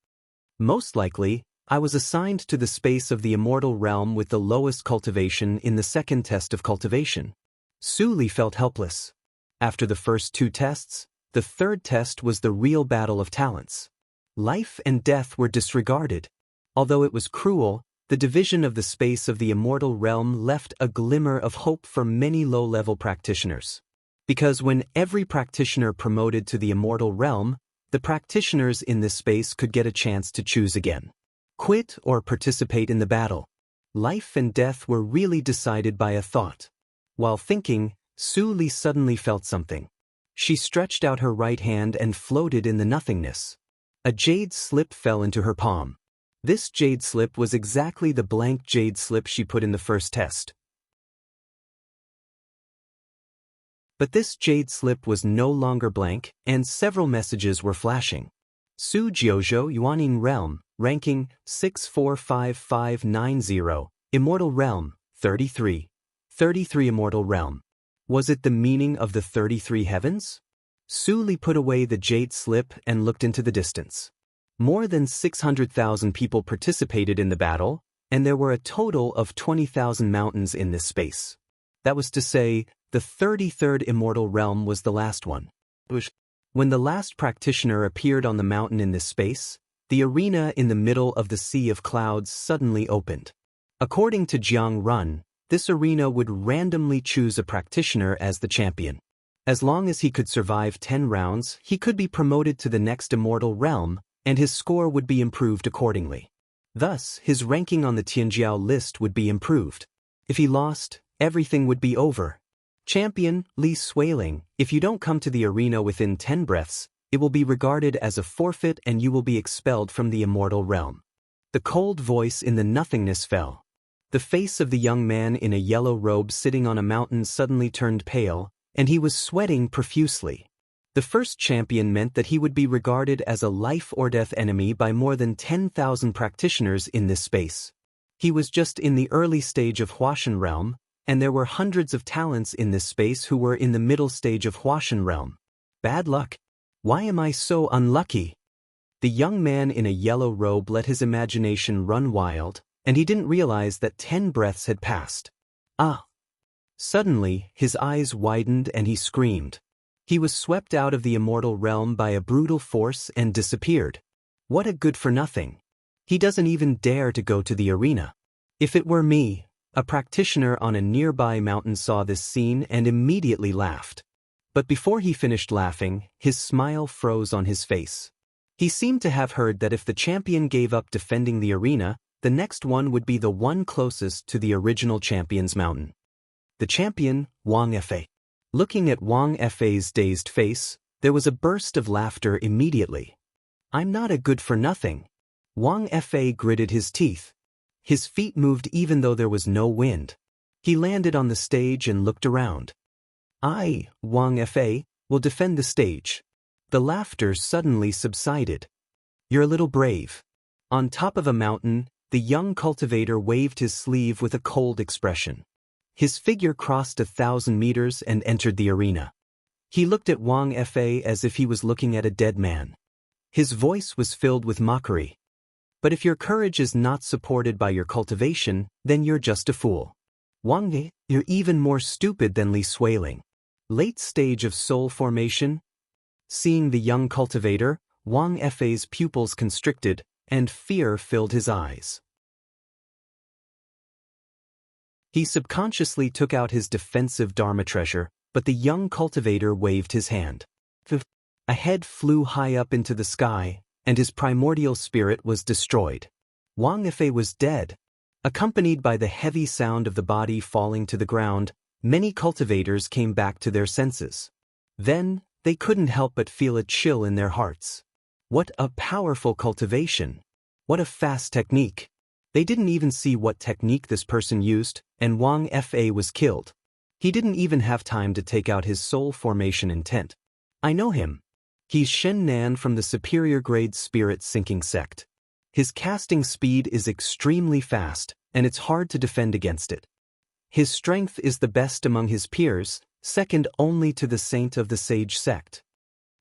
Most likely, I was assigned to the space of the immortal realm with the lowest cultivation in the second test of cultivation. Su Li felt helpless. After the first two tests, the third test was the real battle of talents. Life and death were disregarded. Although it was cruel, the division of the space of the immortal realm left a glimmer of hope for many low-level practitioners. Because when every practitioner promoted to the immortal realm, the practitioners in this space could get a chance to choose again. Quit or participate in the battle. Life and death were really decided by a thought. While thinking, Su Li suddenly felt something. She stretched out her right hand and floated in the nothingness. A jade slip fell into her palm. This jade slip was exactly the blank jade slip she put in the first test. But this jade slip was no longer blank, and several messages were flashing. Su Jiuzhou Yuanying Realm, ranking 645590, Immortal Realm, 33. 33 Immortal Realm. Was it the meaning of the 33 heavens? Su Li put away the jade slip and looked into the distance. More than 600,000 people participated in the battle, and there were a total of 20,000 mountains in this space. That was to say, the 33rd Immortal Realm was the last one. When the last practitioner appeared on the mountain in this space, the arena in the middle of the sea of clouds suddenly opened. According to Jiang Run, this arena would randomly choose a practitioner as the champion. As long as he could survive 10 rounds, he could be promoted to the next Immortal Realm, and his score would be improved accordingly. Thus, his ranking on the Tianjiao list would be improved. If he lost, everything would be over. Champion Li Suiling, if you don't come to the arena within 10 breaths, it will be regarded as a forfeit and you will be expelled from the immortal realm. The cold voice in the nothingness fell. The face of the young man in a yellow robe sitting on a mountain suddenly turned pale, and he was sweating profusely. The first champion meant that he would be regarded as a life or death enemy by more than 10,000 practitioners in this space. He was just in the early stage of Huashan realm, and there were hundreds of talents in this space who were in the middle stage of Huashan realm. Bad luck. Why am I so unlucky? The young man in a yellow robe let his imagination run wild, and he didn't realize that 10 breaths had passed. Ah! Suddenly, his eyes widened and he screamed. He was swept out of the immortal realm by a brutal force and disappeared. What a good-for-nothing. He doesn't even dare to go to the arena. If it were me, a practitioner on a nearby mountain saw this scene and immediately laughed. But before he finished laughing, his smile froze on his face. He seemed to have heard that if the champion gave up defending the arena, the next one would be the one closest to the original champion's mountain. The champion, Wang Fei. Looking at Wang Fei's dazed face, there was a burst of laughter immediately. I'm not a good-for-nothing. Wang Fei gritted his teeth. His feet moved even though there was no wind. He landed on the stage and looked around. I, Wang Fei, will defend the stage. The laughter suddenly subsided. You're a little brave. On top of a mountain, the young cultivator waved his sleeve with a cold expression. His figure crossed 1,000 meters and entered the arena. He looked at Wang Fei as if he was looking at a dead man. His voice was filled with mockery. But if your courage is not supported by your cultivation, then you're just a fool. Wang Fei, you're even more stupid than Li Suiling. Late stage of soul formation? Seeing the young cultivator, Wang Fei's pupils constricted, and fear filled his eyes. He subconsciously took out his defensive Dharma treasure, but the young cultivator waved his hand. A head flew high up into the sky, and his primordial spirit was destroyed. Wang Fei was dead. Accompanied by the heavy sound of the body falling to the ground, many cultivators came back to their senses. Then, they couldn't help but feel a chill in their hearts. What a powerful cultivation! What a fast technique! They didn't even see what technique this person used, and Wang Fei was killed. He didn't even have time to take out his soul formation intent. I know him. He's Shen Nan from the superior grade spirit sinking sect. His casting speed is extremely fast, and it's hard to defend against it. His strength is the best among his peers, second only to the saint of the sage sect.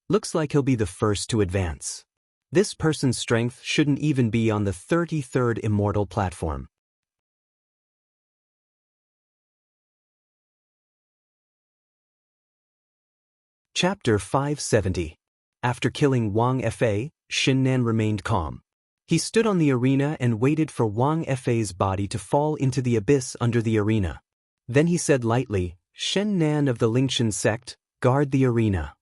Looks like he'll be the first to advance. This person's strength shouldn't even be on the 33rd immortal platform. Chapter 570. After killing Wang Fei, Shen Nan remained calm. He stood on the arena and waited for Wang Fei's body to fall into the abyss under the arena. Then he said lightly, Shen Nan of the Lingshan sect, guard the arena.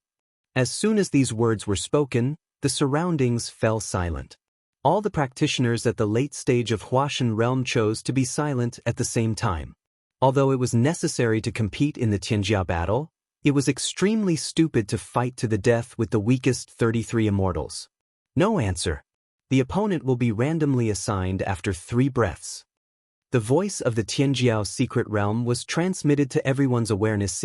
As soon as these words were spoken, the surroundings fell silent. All the practitioners at the late stage of Huashan realm chose to be silent at the same time. Although it was necessary to compete in the Tianjia battle, it was extremely stupid to fight to the death with the weakest 33 immortals. No answer. The opponent will be randomly assigned after 3 breaths. The voice of the Tianjiao secret realm was transmitted to everyone's awareness,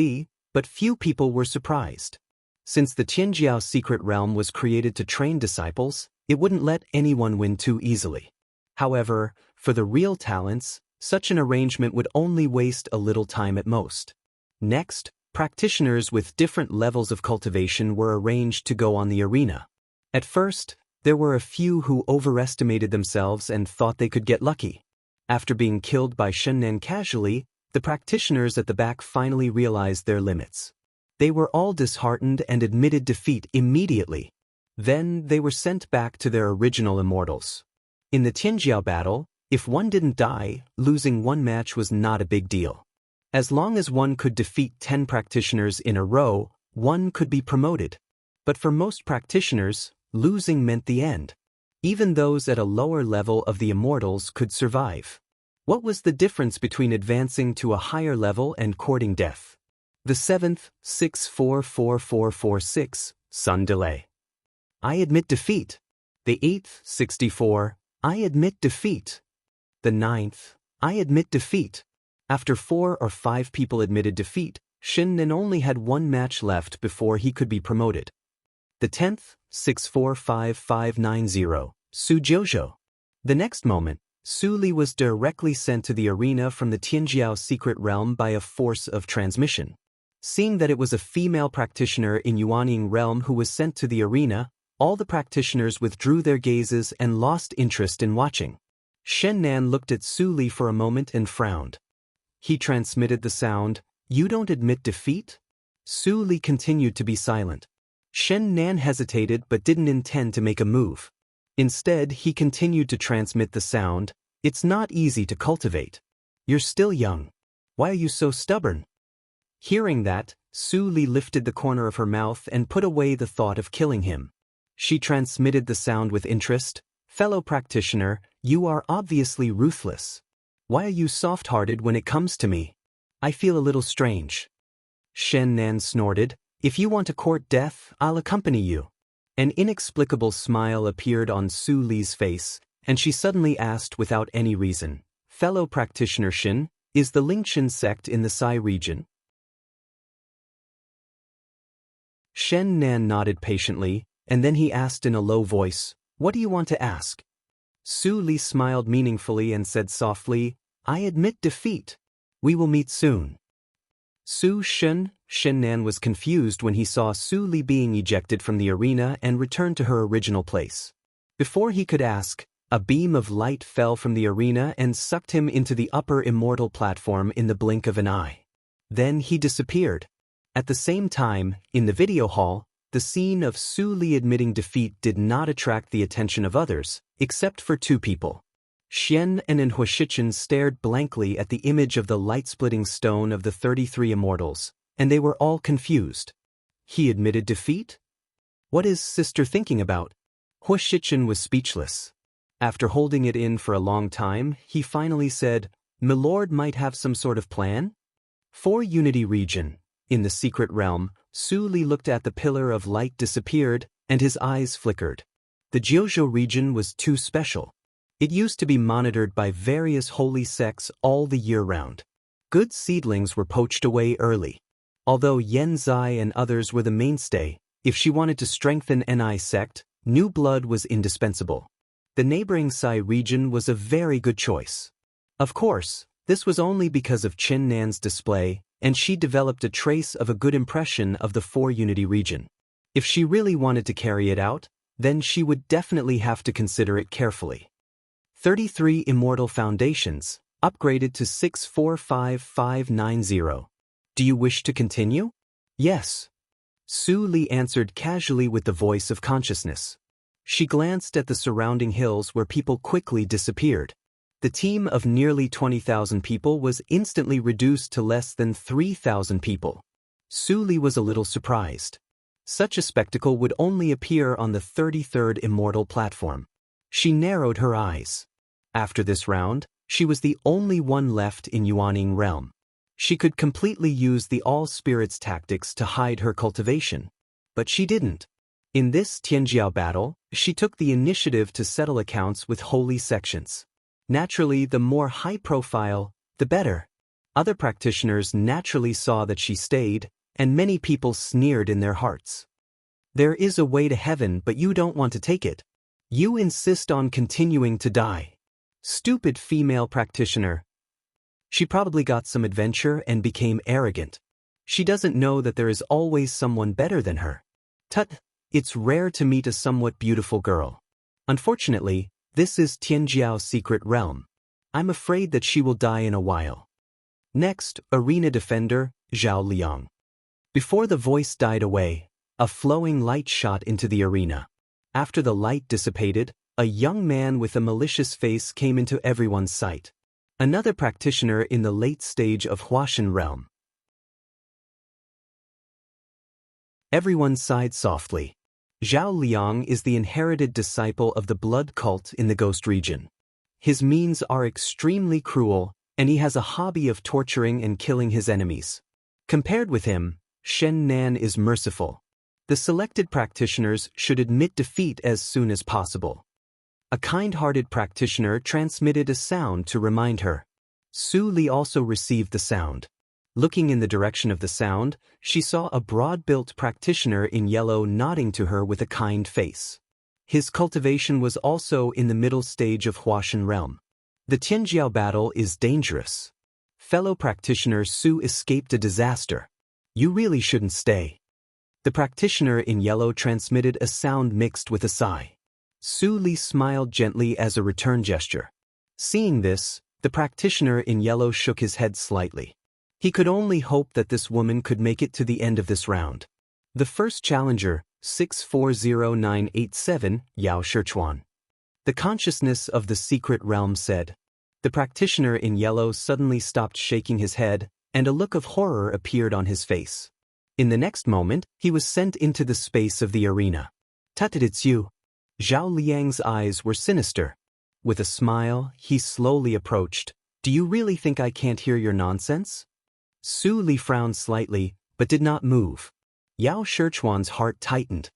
but few people were surprised. Since the Tianjiao secret realm was created to train disciples, it wouldn't let anyone win too easily. However, for the real talents, such an arrangement would only waste a little time at most. Next, practitioners with different levels of cultivation were arranged to go on the arena. At first, there were a few who overestimated themselves and thought they could get lucky. After being killed by Shen Nan casually, the practitioners at the back finally realized their limits. They were all disheartened and admitted defeat immediately. Then they were sent back to their original immortals. In the Tianjiao battle, if one didn't die, losing one match was not a big deal. As long as one could defeat 10 practitioners in a row, one could be promoted. But for most practitioners, losing meant the end. Even those at a lower level of the immortals could survive. What was the difference between advancing to a higher level and courting death? The 7th, 644446, Sun Delay. I admit defeat. The 8th, 64, I admit defeat. The 9th, I admit defeat. After 4 or 5 people admitted defeat, Shen Nan only had 1 match left before he could be promoted. The 10th, 645590, Su Jiuzhou. The next moment, Su Li was directly sent to the arena from the Tianjiao secret realm by a force of transmission. Seeing that it was a female practitioner in Yuanying realm who was sent to the arena, all the practitioners withdrew their gazes and lost interest in watching. Shen Nan looked at Su Li for a moment and frowned. He transmitted the sound, "You don't admit defeat?" Su Li continued to be silent. Shen Nan hesitated but didn't intend to make a move. Instead, he continued to transmit the sound, "It's not easy to cultivate. You're still young. Why are you so stubborn?" Hearing that, Su Li lifted the corner of her mouth and put away the thought of killing him. She transmitted the sound with interest. Fellow practitioner, you are obviously ruthless. Why are you soft-hearted when it comes to me? I feel a little strange. Shen Nan snorted. If you want to court death, I'll accompany you. An inexplicable smile appeared on Su Li's face, and she suddenly asked without any reason, Fellow practitioner Shin, is the Lingqian sect in the Sai region? Shen Nan nodded patiently, and then he asked in a low voice, What do you want to ask? Su Li smiled meaningfully and said softly, I admit defeat. We will meet soon. Shen Nan was confused when he saw Su Li being ejected from the arena and returned to her original place. Before he could ask, a beam of light fell from the arena and sucked him into the upper immortal platform in the blink of an eye. Then he disappeared. At the same time, in the video hall, the scene of Su Li admitting defeat did not attract the attention of others, except for two people. Xian and Huashichen stared blankly at the image of the light-splitting stone of the 33 immortals, and they were all confused. He admitted defeat? What is sister thinking about? Huashichen was speechless. After holding it in for a long time, he finally said, Milord might have some sort of plan? For Unity Region, in the secret realm, Su Li looked at the pillar of light disappeared, and his eyes flickered. The Jiuzhou region was too special. It used to be monitored by various holy sects all the year round. Good seedlings were poached away early. Although Yen Zai and others were the mainstay, if she wanted to strengthen Ni sect, new blood was indispensable. The neighboring Sai region was a very good choice. Of course, this was only because of Chen Nan's display, and she developed a trace of a good impression of the 4 Unity region. If she really wanted to carry it out, then she would definitely have to consider it carefully. 33 Immortal Foundations, upgraded to 645590. Do you wish to continue? Yes. Su Li answered casually with the voice of consciousness. She glanced at the surrounding hills where people quickly disappeared. The team of nearly 20,000 people was instantly reduced to less than 3,000 people. Su Li was a little surprised. Such a spectacle would only appear on the 33rd Immortal platform. She narrowed her eyes. After this round, she was the only one left in Yuaning realm. She could completely use the all-spirits tactics to hide her cultivation. But she didn't. In this Tianjiao battle, she took the initiative to settle accounts with holy sections. Naturally, the more high-profile, the better. Other practitioners naturally saw that she stayed, and many people sneered in their hearts. There is a way to heaven, but you don't want to take it. You insist on continuing to die. Stupid female practitioner. She probably got some adventure and became arrogant. She doesn't know that there is always someone better than her. Tut, it's rare to meet a somewhat beautiful girl. Unfortunately, this is Tianjiao's secret realm. I'm afraid that she will die in a while. Next, Arena Defender, Zhao Liang. Before the voice died away, a flowing light shot into the arena. After the light dissipated, a young man with a malicious face came into everyone's sight. Another practitioner in the late stage of Huashan realm. Everyone sighed softly. Zhao Liang is the inherited disciple of the blood cult in the Ghost region. His means are extremely cruel, and he has a hobby of torturing and killing his enemies. Compared with him, Shen Nan is merciful. The selected practitioners should admit defeat as soon as possible. A kind-hearted practitioner transmitted a sound to remind her. Su Li also received the sound. Looking in the direction of the sound, she saw a broad-built practitioner in yellow nodding to her with a kind face. His cultivation was also in the middle stage of Huashan realm. The Tianjiao battle is dangerous. Fellow practitioner Su escaped a disaster. You really shouldn't stay. The practitioner in yellow transmitted a sound mixed with a sigh. Su Li smiled gently as a return gesture. Seeing this, the practitioner in yellow shook his head slightly. He could only hope that this woman could make it to the end of this round. The first challenger, 640987, Yao Shichuan. The consciousness of the secret realm said. The practitioner in yellow suddenly stopped shaking his head, and a look of horror appeared on his face. In the next moment, he was sent into the space of the arena. Tut, it's you. Zhao Liang's eyes were sinister. With a smile, he slowly approached. Do you really think I can't hear your nonsense? Su Li frowned slightly, but did not move. Yao Shichuan's heart tightened.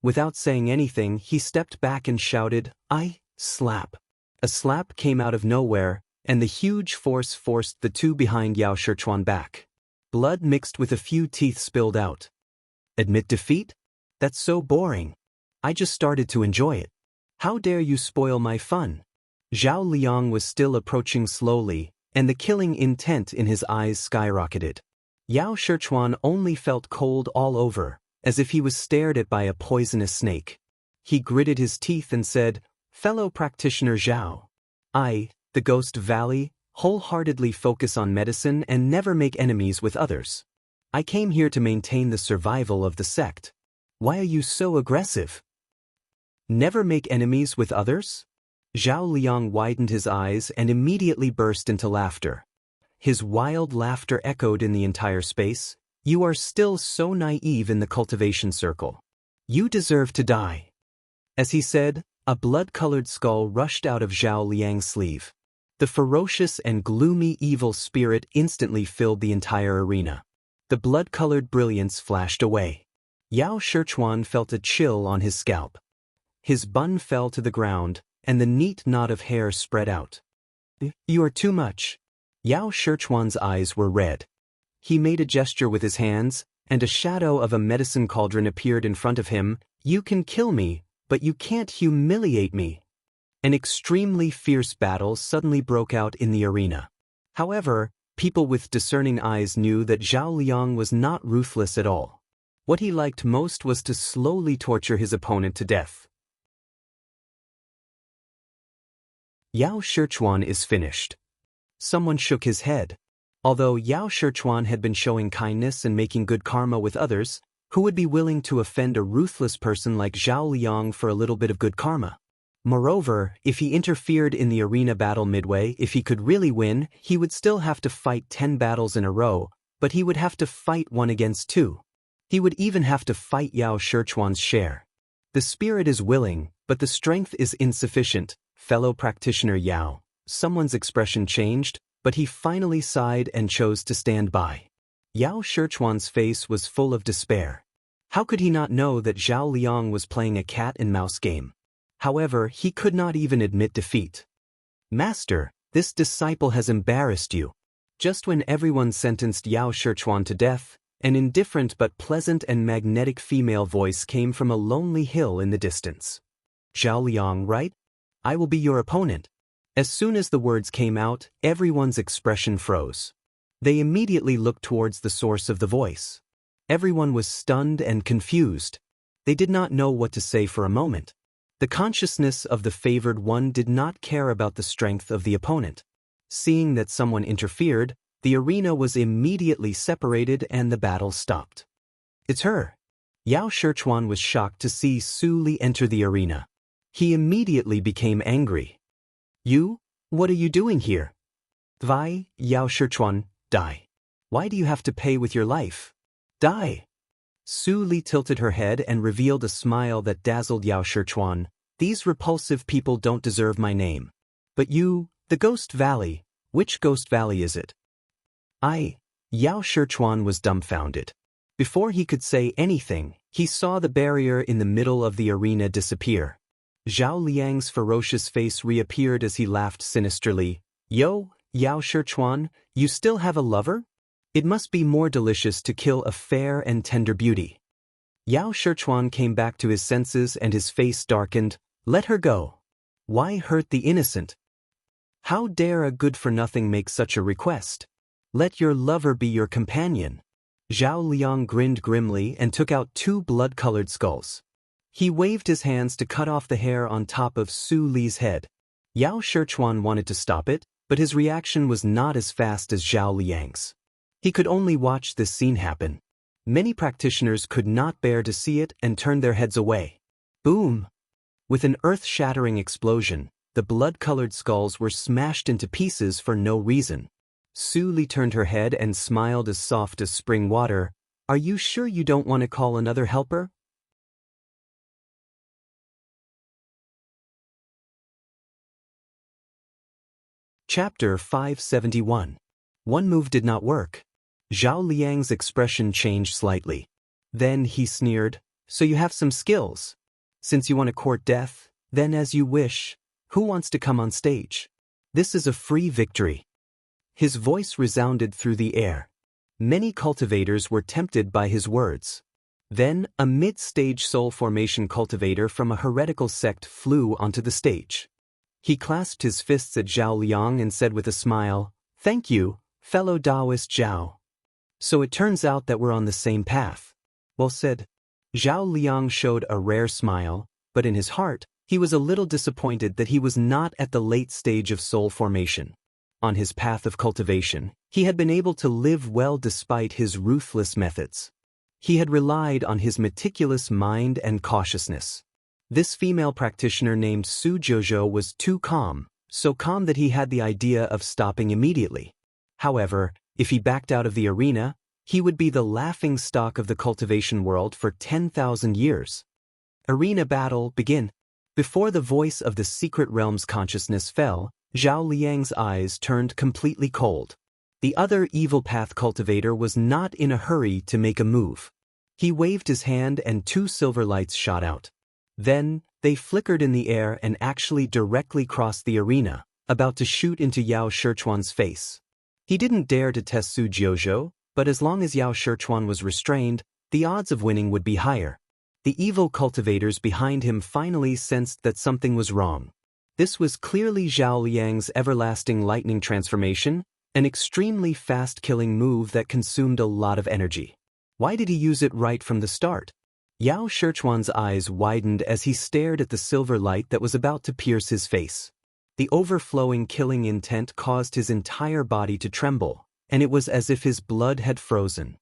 Without saying anything, he stepped back and shouted, "I slap." A slap came out of nowhere, and the huge force forced the two behind Yao Shichuan back. Blood mixed with a few teeth spilled out. Admit defeat? That's so boring. I just started to enjoy it. How dare you spoil my fun? Zhao Liang was still approaching slowly, and the killing intent in his eyes skyrocketed. Yao Shichuan only felt cold all over, as if he was stared at by a poisonous snake. He gritted his teeth and said, "Fellow practitioner Zhao, I, the Ghost Valley, wholeheartedly focus on medicine and never make enemies with others. I came here to maintain the survival of the sect. Why are you so aggressive? Never make enemies with others?" Zhao Liang widened his eyes and immediately burst into laughter. His wild laughter echoed in the entire space. "You are still so naive in the cultivation circle. You deserve to die." As he said, a blood-colored skull rushed out of Zhao Liang's sleeve. The ferocious and gloomy evil spirit instantly filled the entire arena. The blood-colored brilliance flashed away. Yao Shichuan felt a chill on his scalp. His bun fell to the ground, and the neat knot of hair spread out. "You are too much." Yao Shichuan's eyes were red. He made a gesture with his hands, and a shadow of a medicine cauldron appeared in front of him. "You can kill me, but you can't humiliate me." An extremely fierce battle suddenly broke out in the arena. However, people with discerning eyes knew that Zhao Liang was not ruthless at all. What he liked most was to slowly torture his opponent to death. Yao Shichuan is finished. Someone shook his head. Although Yao Shichuan had been showing kindness and making good karma with others, who would be willing to offend a ruthless person like Zhao Liang for a little bit of good karma? Moreover, if he interfered in the arena battle midway, if he could really win, he would still have to fight 10 battles in a row, but he would have to fight 1 against 2. He would even have to fight Yao Shichuan's share. The spirit is willing, but the strength is insufficient, fellow practitioner Yao. Someone's expression changed, but he finally sighed and chose to stand by. Yao Shichuan's face was full of despair. How could he not know that Zhao Liang was playing a cat-and-mouse game? However, he could not even admit defeat. "Master, this disciple has embarrassed you." Just when everyone sentenced Yao Shichuan to death, an indifferent but pleasant and magnetic female voice came from a lonely hill in the distance. "Zhao Liang, right? I will be your opponent." As soon as the words came out, everyone's expression froze. They immediately looked towards the source of the voice. Everyone was stunned and confused. They did not know what to say for a moment. The consciousness of the favored one did not care about the strength of the opponent. Seeing that someone interfered, the arena was immediately separated and the battle stopped. "It's her." Yao Shichuan was shocked to see Su Li enter the arena. He immediately became angry. "You? What are you doing here?" "Why, Yao Shichuan, die. Why do you have to pay with your life? Die." Su Li tilted her head and revealed a smile that dazzled Yao Shichuan. "These repulsive people don't deserve my name. But you, the Ghost Valley, which Ghost Valley is it?" Yao Shichuan was dumbfounded. Before he could say anything, he saw the barrier in the middle of the arena disappear. Zhao Liang's ferocious face reappeared as he laughed sinisterly. "Yo, Yao Shichuan, you still have a lover? It must be more delicious to kill a fair and tender beauty." Yao Shichuan came back to his senses and his face darkened. "Let her go. Why hurt the innocent? How dare a good-for-nothing make such a request? Let your lover be your companion." Zhao Liang grinned grimly and took out 2 blood-colored skulls. He waved his hands to cut off the hair on top of Su Li's head. Yao Shichuan wanted to stop it, but his reaction was not as fast as Zhao Liang's. He could only watch this scene happen. Many practitioners could not bear to see it and turned their heads away. Boom! With an earth-shattering explosion, the blood-colored skulls were smashed into pieces for no reason. Su Li turned her head and smiled as soft as spring water. "Are you sure you don't want to call another helper?" Chapter 571. One move did not work. Zhao Liang's expression changed slightly. Then he sneered, "So you have some skills. Since you want to court death, then as you wish. Who wants to come on stage? This is a free victory." His voice resounded through the air. Many cultivators were tempted by his words. Then, a mid-stage soul formation cultivator from a heretical sect flew onto the stage. He clasped his fists at Zhao Liang and said with a smile, "Thank you, fellow Taoist Zhao. So it turns out that we're on the same path." "Well said." Zhao Liang showed a rare smile, but in his heart, he was a little disappointed that he was not at the late stage of soul formation. On his path of cultivation, he had been able to live well despite his ruthless methods. He had relied on his meticulous mind and cautiousness. This female practitioner named Su Jiuzhou was too calm, so calm that he had the idea of stopping immediately. However, if he backed out of the arena, he would be the laughingstock of the cultivation world for 10,000 years. Arena battle, begin. Before the voice of the secret realm's consciousness fell, Zhao Liang's eyes turned completely cold. The other evil path cultivator was not in a hurry to make a move. He waved his hand and 2 silver lights shot out. Then, they flickered in the air and actually directly crossed the arena, about to shoot into Yao Shichuan's face. He didn't dare to test Su Jiuzhou, but as long as Yao Shichuan was restrained, the odds of winning would be higher. The evil cultivators behind him finally sensed that something was wrong. This was clearly Zhao Liang's everlasting lightning transformation, an extremely fast-killing move that consumed a lot of energy. Why did he use it right from the start? Yao Shichuan's eyes widened as he stared at the silver light that was about to pierce his face. The overflowing killing intent caused his entire body to tremble, and it was as if his blood had frozen.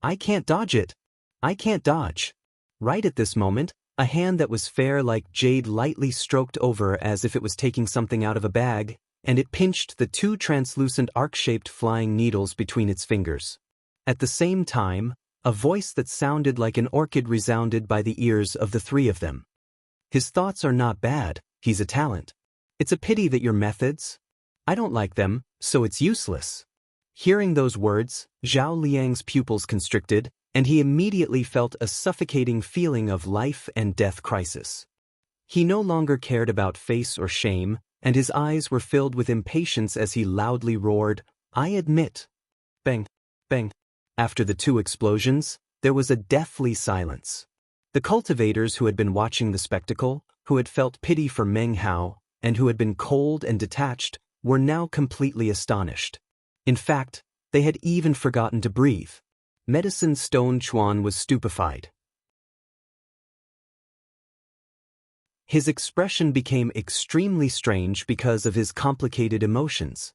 "I can't dodge it. I can't dodge." Right at this moment, a hand that was fair like jade lightly stroked over as if it was taking something out of a bag, and it pinched the 2 translucent arc-shaped flying needles between its fingers. At the same time, a voice that sounded like an orchid resounded by the ears of the 3 of them. "His thoughts are not bad, he's a talent. It's a pity that your methods, I don't like them, so it's useless." Hearing those words, Zhao Liang's pupils constricted, and he immediately felt a suffocating feeling of life and death crisis. He no longer cared about face or shame, and his eyes were filled with impatience as he loudly roared, "I admit." Bang, bang. After the 2 explosions, there was a deathly silence. The cultivators who had been watching the spectacle, who had felt pity for Meng Hao, and who had been cold and detached, were now completely astonished. In fact, they had even forgotten to breathe. Medicine Stone Chuan was stupefied. His expression became extremely strange because of his complicated emotions.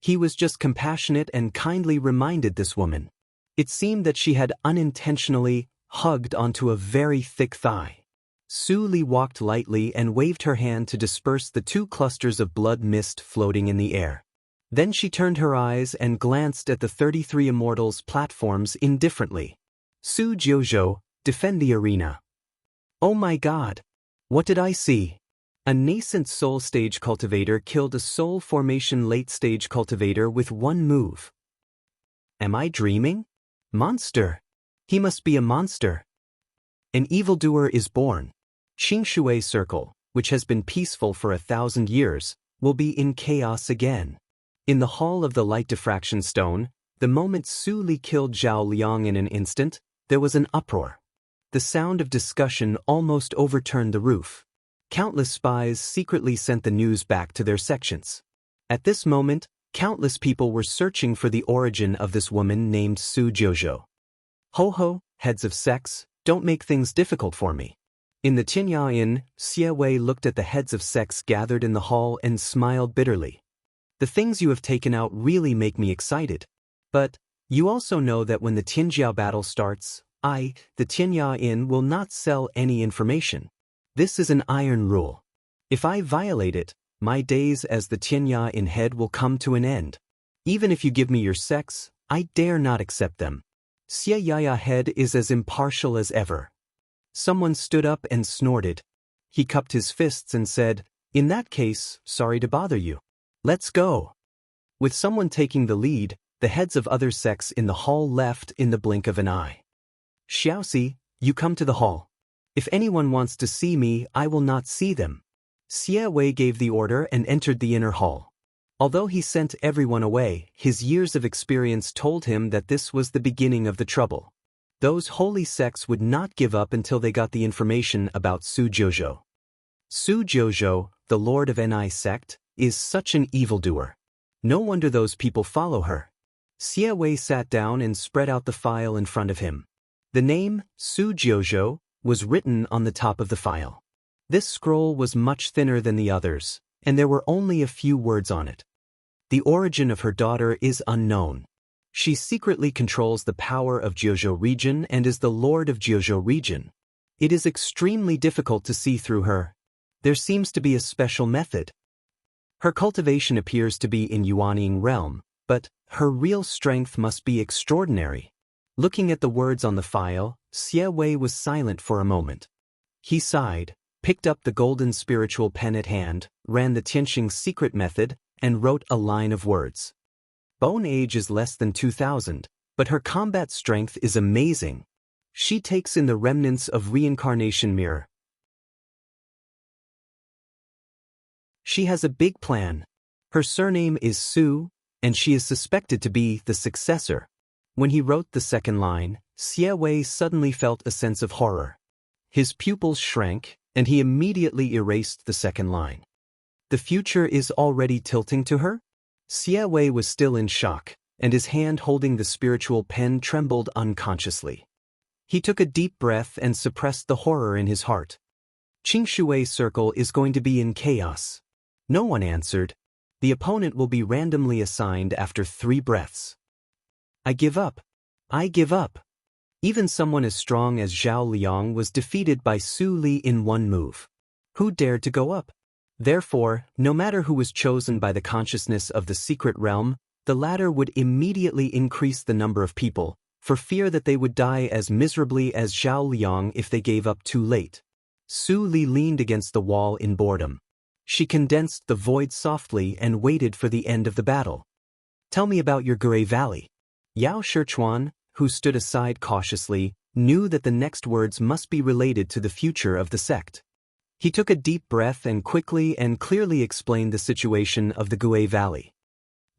He was just compassionate and kindly reminded this woman. It seemed that she had unintentionally hugged onto a very thick thigh. Su Li walked lightly and waved her hand to disperse the 2 clusters of blood mist floating in the air. Then she turned her eyes and glanced at the 33 immortals' platforms indifferently. "Su Jiuzhou, defend the arena." "Oh my God! What did I see?" A nascent soul stage cultivator killed a soul formation late stage cultivator with 1 move. Am I dreaming? Monster! He must be a monster. An evildoer is born. Qingshui Circle, which has been peaceful for 1,000 years, will be in chaos again. In the Hall of the Light Diffraction Stone, the moment Su Li killed Zhao Liang in an instant, there was an uproar. The sound of discussion almost overturned the roof. Countless spies secretly sent the news back to their sections. At this moment, countless people were searching for the origin of this woman named Su Jiuzhou. "Ho ho, heads of sects, don't make things difficult for me." In the Tianya Inn, Xie Wei looked at the heads of sects gathered in the hall and smiled bitterly. "The things you have taken out really make me excited. But, you also know that when the Tianjiao battle starts, the Tianya Inn, will not sell any information. This is an iron rule. If I violate it, my days as the Tianya Inn head will come to an end. Even if you give me your sects, I dare not accept them. Xie Yaya head is as impartial as ever." Someone stood up and snorted. He cupped his fists and said, "In that case, sorry to bother you. Let's go." With someone taking the lead, the heads of other sects in the hall left in the blink of an eye. Xiaoxi, you come to the hall. If anyone wants to see me, I will not see them. Xie Wei gave the order and entered the inner hall. Although he sent everyone away, his years of experience told him that this was the beginning of the trouble. Those holy sects would not give up until they got the information about Su Jiuzhou. Su Jiuzhou, the lord of Ni sect, is such an evildoer. No wonder those people follow her. Xie Wei sat down and spread out the file in front of him. The name, Su Jiuzhou, was written on the top of the file. This scroll was much thinner than the others, and there were only a few words on it. The origin of her daughter is unknown. She secretly controls the power of Jiuzhou region and is the lord of Jiuzhou region. It is extremely difficult to see through her. There seems to be a special method. Her cultivation appears to be in Yuanying realm, but her real strength must be extraordinary. Looking at the words on the file, Xie Wei was silent for a moment. He sighed, picked up the golden spiritual pen at hand, ran the Tianxing secret method, and wrote a line of words. Bone age is less than 2,000, but her combat strength is amazing. She takes in the remnants of reincarnation mirror. She has a big plan. Her surname is Su, and she is suspected to be the successor. When he wrote the second line, Xie Wei suddenly felt a sense of horror. His pupils shrank, and he immediately erased the second line. The future is already tilting to her? Xie Wei was still in shock, and his hand holding the spiritual pen trembled unconsciously. He took a deep breath and suppressed the horror in his heart. Qingshui Circle is going to be in chaos. No one answered. The opponent will be randomly assigned after 3 breaths. I give up. I give up. Even someone as strong as Zhao Liang was defeated by Su Li in 1 move. Who dared to go up? Therefore, no matter who was chosen by the consciousness of the secret realm, the latter would immediately increase the number of people, for fear that they would die as miserably as Zhao Liang if they gave up too late. Su Li leaned against the wall in boredom. She condensed the void softly and waited for the end of the battle. Tell me about your Gurei Valley. Yao Shichuan, who stood aside cautiously, knew that the next words must be related to the future of the sect. He took a deep breath and quickly and clearly explained the situation of the Gurei Valley.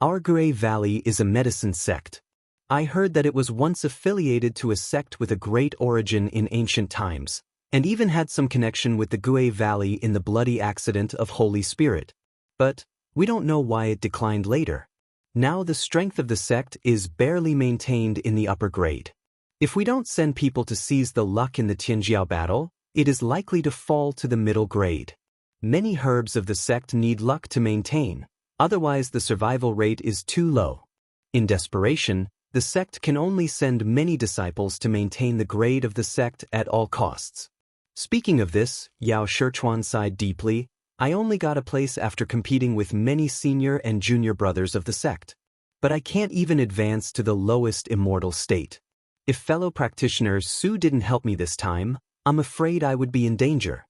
Our Gurei Valley is a medicine sect. I heard that it was once affiliated to a sect with a great origin in ancient times, and even had some connection with the Gurei Valley in the bloody accident of Holy Spirit. But we don't know why it declined later. Now the strength of the sect is barely maintained in the upper grade. If we don't send people to seize the luck in the Tianjiao battle, it is likely to fall to the middle grade. Many herbs of the sect need luck to maintain, otherwise the survival rate is too low. In desperation, the sect can only send many disciples to maintain the grade of the sect at all costs. Speaking of this, Yao Shichuan sighed deeply. I only got a place after competing with many senior and junior brothers of the sect. But I can't even advance to the lowest immortal state. If fellow practitioner Su didn't help me this time, I'm afraid I would be in danger.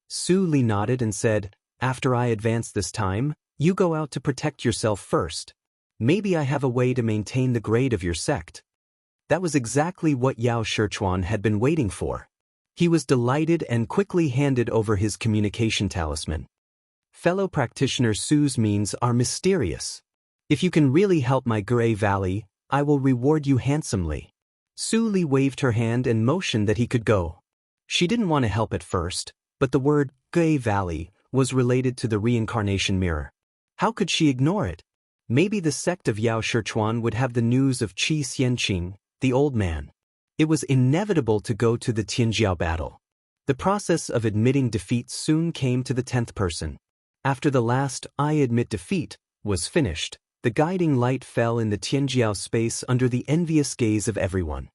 Su Li nodded and said, after I advance this time, you go out to protect yourself first. Maybe I have a way to maintain the grade of your sect. That was exactly what Yao Shichuan had been waiting for. He was delighted and quickly handed over his communication talisman. Fellow practitioner Su's means are mysterious. If you can really help my Gurei Valley, I will reward you handsomely. Su Li waved her hand and motioned that he could go. She didn't want to help at first, but the word Gurei Valley was related to the reincarnation mirror. How could she ignore it? Maybe the sect of Yao Shichuan would have the news of Qi Xianqing, the old man. It was inevitable to go to the Tianjiao battle. The process of admitting defeat soon came to the 10th person. After the last I admit defeat was finished, the guiding light fell in the Tianjiao space under the envious gaze of everyone.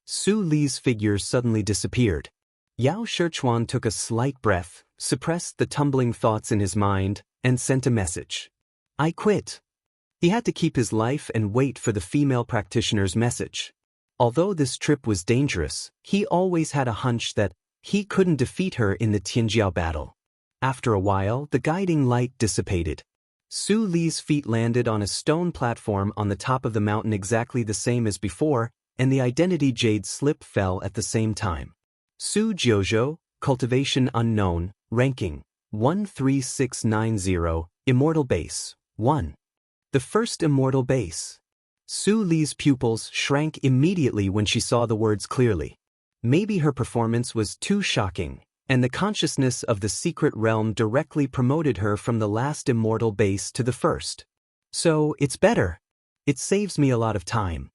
Su Li's figure suddenly disappeared. Yao Shichuan took a slight breath, suppressed the tumbling thoughts in his mind, and sent a message. I quit. He had to keep his life and wait for the female practitioner's message. Although this trip was dangerous, he always had a hunch that he couldn't defeat her in the Tianjiao battle. After a while, the guiding light dissipated. Su Li's feet landed on a stone platform on the top of the mountain exactly the same as before, and the identity jade slip fell at the same time. Su Jiuzhou, cultivation unknown, ranking 13690, immortal base 1. The first immortal base. Su Li's pupils shrank immediately when she saw the words clearly. Maybe her performance was too shocking, and the consciousness of the secret realm directly promoted her from the last immortal base to the first. So, it's better. It saves me a lot of time.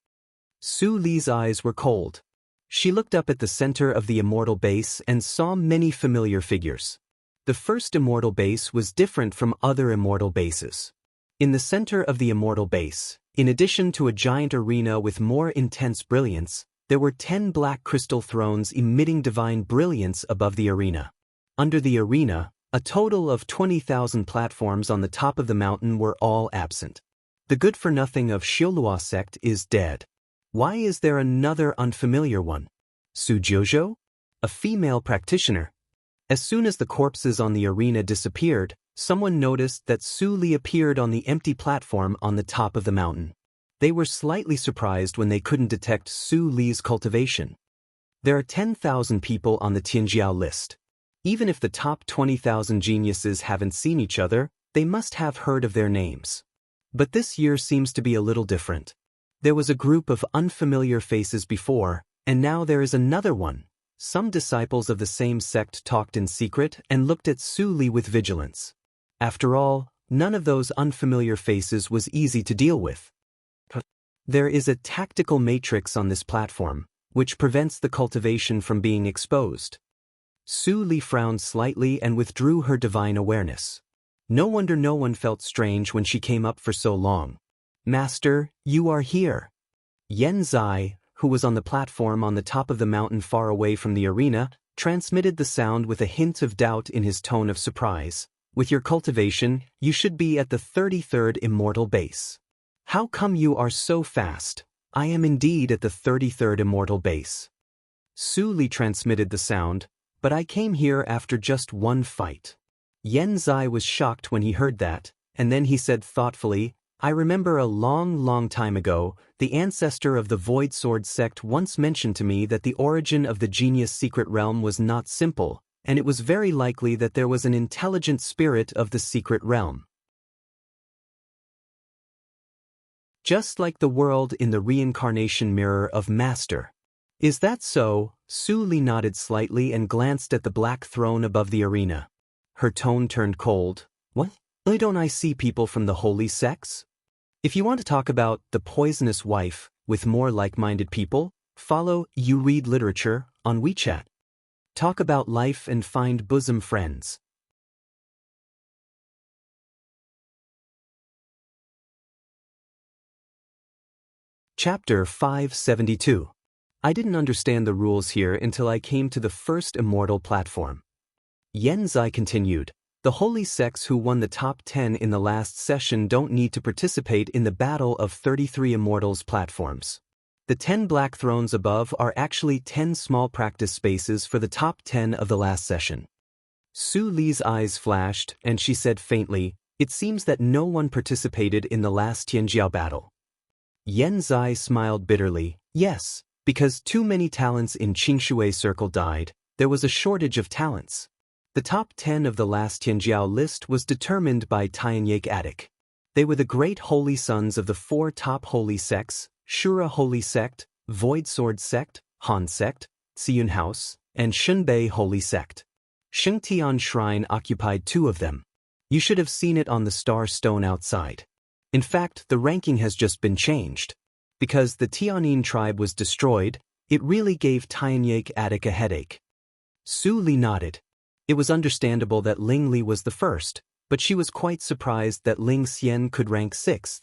Su Li's eyes were cold. She looked up at the center of the immortal base and saw many familiar figures. The first immortal base was different from other immortal bases. In the center of the immortal base, in addition to a giant arena with more intense brilliance, there were 10 black crystal thrones emitting divine brilliance above the arena. Under the arena, a total of 20,000 platforms on the top of the mountain were all absent. The good-for-nothing of Xiaolua sect is dead. Why is there another unfamiliar one? Su Jiuzhou? A female practitioner. As soon as the corpses on the arena disappeared, someone noticed that Su Li appeared on the empty platform on the top of the mountain. They were slightly surprised when they couldn't detect Su Li's cultivation. There are 10,000 people on the Tianjiao list. Even if the top 20,000 geniuses haven't seen each other, they must have heard of their names. But this year seems to be a little different. There was a group of unfamiliar faces before, and now there is another one. Some disciples of the same sect talked in secret and looked at Su Li with vigilance. After all, none of those unfamiliar faces was easy to deal with. There is a tactical matrix on this platform, which prevents the cultivation from being exposed. Su Li frowned slightly and withdrew her divine awareness. No wonder no one felt strange when she came up for so long. Master, you are here. Yan Zai, who was on the platform on the top of the mountain far away from the arena, transmitted the sound with a hint of doubt in his tone of surprise. With your cultivation, you should be at the 33rd immortal base. How come you are so fast? I am indeed at the 33rd immortal base. Su Li transmitted the sound, but I came here after just one fight. Yan Zai was shocked when he heard that, and then he said thoughtfully, I remember a long time ago, the ancestor of the Void Sword sect once mentioned to me that the origin of the genius secret realm was not simple, and it was very likely that there was an intelligent spirit of the secret realm. Just like the world in the reincarnation mirror of Master. Is that so? Su Li nodded slightly and glanced at the black throne above the arena. Her tone turned cold. What? Why don't I see people from the holy sects? If you want to talk about the poisonous wife with more like-minded people, follow You Read Literature on WeChat. Talk about life and find bosom friends. Chapter 572. I didn't understand the rules here until I came to the first immortal platform. Yan Zai continued, the holy sects who won the top 10 in the last session don't need to participate in the battle of 33 immortals platforms. The 10 black thrones above are actually 10 small practice spaces for the top 10 of the last session. Su Li's eyes flashed, and she said faintly, it seems that no one participated in the last Tianjiao battle. Yan Zai smiled bitterly, yes, because too many talents in Qingshui Circle died, there was a shortage of talents. The top 10 of the last Tianjiao list was determined by Tianyake Attic. They were the great holy sons of the 4 top holy sects, Shura Holy Sect, Void Sword Sect, Han Sect, Xiyun House, and Shunbei Holy Sect. Shengtian Shrine occupied 2 of them. You should have seen it on the star stone outside. In fact, the ranking has just been changed. Because the Tianin tribe was destroyed, it really gave Tianyake Attic a headache. Su Li nodded. It was understandable that Ling Li was the first, but she was quite surprised that Ling Xian could rank 6th.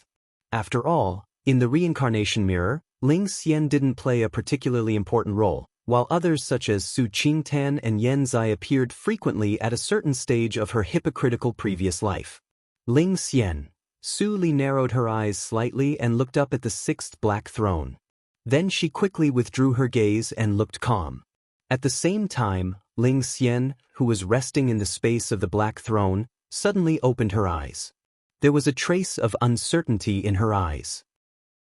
After all, in the reincarnation mirror, Ling Xian didn't play a particularly important role, while others such as Su Qingtan and Yan Zai appeared frequently at a certain stage of her hypocritical previous life. Ling Xian. Su Li narrowed her eyes slightly and looked up at the 6th black throne. Then she quickly withdrew her gaze and looked calm. At the same time, Ling Xian, who was resting in the space of the black throne, suddenly opened her eyes. There was a trace of uncertainty in her eyes.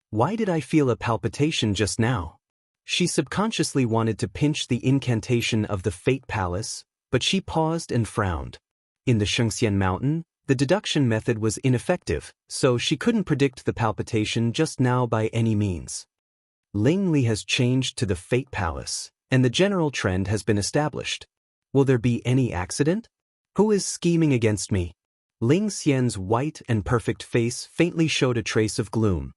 Why did I feel a palpitation just now? She subconsciously wanted to pinch the incantation of the Fate Palace, but she paused and frowned. In the Shengxian Mountain, the deduction method was ineffective, so she couldn't predict the palpitation just now by any means. Ling Li has changed to the Fate Palace, and the general trend has been established. Will there be any accident? Who is scheming against me? Ling Xian's white and perfect face faintly showed a trace of gloom.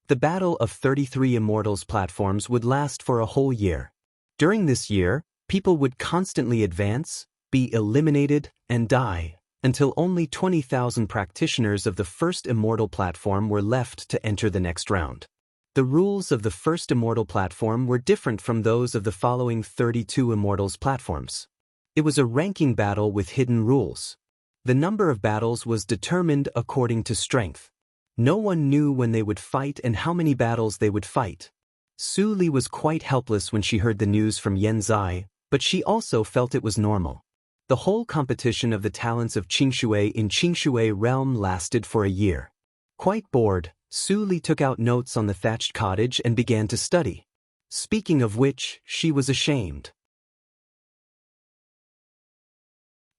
The battle of 33 Immortals platforms would last for a whole year. During this year, people would constantly advance, be eliminated, and die, until only 20,000 practitioners of the first Immortal platform were left to enter the next round. The rules of the first Immortal platform were different from those of the following 32 Immortals platforms. It was a ranking battle with hidden rules. The number of battles was determined according to strength. No one knew when they would fight and how many battles they would fight. Su Li was quite helpless when she heard the news from Yan Zai, but she also felt it was normal. The whole competition of the talents of Qingshui in Qingshui realm lasted for a year. Quite bored, Su Li took out notes on the thatched cottage and began to study. Speaking of which, she was ashamed.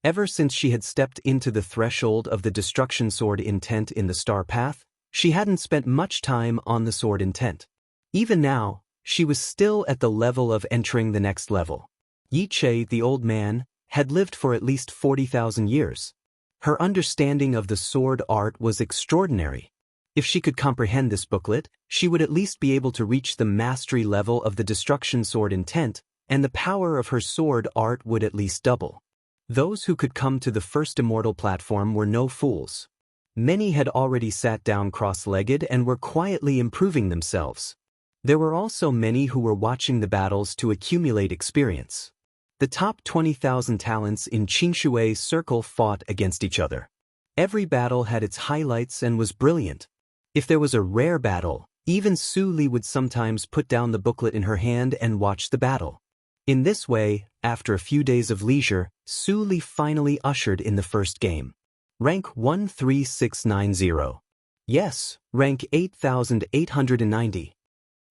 Ever since she had stepped into the threshold of the destruction sword intent in the star path, she hadn't spent much time on the sword intent. Even now, she was still at the level of entering the next level. Yi Che, the old man, had lived for at least 40,000 years. Her understanding of the sword art was extraordinary. If she could comprehend this booklet, she would at least be able to reach the mastery level of the destruction sword intent, and the power of her sword art would at least double. Those who could come to the first Immortal platform were no fools. Many had already sat down cross-legged and were quietly improving themselves. There were also many who were watching the battles to accumulate experience. The top 20,000 talents in Qingshui Circle fought against each other. Every battle had its highlights and was brilliant. If there was a rare battle, even Su Li would sometimes put down the booklet in her hand and watch the battle. In this way, after a few days of leisure, Su Li finally ushered in the first game. Rank 13690. Yes, rank 8890.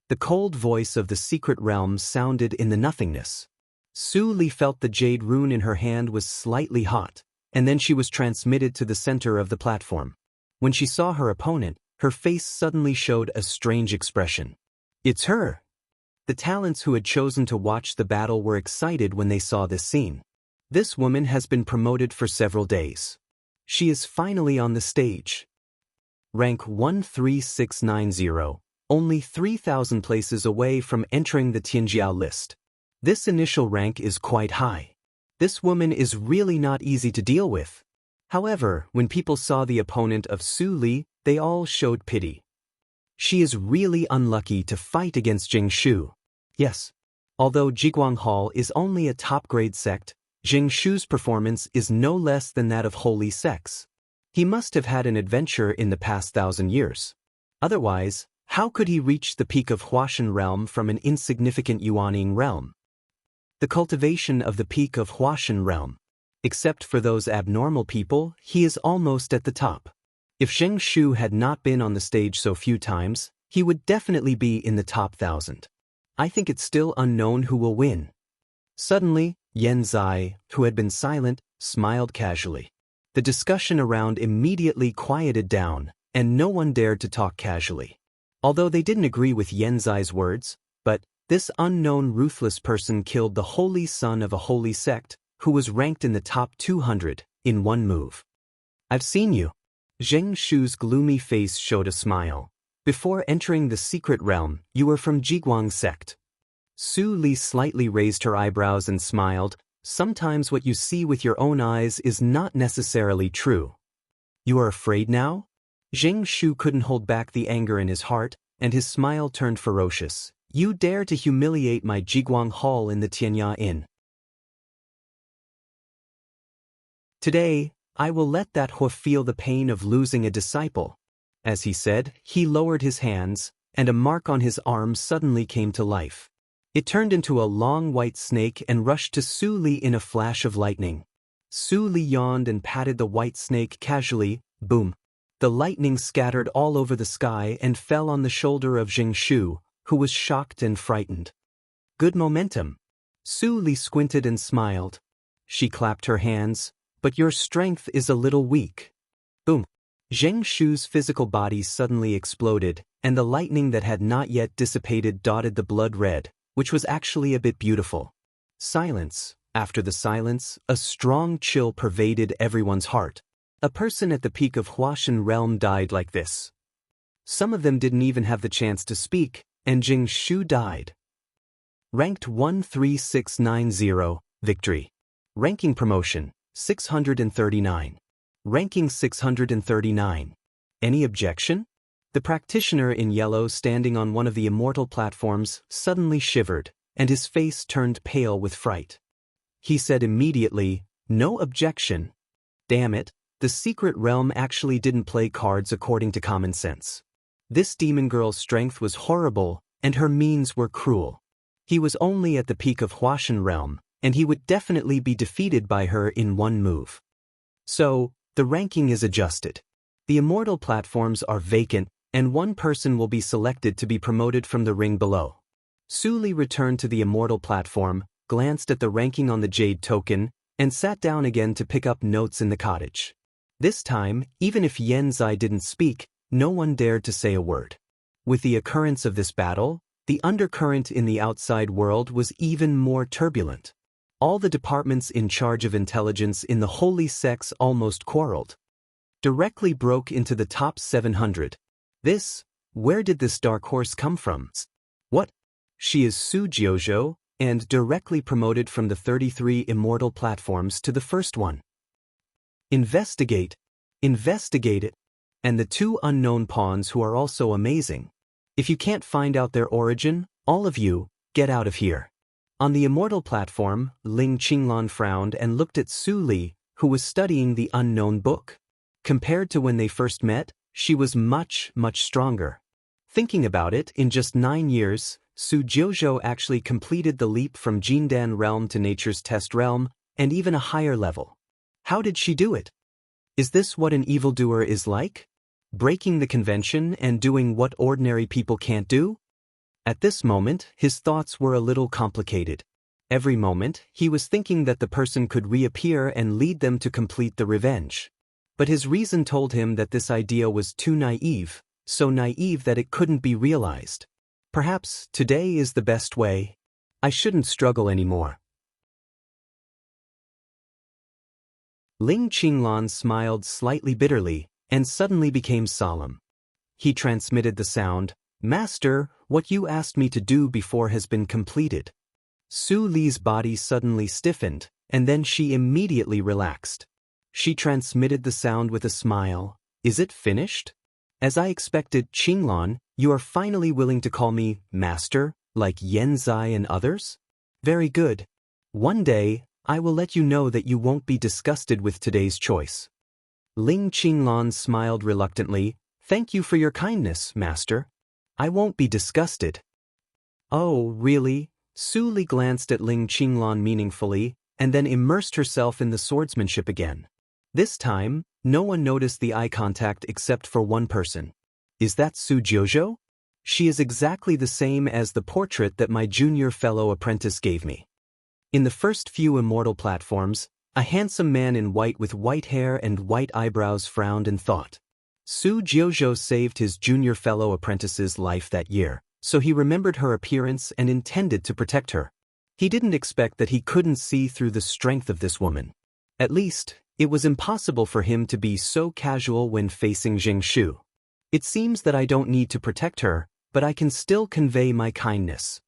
The cold voice of the secret realm sounded in the nothingness. Su Li felt the jade rune in her hand was slightly hot, and then she was transmitted to the center of the platform. When she saw her opponent, her face suddenly showed a strange expression. It's her! The talents who had chosen to watch the battle were excited when they saw this scene. This woman has been promoted for several days. She is finally on the stage. Rank 13690, only 3,000 places away from entering the Tianjiao list. This initial rank is quite high. This woman is really not easy to deal with. However, when people saw the opponent of Su Li, they all showed pity. She is really unlucky to fight against Jing Shu. Yes. Although Jiguang Hall is only a top-grade sect, Jing Shu's performance is no less than that of holy sects. He must have had an adventure in the past 1,000 years. Otherwise, how could he reach the peak of Huashan realm from an insignificant Yuaning realm? The cultivation of the peak of Huashan realm. Except for those abnormal people, he is almost at the top. If Zheng Shu had not been on the stage so few times, he would definitely be in the top 1,000. I think it's still unknown who will win. Suddenly, Yan Zai, who had been silent, smiled casually. The discussion around immediately quieted down, and no one dared to talk casually. Although they didn't agree with Yan Zai's words, but this unknown ruthless person killed the holy son of a holy sect, who was ranked in the top 200, in one move. I've seen you. Zheng Shu's gloomy face showed a smile. Before entering the secret realm, you were from Jiguang sect. Su Li slightly raised her eyebrows and smiled. Sometimes what you see with your own eyes is not necessarily true. You are afraid now? Zheng Shu couldn't hold back the anger in his heart, and his smile turned ferocious. You dare to humiliate my Jiguang Hall in the Tianya Inn. Today, I will let that Hua feel the pain of losing a disciple. As he said, he lowered his hands, and a mark on his arm suddenly came to life. It turned into a long white snake and rushed to Su Li in a flash of lightning. Su Li yawned and patted the white snake casually. Boom. The lightning scattered all over the sky and fell on the shoulder of Jing Shu, who was shocked and frightened. Good momentum. Su Li squinted and smiled. She clapped her hands. But your strength is a little weak. Boom. Zheng Shu's physical body suddenly exploded, and the lightning that had not yet dissipated dotted the blood red, which was actually a bit beautiful. Silence. After the silence, a strong chill pervaded everyone's heart. A person at the peak of Huashan realm died like this. Some of them didn't even have the chance to speak, and Jing Shu died. Ranked 13690, victory. Ranking promotion, 639. Ranking 639. Any objection? The practitioner in yellow standing on one of the immortal platforms suddenly shivered, and his face turned pale with fright. He said immediately, "No objection." Damn it, the secret realm actually didn't play cards according to common sense. This demon girl's strength was horrible, and her means were cruel. He was only at the peak of Huashan realm, and he would definitely be defeated by her in one move. So, the ranking is adjusted. The immortal platforms are vacant, and one person will be selected to be promoted from the ring below. Su Li returned to the immortal platform, glanced at the ranking on the jade token, and sat down again to pick up notes in the cottage. This time, even if Yan Zai didn't speak, no one dared to say a word. With the occurrence of this battle, the undercurrent in the outside world was even more turbulent. All the departments in charge of intelligence in the holy sects almost quarreled. Directly broke into the top 700. Where did this dark horse come from? What? She is Su Jiuzhou, and directly promoted from the 33 immortal platforms to the first one. Investigate it. And the two unknown pawns who are also amazing. If you can't find out their origin, all of you, get out of here. On the immortal platform, Ling Qinglan frowned and looked at Su Li, who was studying the unknown book. Compared to when they first met, she was much, much stronger. Thinking about it, in just 9 years, Su Jiuzhou actually completed the leap from Jindan realm to Nature's Test realm, and even a higher level. How did she do it? Is this what an evildoer is like? Breaking the convention and doing what ordinary people can't do? At this moment, his thoughts were a little complicated. Every moment, he was thinking that the person could reappear and lead them to complete the revenge. But his reason told him that this idea was too naive, so naive that it couldn't be realized. Perhaps today is the best way. I shouldn't struggle anymore. Ling Qinglan smiled slightly bitterly, and suddenly became solemn. He transmitted the sound, "Master, what you asked me to do before has been completed." Su Li's body suddenly stiffened, and then she immediately relaxed. She transmitted the sound with a smile, "Is it finished?" "As I expected, Qinglan, you are finally willing to call me Master, like Yan Zai and others? Very good. One day, I will let you know that you won't be disgusted with today's choice." Ling Qinglan smiled reluctantly, "Thank you for your kindness, Master. I won't be disgusted." "Oh, really?" Su Li glanced at Ling Qinglan meaningfully, and then immersed herself in the swordsmanship again. This time, no one noticed the eye contact except for one person. "Is that Su Jiuzhou? She is exactly the same as the portrait that my junior fellow apprentice gave me." In the first few immortal platforms, a handsome man in white with white hair and white eyebrows frowned and thought. Su Jiuzhou saved his junior fellow apprentice's life that year, so he remembered her appearance and intended to protect her. He didn't expect that he couldn't see through the strength of this woman. At least, it was impossible for him to be so casual when facing Jing Shu. "It seems that I don't need to protect her, but I can still convey my kindness."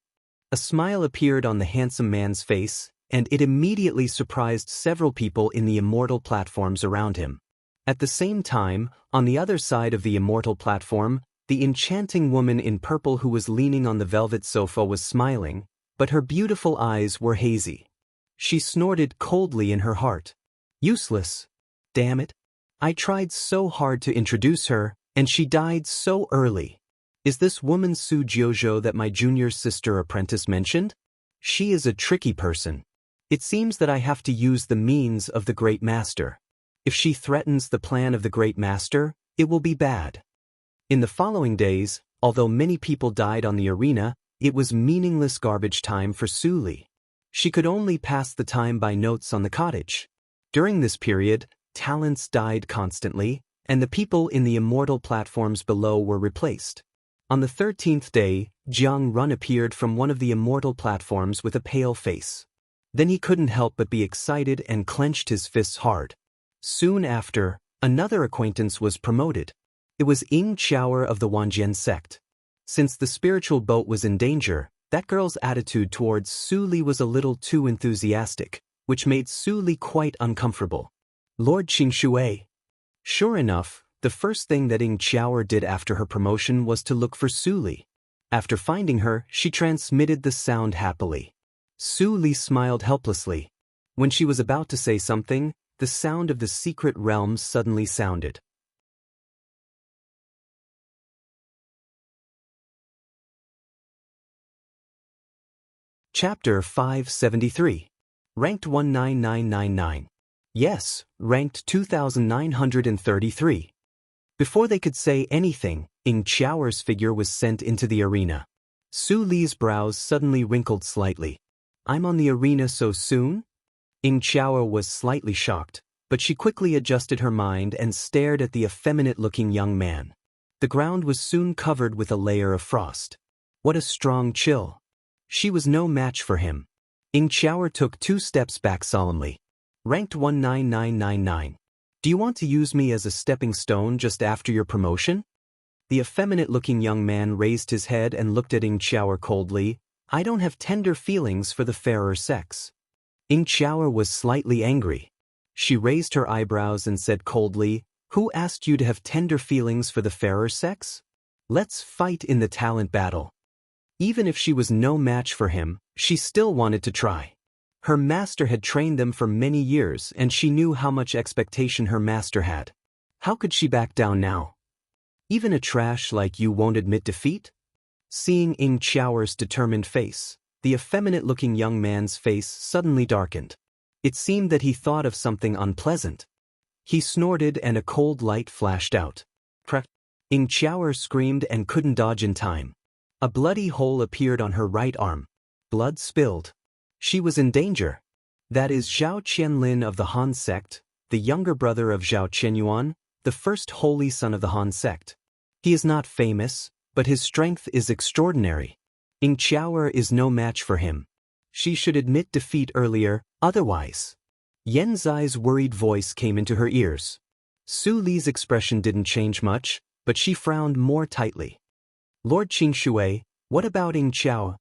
A smile appeared on the handsome man's face, and it immediately surprised several people in the immortal platforms around him. At the same time, on the other side of the immortal platform, the enchanting woman in purple who was leaning on the velvet sofa was smiling, but her beautiful eyes were hazy. She snorted coldly in her heart. "Useless. Damn it. I tried so hard to introduce her, and she died so early." Is this woman Su Jiuzhou that my junior sister apprentice mentioned? She is a tricky person. It seems that I have to use the means of the great master. If she threatens the plan of the great master, it will be bad. In the following days, although many people died on the arena, it was meaningless garbage time for Su Li. She could only pass the time by notes on the cottage. During this period, talents died constantly, and the people in the immortal platforms below were replaced. On the 13th day, Jiang Run appeared from one of the immortal platforms with a pale face. Then he couldn't help but be excited and clenched his fists hard. Soon after, another acquaintance was promoted. It was Ying Chaoer of the Wanjian sect. Since the spiritual boat was in danger, that girl's attitude towards Su Li was a little too enthusiastic, which made Su Li quite uncomfortable. Lord Qingshui. Sure enough, the first thing that Ying Chaoer did after her promotion was to look for Su Li. After finding her, she transmitted the sound happily. Su Li smiled helplessly. When she was about to say something, the sound of the secret realms suddenly sounded. Chapter 573. Ranked 19999. Yes, ranked 2933. Before they could say anything, Ying Chaoer's figure was sent into the arena. Su Li's brows suddenly wrinkled slightly. I'm on the arena so soon? Ying Chaoer was slightly shocked, but she quickly adjusted her mind and stared at the effeminate-looking young man. The ground was soon covered with a layer of frost. What a strong chill. She was no match for him. Ying Chaoer took 2 steps back solemnly. Ranked 19999. Do you want to use me as a stepping stone just after your promotion? The effeminate-looking young man raised his head and looked at Ying Chaoer coldly. I don't have tender feelings for the fairer sex. Ying Chaoer was slightly angry. She raised her eyebrows and said coldly, Who asked you to have tender feelings for the fairer sex? Let's fight in the talent battle. Even if she was no match for him, she still wanted to try. Her master had trained them for many years and she knew how much expectation her master had. How could she back down now? Even a trash like you won't admit defeat? Seeing Ying Chaoer's determined face, the effeminate-looking young man's face suddenly darkened. It seemed that he thought of something unpleasant. He snorted and a cold light flashed out. Ying Chaoer screamed and couldn't dodge in time. A bloody hole appeared on her right arm. Blood spilled. She was in danger. That is Zhao Qianlin of the Han sect, the younger brother of Zhao Qianyuan, the first holy son of the Han sect. He is not famous, but his strength is extraordinary. Ying Chaoer is no match for him. She should admit defeat earlier, otherwise. Yan Zai's worried voice came into her ears. Su Li's expression didn't change much, but she frowned more tightly. Lord Qingshui, what about Ying Chaoer?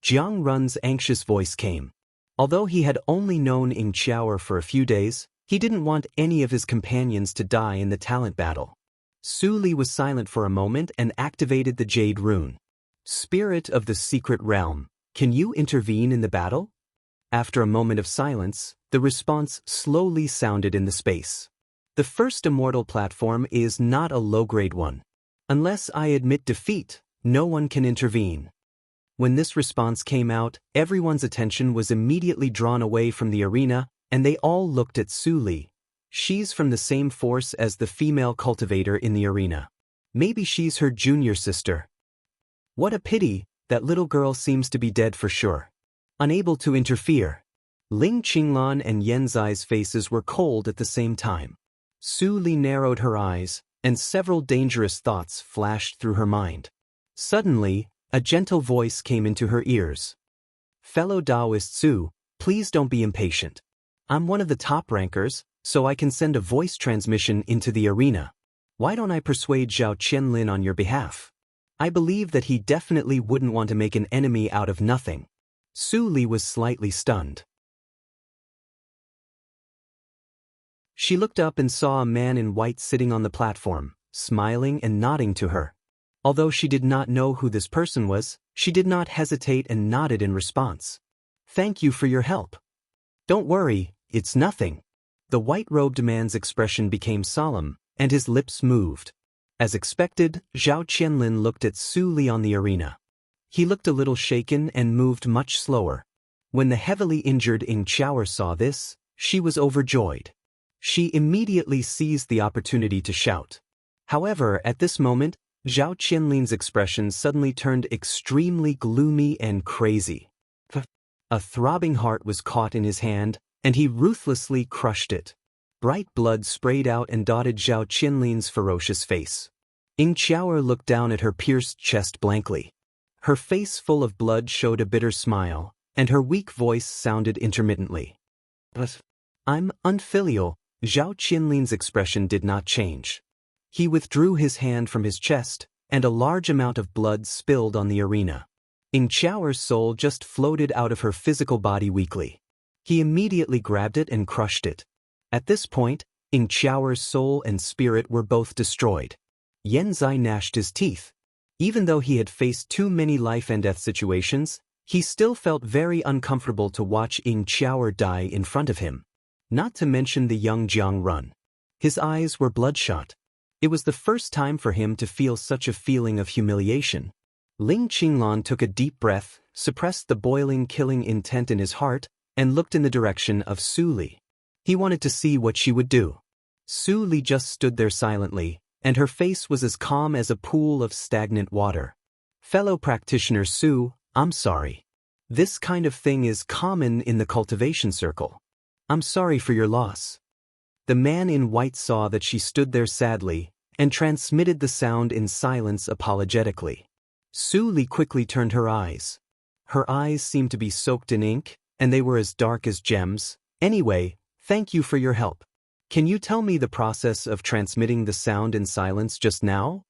Jiang Run's anxious voice came. Although he had only known Ying Chaoer for a few days, he didn't want any of his companions to die in the talent battle. Su Li was silent for a moment and activated the Jade Rune. Spirit of the Secret Realm, can you intervene in the battle? After a moment of silence, the response slowly sounded in the space. The first immortal platform is not a low-grade one. Unless I admit defeat, no one can intervene. When this response came out, everyone's attention was immediately drawn away from the arena, and they all looked at Su Li. She's from the same force as the female cultivator in the arena. Maybe she's her junior sister. What a pity, that little girl seems to be dead for sure. Unable to interfere. Ling Qinglan and Yan Zai's faces were cold at the same time. Su Li narrowed her eyes, and several dangerous thoughts flashed through her mind. Suddenly, a gentle voice came into her ears. Fellow Taoist Su, please don't be impatient. I'm one of the top rankers, so I can send a voice transmission into the arena. Why don't I persuade Zhao Qianlin on your behalf? I believe that he definitely wouldn't want to make an enemy out of nothing. Su Li was slightly stunned. She looked up and saw a man in white sitting on the platform, smiling and nodding to her. Although she did not know who this person was, she did not hesitate and nodded in response. Thank you for your help. Don't worry, it's nothing. The white-robed man's expression became solemn, and his lips moved. As expected, Zhao Qianlin looked at Su Li on the arena. He looked a little shaken and moved much slower. When the heavily injured Ying Chaoer saw this, she was overjoyed. She immediately seized the opportunity to shout. However, at this moment, Zhao Qianlin's expression suddenly turned extremely gloomy and crazy. A throbbing heart was caught in his hand, and he ruthlessly crushed it. Bright blood sprayed out and dotted Zhao Qianlin's ferocious face. Ying Chaoer looked down at her pierced chest blankly. Her face full of blood showed a bitter smile, and her weak voice sounded intermittently. "But I'm unfilial." Zhao Qianlin's expression did not change. He withdrew his hand from his chest, and a large amount of blood spilled on the arena. Ying Chaoer's soul just floated out of her physical body weakly. He immediately grabbed it and crushed it. At this point, Ying Chaoer's soul and spirit were both destroyed. Yan Zai gnashed his teeth. Even though he had faced too many life-and-death situations, he still felt very uncomfortable to watch Ying Chaoer die in front of him. Not to mention the young Jiang Run. His eyes were bloodshot. It was the first time for him to feel such a feeling of humiliation. Ling Qinglan took a deep breath, suppressed the boiling killing intent in his heart, and looked in the direction of Su Li. He wanted to see what she would do. Su Li just stood there silently, and her face was as calm as a pool of stagnant water. "Fellow practitioner Su, I'm sorry. This kind of thing is common in the cultivation circle. I'm sorry for your loss." The man in white saw that she stood there sadly, and transmitted the sound in silence apologetically. Su Li quickly turned her eyes. Her eyes seemed to be soaked in ink, and they were as dark as gems. "Anyway, thank you for your help. Can you tell me the process of transmitting the sound in silence just now?"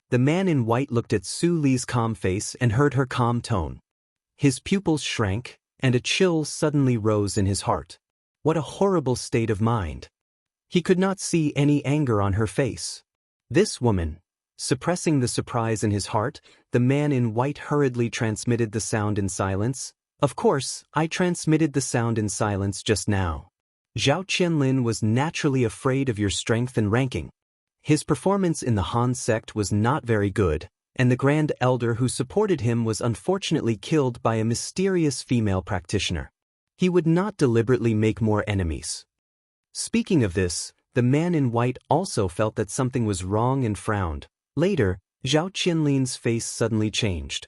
The man in white looked at Su Li's calm face and heard her calm tone. His pupils shrank, and a chill suddenly rose in his heart. What a horrible state of mind. He could not see any anger on her face. This woman. Suppressing the surprise in his heart, the man in white hurriedly transmitted the sound in silence. "Of course, I transmitted the sound in silence just now." Zhao Qianlin was naturally afraid of your strength and ranking. His performance in the Han sect was not very good, and the Grand Elder who supported him was unfortunately killed by a mysterious female practitioner. He would not deliberately make more enemies. Speaking of this, the man in white also felt that something was wrong and frowned. Later, Zhao Qianlin's face suddenly changed.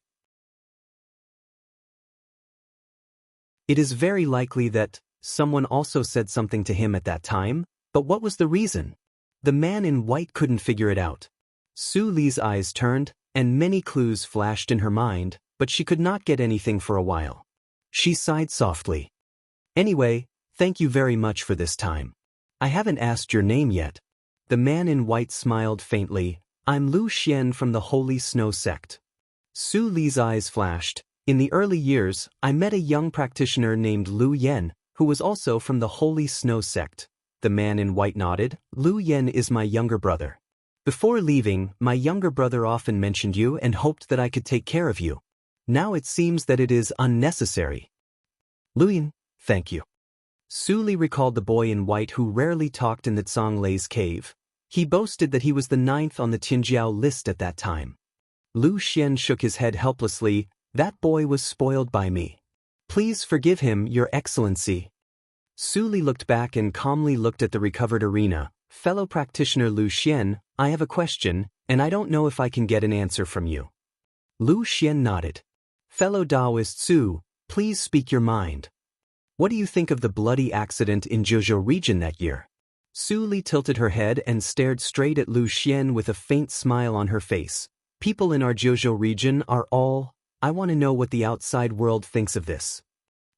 It is very likely that someone also said something to him at that time, but what was the reason? The man in white couldn't figure it out. Su Li's eyes turned, and many clues flashed in her mind, but she could not get anything for a while. She sighed softly. "Anyway, thank you very much for this time. I haven't asked your name yet." The man in white smiled faintly. "I'm Lu Xian from the Holy Snow Sect." Su Li's eyes flashed. "In the early years, I met a young practitioner named Lu Yen, who was also from the Holy Snow Sect." The man in white nodded. "Lu Yen is my younger brother. Before leaving, my younger brother often mentioned you and hoped that I could take care of you. Now it seems that it is unnecessary." "Lu Yen, thank you." Su Li recalled the boy in white who rarely talked in the Zhonglei's cave. He boasted that he was the 9th on the Tianjiao list at that time. Lu Xian shook his head helplessly. "That boy was spoiled by me. Please forgive him, Your Excellency." Su Li looked back and calmly looked at the recovered arena. "Fellow practitioner Lu Xian, I have a question, and I don't know if I can get an answer from you." Lu Xian nodded. "Fellow Taoist Su, please speak your mind. What do you think of the bloody accident in Zhejiu region that year?" Su Li tilted her head and stared straight at Lu Xian with a faint smile on her face. "People in our Zhejiu region are all. I want to know what the outside world thinks of this."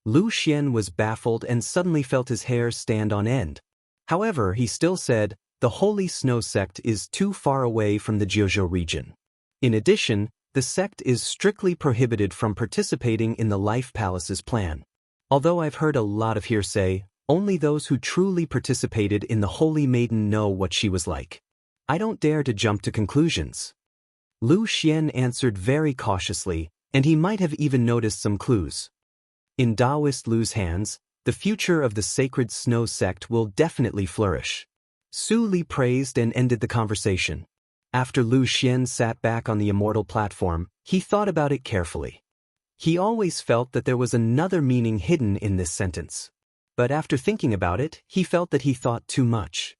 Lu Xian was baffled and suddenly felt his hair stand on end. However, he still said, "The Holy Snow Sect is too far away from the Zhejiu region. In addition, the sect is strictly prohibited from participating in the Life Palace's plan. Although I've heard a lot of hearsay, only those who truly participated in the Holy Maiden know what she was like. I don't dare to jump to conclusions." Lu Xian answered very cautiously, and he might have even noticed some clues. In Taoist Lu's hands, the future of the sacred snow sect will definitely flourish. Su Li praised and ended the conversation. After Lu Xian sat back on the immortal platform, he thought about it carefully. He always felt that there was another meaning hidden in this sentence. But after thinking about it, he felt that he thought too much.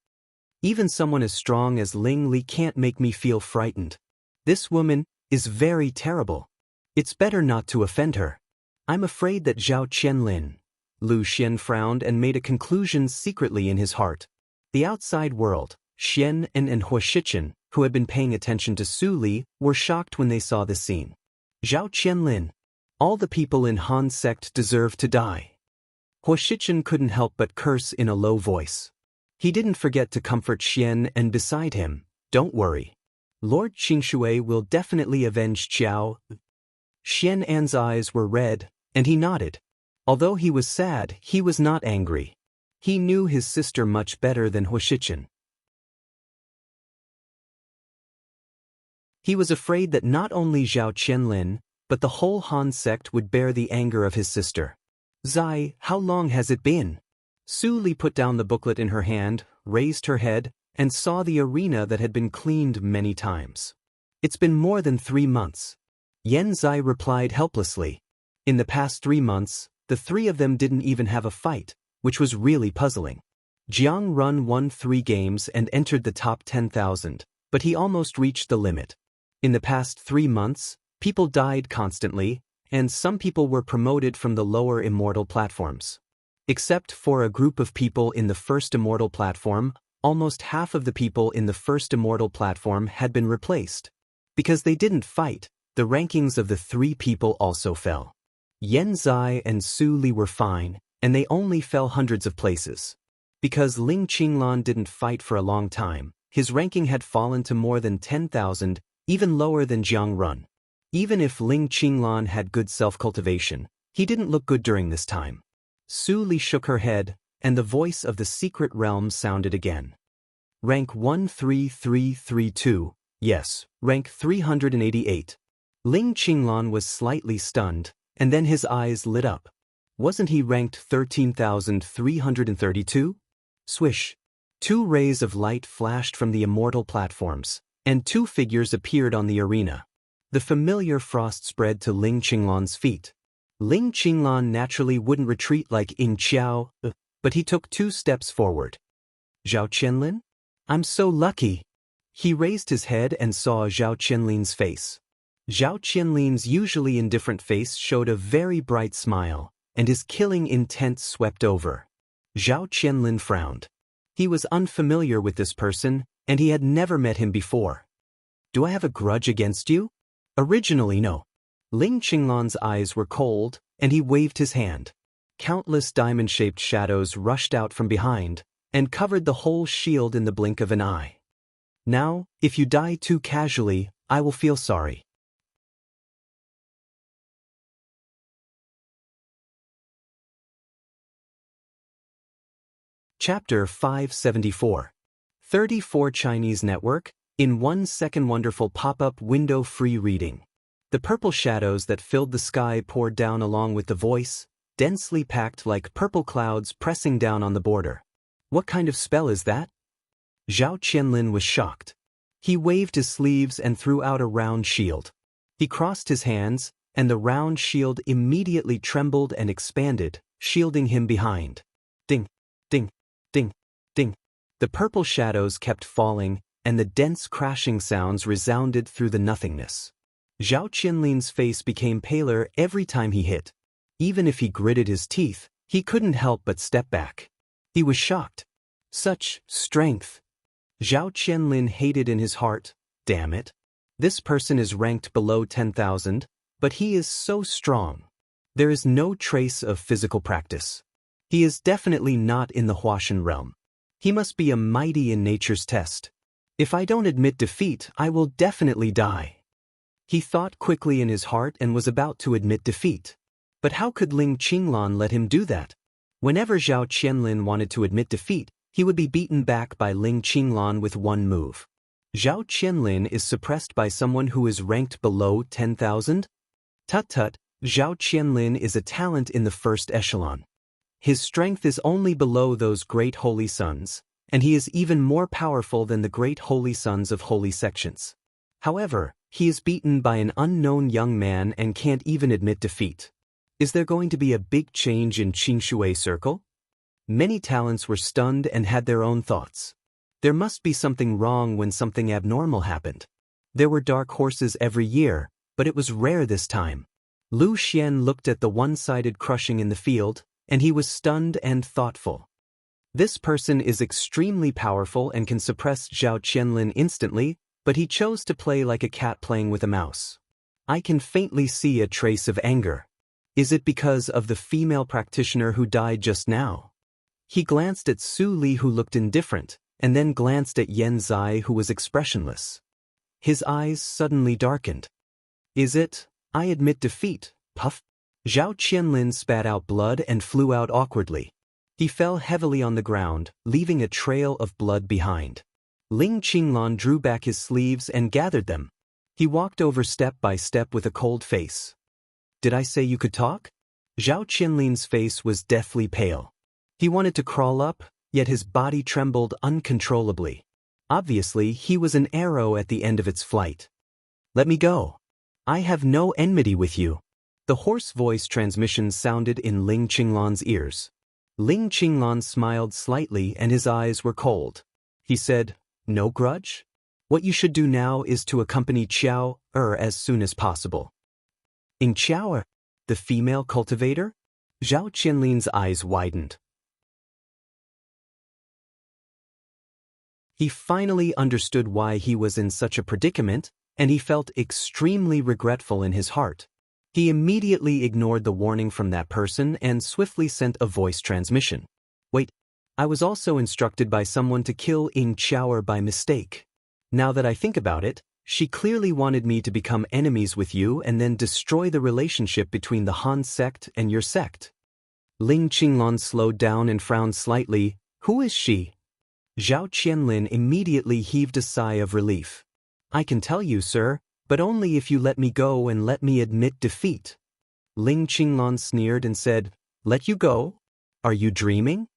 Even someone as strong as Ling Li can't make me feel frightened. This woman is very terrible. It's better not to offend her. I'm afraid that Zhao Qianlin. Lu Xian frowned and made a conclusion secretly in his heart. The outside world, Xian and Hua Shichen, who had been paying attention to Su Li, were shocked when they saw this scene. Zhao Qianlin. All the people in Han's sect deserve to die. Hua Shichen couldn't help but curse in a low voice. He didn't forget to comfort Xian and beside him, don't worry. Lord Qingshui will definitely avenge Qiao. Xian An's eyes were red, and he nodded. Although he was sad, he was not angry. He knew his sister much better than Hua Shichen. He was afraid that not only Zhao Qianlin, but the whole Han sect would bear the anger of his sister. Zai, how long has it been? Su Li put down the booklet in her hand, raised her head, and saw the arena that had been cleaned many times. It's been more than 3 months. Yan Zai replied helplessly. In the past 3 months, the three of them didn't even have a fight, which was really puzzling. Jiang Run won 3 games and entered the top 10,000, but he almost reached the limit. In the past 3 months, people died constantly, and some people were promoted from the lower immortal platforms. Except for a group of people in the first immortal platform, almost half of the people in the first immortal platform had been replaced. Because they didn't fight, the rankings of the 3 people also fell. Yan Zai and Su Li were fine, and they only fell hundreds of places. Because Ling Qinglan didn't fight for a long time, his ranking had fallen to more than 10,000, even lower than Jiang Run. Even if Ling Qinglan had good self-cultivation, he didn't look good during this time. Su Li shook her head, and the voice of the secret realm sounded again. Rank 13332, yes, rank 388. Ling Qinglan was slightly stunned, and then his eyes lit up. Wasn't he ranked 13,332? Swish. 2 rays of light flashed from the immortal platforms, and 2 figures appeared on the arena. The familiar frost spread to Ling Qinglan's feet. Ling Qinglan naturally wouldn't retreat like in Qiao, but he took 2 steps forward. Zhao Qianlin? I'm so lucky. He raised his head and saw Zhao Qianlin's face. Zhao Qianlin's usually indifferent face showed a very bright smile, and his killing intent swept over. Zhao Qianlin frowned. He was unfamiliar with this person, and he had never met him before. Do I have a grudge against you? Originally, no. Ling Qinglan's eyes were cold, and he waved his hand. Countless diamond-shaped shadows rushed out from behind, and covered the whole shield in the blink of an eye. Now, if you die too casually, I will feel sorry. Chapter 574. 34 Chinese Network, in 1 second wonderful pop-up window free reading. The purple shadows that filled the sky poured down along with the voice, densely packed like purple clouds pressing down on the border. What kind of spell is that? Zhao Qianlin was shocked. He waved his sleeves and threw out a round shield. He crossed his hands, and the round shield immediately trembled and expanded, shielding him behind. Ding, ding, ding, ding. The purple shadows kept falling, and the dense crashing sounds resounded through the nothingness. Zhao Qianlin's face became paler every time he hit. Even if he gritted his teeth, he couldn't help but step back. He was shocked. Such strength. Zhao Qianlin hated in his heart, damn it. This person is ranked below 10,000, but he is so strong. There is no trace of physical practice. He is definitely not in the Huashan realm. He must be a mighty in nature's test. If I don't admit defeat, I will definitely die. He thought quickly in his heart and was about to admit defeat. But how could Ling Qinglan let him do that? Whenever Zhao Qianlin wanted to admit defeat, he would be beaten back by Ling Qinglan with 1 move. Zhao Qianlin is suppressed by someone who is ranked below 10,000? Tut-tut, Zhao Qianlin is a talent in the first echelon. His strength is only below those great holy sons, and he is even more powerful than the great holy sons of holy sections. However, he is beaten by an unknown young man and can't even admit defeat. Is there going to be a big change in Qingshui Circle? Many talents were stunned and had their own thoughts. There must be something wrong when something abnormal happened. There were dark horses every year, but it was rare this time. Lu Xian looked at the one-sided crushing in the field, and he was stunned and thoughtful. This person is extremely powerful and can suppress Zhao Qianlin instantly, but he chose to play like a cat playing with a mouse. I can faintly see a trace of anger. Is it because of the female practitioner who died just now? He glanced at Su Li, who looked indifferent, and then glanced at Yan Zai, who was expressionless. His eyes suddenly darkened. Is it? I admit defeat, puff. Zhao Qianlin spat out blood and flew out awkwardly. He fell heavily on the ground, leaving a trail of blood behind. Ling Qinglan drew back his sleeves and gathered them. He walked over step by step with a cold face. Did I say you could talk? Zhao Qianlin's face was deathly pale. He wanted to crawl up, yet his body trembled uncontrollably. Obviously, he was an arrow at the end of its flight. Let me go. I have no enmity with you. The hoarse voice transmission sounded in Ling Qinglan's ears. Ling Qinglan smiled slightly and his eyes were cold. He said, no grudge? What you should do now is to accompany Qiao as soon as possible. In Qiao, the female cultivator? Zhao Qianlin's eyes widened. He finally understood why he was in such a predicament, and he felt extremely regretful in his heart. He immediately ignored the warning from that person and swiftly sent a voice transmission. Wait, I was also instructed by someone to kill Ying Qiao by mistake. Now that I think about it, she clearly wanted me to become enemies with you and then destroy the relationship between the Han sect and your sect. Ling Qinglan slowed down and frowned slightly. Who is she? Zhao Qianlin immediately heaved a sigh of relief. I can tell you, sir, but only if you let me go and let me admit defeat. Ling Qinglan sneered and said, let you go? Are you dreaming?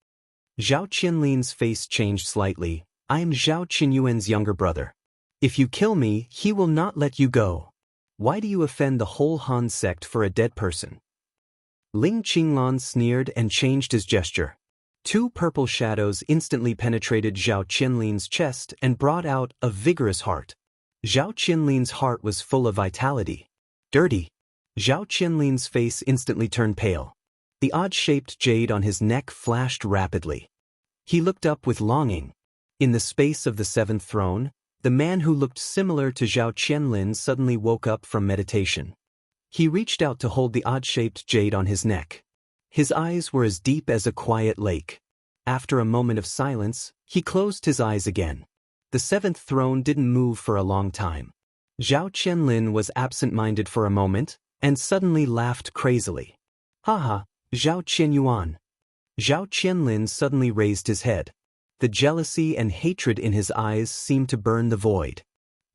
Zhao Qianlin's face changed slightly. I am Zhao Qinyuan's younger brother. If you kill me, he will not let you go. Why do you offend the whole Han sect for a dead person? Ling Qinglan sneered and changed his gesture. Two purple shadows instantly penetrated Zhao Qianlin's chest and brought out a vigorous heart. Zhao Qianlin's heart was full of vitality. Dirty. Zhao Qianlin's face instantly turned pale. The odd-shaped jade on his neck flashed rapidly. He looked up with longing. In the space of the seventh throne, the man who looked similar to Zhao Qianlin suddenly woke up from meditation. He reached out to hold the odd-shaped jade on his neck. His eyes were as deep as a quiet lake. After a moment of silence, he closed his eyes again. The seventh throne didn't move for a long time. Zhao Qianlin was absent-minded for a moment, and suddenly laughed crazily. Haha, Zhao Qianyuan. Zhao Qianlin suddenly raised his head. The jealousy and hatred in his eyes seemed to burn the void.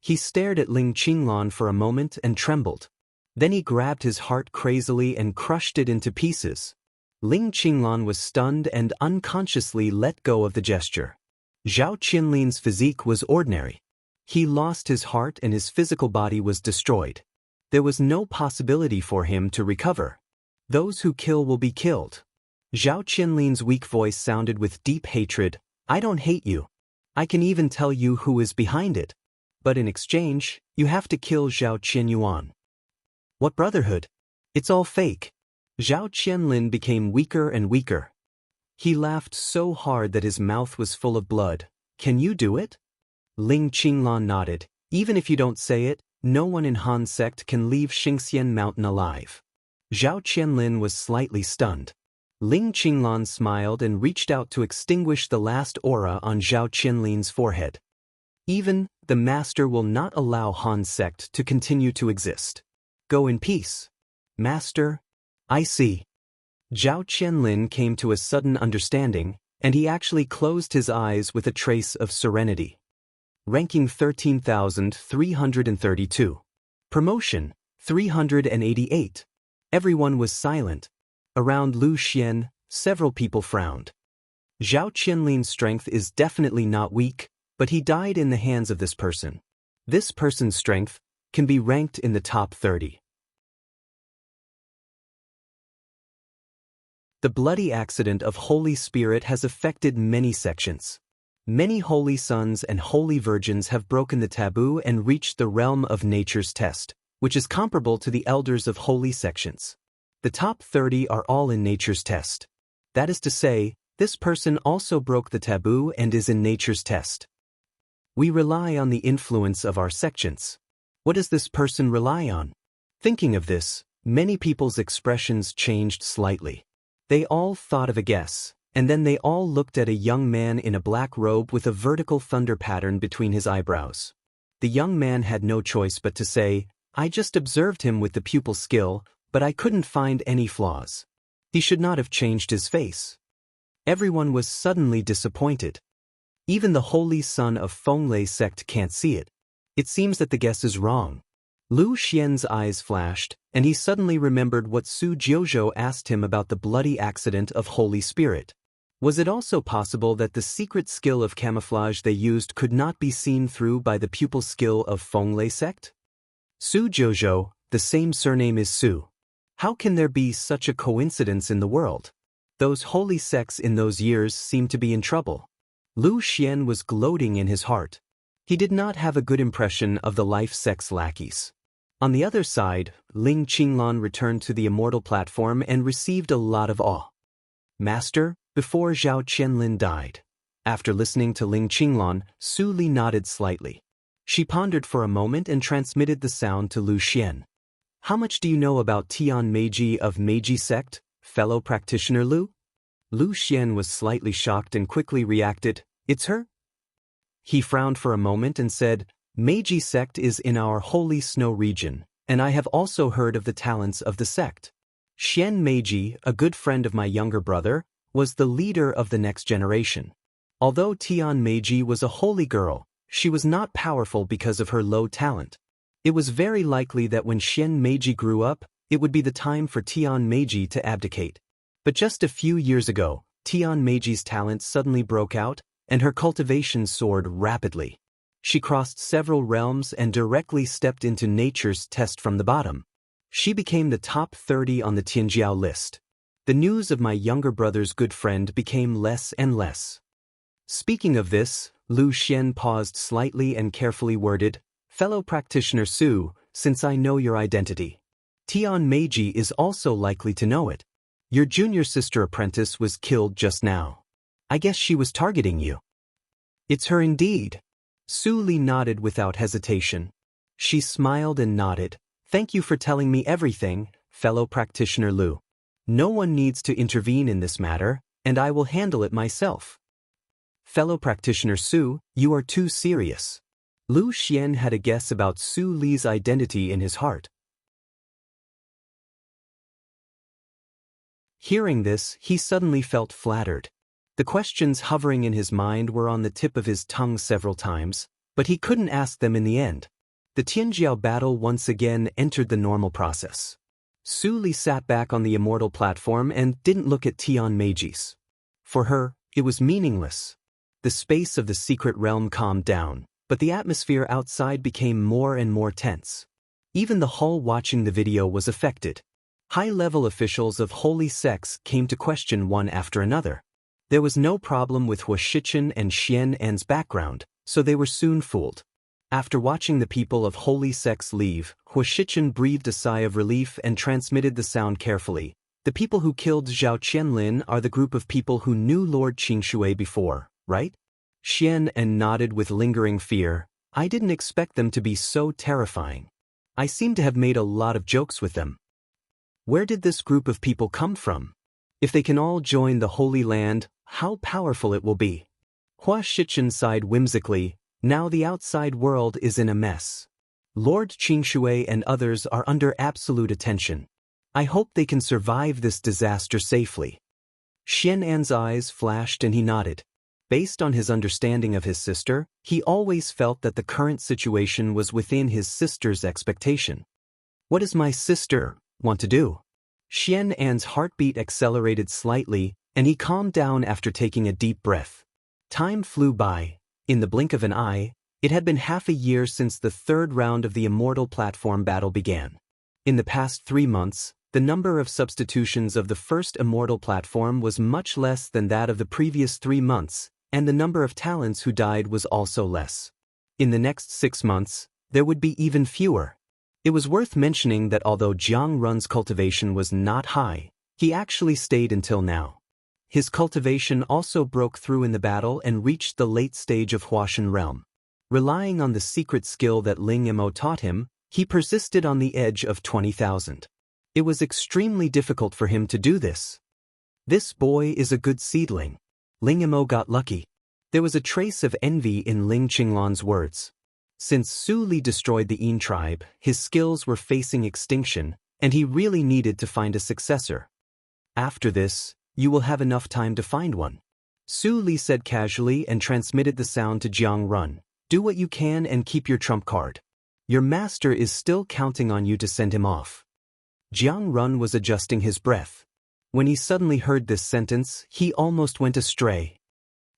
He stared at Ling Qinglan for a moment and trembled. Then he grabbed his heart crazily and crushed it into pieces. Ling Qinglan was stunned and unconsciously let go of the gesture. Zhao Qianlin's physique was ordinary. He lost his heart and his physical body was destroyed. There was no possibility for him to recover. Those who kill will be killed. Zhao Qianlin's weak voice sounded with deep hatred. I don't hate you. I can even tell you who is behind it. But in exchange, you have to kill Zhao Qianyuan. What brotherhood? It's all fake. Zhao Qianlin became weaker and weaker. He laughed so hard that his mouth was full of blood. Can you do it? Ling Qinglan nodded. Even if you don't say it, no one in Han sect can leave Xingxian Mountain alive. Zhao Qianlin was slightly stunned. Ling Qinglan smiled and reached out to extinguish the last aura on Zhao Qianlin's forehead. Even the master will not allow Han sect to continue to exist. Go in peace. Master, I see. Zhao Qianlin came to a sudden understanding, and he actually closed his eyes with a trace of serenity. Ranking 13,332. Promotion, 388. Everyone was silent. Around Lu Xian, several people frowned. Zhao Qianlin's strength is definitely not weak, but he died in the hands of this person. This person's strength can be ranked in the top 30. The bloody accident of Holy Spirit has affected many sections. Many holy sons and holy virgins have broken the taboo and reached the realm of nature's test, which is comparable to the elders of holy sections. The top 30 are all in nature's test. That is to say, this person also broke the taboo and is in nature's test. We rely on the influence of our sections. What does this person rely on? Thinking of this, many people's expressions changed slightly. They all thought of a guess, and then they all looked at a young man in a black robe with a vertical thunder pattern between his eyebrows. The young man had no choice but to say, "I just observed him with the pupil skill, but I couldn't find any flaws. He should not have changed his face." Everyone was suddenly disappointed. Even the holy son of Fenglei sect can't see it. It seems that the guess is wrong. Lu Xian's eyes flashed, and he suddenly remembered what Su Jiuzhou asked him about the bloody accident of Holy Spirit. Was it also possible that the secret skill of camouflage they used could not be seen through by the pupil skill of Fenglei sect? Su Jiuzhou, the same surname is Su. How can there be such a coincidence in the world? Those holy sects in those years seemed to be in trouble. Lu Xian was gloating in his heart. He did not have a good impression of the life sect's lackeys. On the other side, Ling Qinglan returned to the immortal platform and received a lot of awe. "Master," before Zhao Qianlin died. After listening to Ling Qinglan, Su Li nodded slightly. She pondered for a moment and transmitted the sound to Lu Xian. "How much do you know about Tian Meiji of Meiji sect, fellow practitioner Lu?" Lu Xian was slightly shocked and quickly reacted, "It's her?" He frowned for a moment and said, "Meiji sect is in our holy snow region, and I have also heard of the talents of the sect. Xian Meiji, a good friend of my younger brother, was the leader of the next generation. Although Tian Meiji was a holy girl, she was not powerful because of her low talent. It was very likely that when Xian Meiji grew up, it would be the time for Tian Meiji to abdicate. But just a few years ago, Tian Meiji's talent suddenly broke out, and her cultivation soared rapidly. She crossed several realms and directly stepped into nature's test from the bottom. She became the top 30 on the Tianjiao list. The news of my younger brother's good friend became less and less." Speaking of this, Lu Xian paused slightly and carefully worded, "Fellow practitioner Su, since I know your identity, Tian Meiji is also likely to know it. Your junior sister apprentice was killed just now. I guess she was targeting you." "It's her indeed." Su Li nodded without hesitation. She smiled and nodded. "Thank you for telling me everything, fellow practitioner Lu. No one needs to intervene in this matter, and I will handle it myself." "Fellow practitioner Su, you are too serious." Lu Xian had a guess about Su Li's identity in his heart. Hearing this, he suddenly felt flattered. The questions hovering in his mind were on the tip of his tongue several times, but he couldn't ask them in the end. The Tianjiao battle once again entered the normal process. Su Li sat back on the immortal platform and didn't look at Tian Meiji's. For her, it was meaningless. The space of the secret realm calmed down, but the atmosphere outside became more and more tense. Even the hall watching the video was affected. High-level officials of holy sects came to question one after another. There was no problem with Huashichen and Xian An's background, so they were soon fooled. After watching the people of holy sects leave, Huashichen breathed a sigh of relief and transmitted the sound carefully. "The people who killed Zhao Qianlin are the group of people who knew Lord Qingshui before, right?" Xian An nodded with lingering fear. "I didn't expect them to be so terrifying. I seem to have made a lot of jokes with them. Where did this group of people come from? If they can all join the Holy Land, how powerful it will be." Hua Shichen sighed whimsically. "Now the outside world is in a mess. Lord Qingshui and others are under absolute attention. I hope they can survive this disaster safely." Xian An's eyes flashed and he nodded. Based on his understanding of his sister, he always felt that the current situation was within his sister's expectation. "What does my sister want to do?" Xian An's heartbeat accelerated slightly, and he calmed down after taking a deep breath. Time flew by. In the blink of an eye, it had been half a year since the third round of the Immortal Platform battle began. In the past 3 months, the number of substitutions of the first Immortal Platform was much less than that of the previous 3 months, and the number of talents who died was also less. In the next 6 months, there would be even fewer. It was worth mentioning that although Jiang Run's cultivation was not high, he actually stayed until now. His cultivation also broke through in the battle and reached the late stage of Huashan realm. Relying on the secret skill that Ling Imo taught him, he persisted on the edge of 20,000. It was extremely difficult for him to do this. This boy is a good seedling. Ling Imo got lucky. There was a trace of envy in Ling Qinglan's words. Since Su Li destroyed the Yin tribe, his skills were facing extinction, and he really needed to find a successor. After this, you will have enough time to find one. Su Li said casually and transmitted the sound to Jiang Run. Do what you can and keep your trump card. Your master is still counting on you to send him off. Jiang Run was adjusting his breath. When he suddenly heard this sentence, he almost went astray.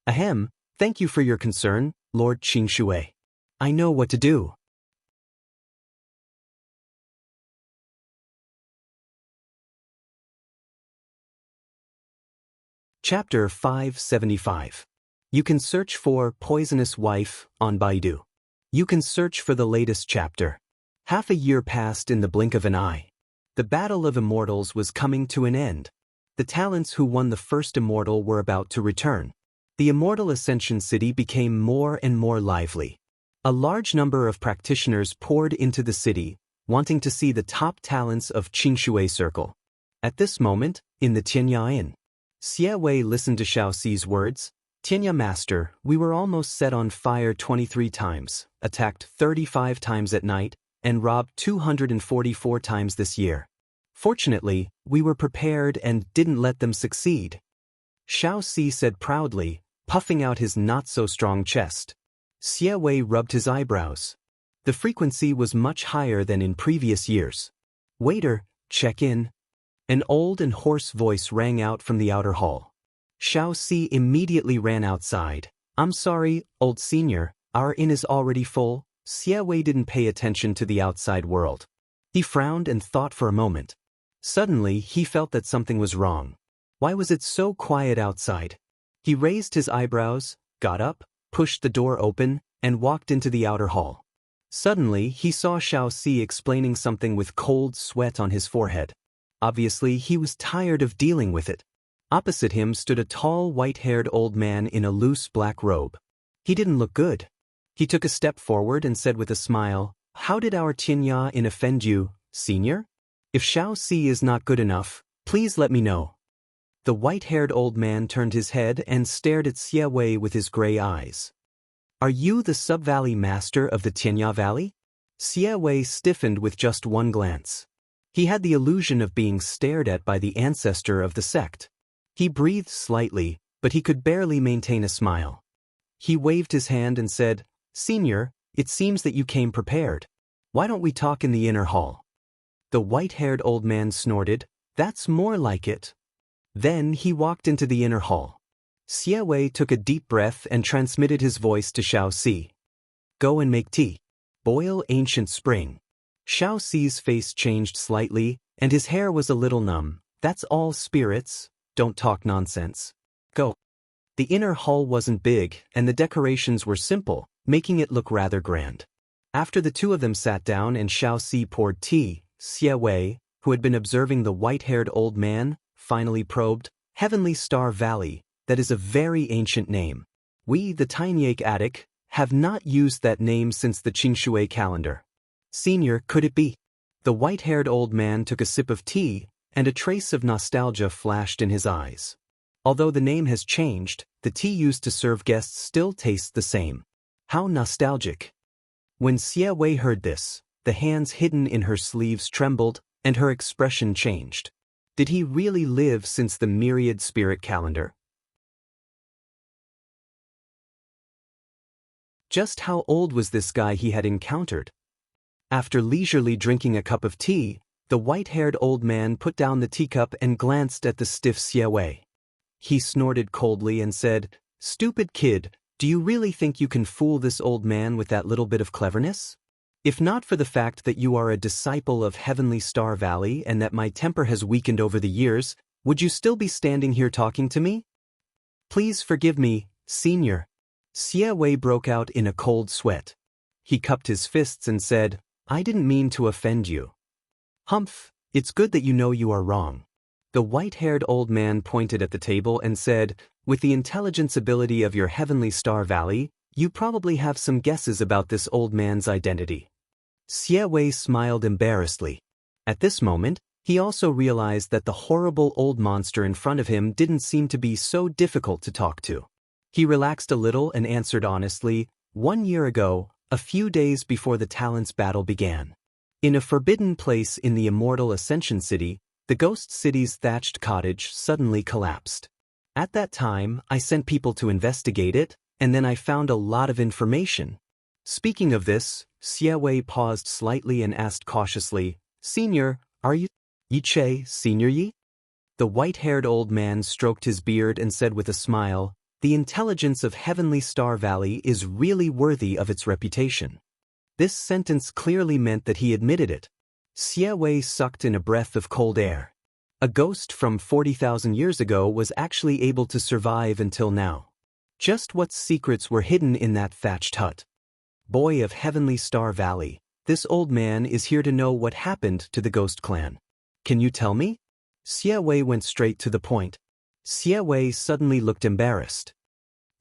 Ahem, thank you for your concern, Lord Qingshui. I know what to do. Chapter 575. You can search for Poisonous Wife on Baidu. You can search for the latest chapter. Half a year passed in the blink of an eye. The Battle of Immortals was coming to an end. The talents who won the first Immortal were about to return. The Immortal Ascension City became more and more lively. A large number of practitioners poured into the city, wanting to see the top talents of Qingshui Circle. At this moment, in the Tianya Inn, Xie Wei listened to Xiao Xi's words. Tianya Master, we were almost set on fire 23 times, attacked 35 times at night, and robbed 244 times this year. Fortunately, we were prepared and didn't let them succeed. Xiao Xi said proudly, puffing out his not-so-strong chest. Xie Wei rubbed his eyebrows. The frequency was much higher than in previous years. Waiter, check in. An old and hoarse voice rang out from the outer hall. Xiao Xi immediately ran outside. I'm sorry, old senior, our inn is already full. Xie Wei didn't pay attention to the outside world. He frowned and thought for a moment. Suddenly, he felt that something was wrong. Why was it so quiet outside? He raised his eyebrows, got up, pushed the door open, and walked into the outer hall. Suddenly, he saw Xiao Xi explaining something with cold sweat on his forehead. Obviously, he was tired of dealing with it. Opposite him stood a tall, white-haired old man in a loose black robe. He didn't look good. He took a step forward and said with a smile, How did our Tianya Inn offend you, senior? If Xiao Xi is not good enough, please let me know. The white-haired old man turned his head and stared at Xie Wei with his gray eyes. Are you the sub-valley master of the Tianya Valley? Xie Wei stiffened with just one glance. He had the illusion of being stared at by the ancestor of the sect. He breathed slightly, but he could barely maintain a smile. He waved his hand and said, Senior, it seems that you came prepared. Why don't we talk in the inner hall? The white-haired old man snorted, That's more like it. Then he walked into the inner hall. Xie Wei took a deep breath and transmitted his voice to Xiao Xi. Go and make tea. Boil ancient spring. Xiao Xi's face changed slightly, and his hair was a little numb. That's all, spirits. Don't talk nonsense. Go. The inner hall wasn't big, and the decorations were simple, making it look rather grand. After the two of them sat down and Xiao Xi poured tea, Xie Wei, who had been observing the white-haired old man, finally probed, Heavenly Star Valley, that is a very ancient name. We, the Tainyak Attic, have not used that name since the Qingshui calendar. Senior, could it be? The white-haired old man took a sip of tea, and a trace of nostalgia flashed in his eyes. Although the name has changed, the tea used to serve guests still tastes the same. How nostalgic. When Xie Wei heard this, the hands hidden in her sleeves trembled, and her expression changed. Did he really live since the myriad spirit calendar? Just how old was this guy he had encountered? After leisurely drinking a cup of tea, the white-haired old man put down the teacup and glanced at the stiff Xie Wei. he snorted coldly and said, "Stupid kid, do you really think you can fool this old man with that little bit of cleverness? If not for the fact that you are a disciple of Heavenly Star Valley and that my temper has weakened over the years, would you still be standing here talking to me? Please forgive me, senior." Xie Wei broke out in a cold sweat. He cupped his fists and said, "I didn't mean to offend you." "Humph, it's good that you know you are wrong." The white-haired old man pointed at the table and said, "With the intelligence ability of your Heavenly Star Valley, you probably have some guesses about this old man's identity." Xie Wei smiled embarrassedly. At this moment, he also realized that the horrible old monster in front of him didn't seem to be so difficult to talk to. He relaxed a little and answered honestly, "1 year ago, a few days before the Talents battle began. In a forbidden place in the immortal Ascension City, the Ghost City's thatched cottage suddenly collapsed. At that time, I sent people to investigate it, and then I found a lot of information." Speaking of this, Xie Wei paused slightly and asked cautiously, "Senior, are you Yi Che, Senior Yi?" The white-haired old man stroked his beard and said with a smile, "The intelligence of Heavenly Star Valley is really worthy of its reputation." This sentence clearly meant that he admitted it. Xie Wei sucked in a breath of cold air. A ghost from 40,000 years ago was actually able to survive until now. Just what secrets were hidden in that thatched hut? Boy of Heavenly Star Valley, this old man is here to know what happened to the Ghost Clan. Can you tell me? Xie Wei went straight to the point. Xie Wei suddenly looked embarrassed.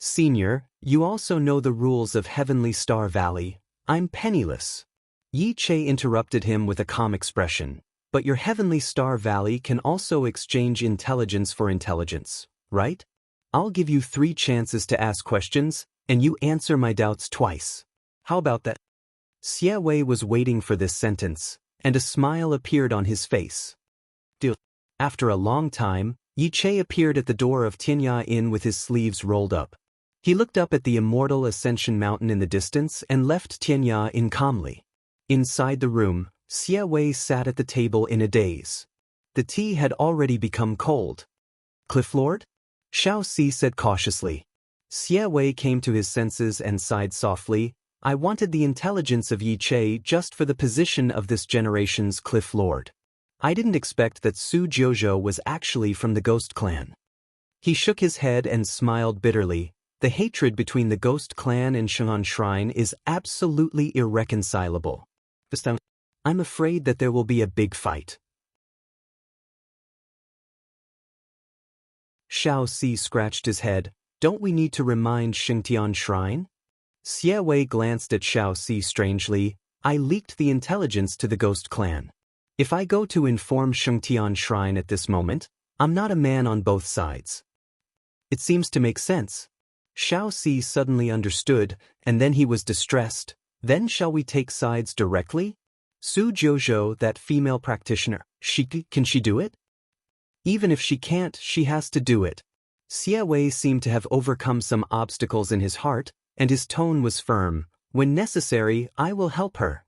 "Senior, you also know the rules of Heavenly Star Valley. I'm penniless." Yi Che interrupted him with a calm expression. "But your Heavenly Star Valley can also exchange intelligence for intelligence, right? I'll give you 3 chances to ask questions, and you answer my doubts twice. How about that?" Xie Wei was waiting for this sentence, and a smile appeared on his face. Deal. After a long time, Yi Che appeared at the door of Tianya Inn with his sleeves rolled up. He looked up at the immortal Ascension Mountain in the distance and left Tianya Inn calmly. Inside the room, Xie Wei sat at the table in a daze. The tea had already become cold. "Clifflord?" Shao Si said cautiously. Xie Wei came to his senses and sighed softly. "I wanted the intelligence of Yi Che just for the position of this generation's Cliff Lord. I didn't expect that Su Jiuzhou was actually from the Ghost Clan." He shook his head and smiled bitterly. The hatred between the Ghost Clan and Shang'an Shrine is absolutely irreconcilable. I'm afraid that there will be a big fight. Shao Si scratched his head. "Don't we need to remind Shengtian Shrine?" Xie Wei glanced at Shao Si strangely. "I leaked the intelligence to the Ghost Clan. If I go to inform Shengtian Shrine at this moment, I'm not a man on both sides." "It seems to make sense." Shao Si suddenly understood, and then he was distressed. "Then shall we take sides directly? Su Jiuzhou, that female practitioner, can she do it?" "Even if she can't, she has to do it." Xie Wei seemed to have overcome some obstacles in his heart, and his tone was firm. "When necessary, I will help her."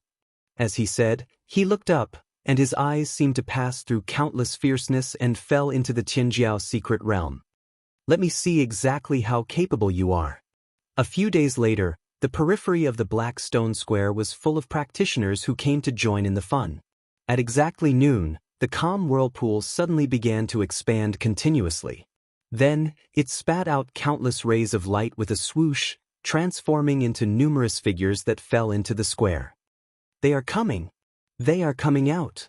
As he said, he looked up, and his eyes seemed to pass through countless fierceness and fell into the Tianjiao secret realm. "Let me see exactly how capable you are." A few days later, the periphery of the Black Stone Square was full of practitioners who came to join in the fun. At exactly noon, the calm whirlpool suddenly began to expand continuously. Then, it spat out countless rays of light with a swoosh, transforming into numerous figures that fell into the square. "They are coming! They are coming out!"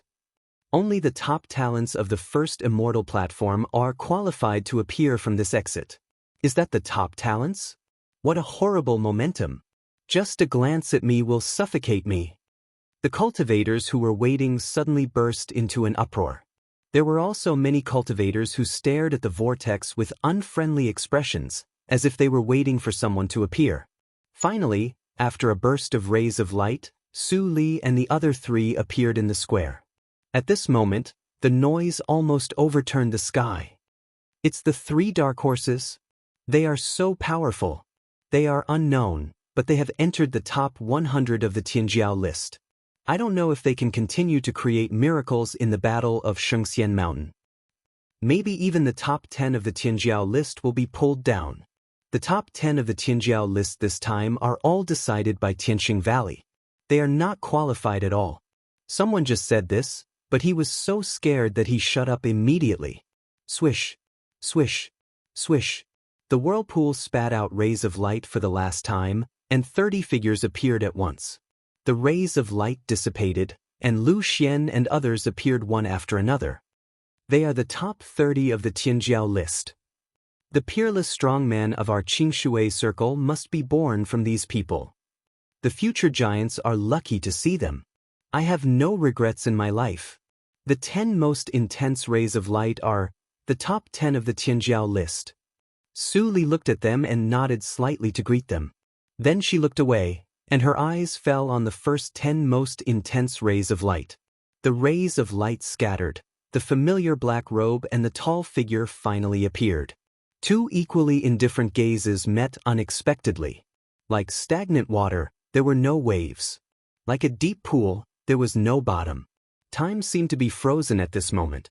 Only the top talents of the first immortal platform are qualified to appear from this exit. Is that the top talents? What a horrible momentum! Just a glance at me will suffocate me. The cultivators who were waiting suddenly burst into an uproar. There were also many cultivators who stared at the vortex with unfriendly expressions, as if they were waiting for someone to appear. Finally, after a burst of rays of light, Su Li and the other 3 appeared in the square. At this moment, the noise almost overturned the sky. It's the 3 dark horses. They are so powerful. They are unknown, but they have entered the top 100 of the Tianjiao list. I don't know if they can continue to create miracles in the Battle of Shengxian Mountain. Maybe even the top 10 of the Tianjiao list will be pulled down. The top 10 of the Tianjiao list this time are all decided by Tianxing Valley. They are not qualified at all. Someone just said this, but he was so scared that he shut up immediately. Swish, swish, swish. The whirlpool spat out rays of light for the last time, and 30 figures appeared at once. The rays of light dissipated, and Lu Xian and others appeared one after another. They are the top 30 of the Tianjiao list. The peerless strongman of our Qingshui circle must be born from these people. The future giants are lucky to see them. I have no regrets in my life. The 10 most intense rays of light are the top 10 of the Tianjiao list. Su Li looked at them and nodded slightly to greet them. Then she looked away, and her eyes fell on the first 10 most intense rays of light. The rays of light scattered, the familiar black robe and the tall figure finally appeared. Two equally indifferent gazes met unexpectedly. Like stagnant water, there were no waves. Like a deep pool, there was no bottom. Time seemed to be frozen at this moment.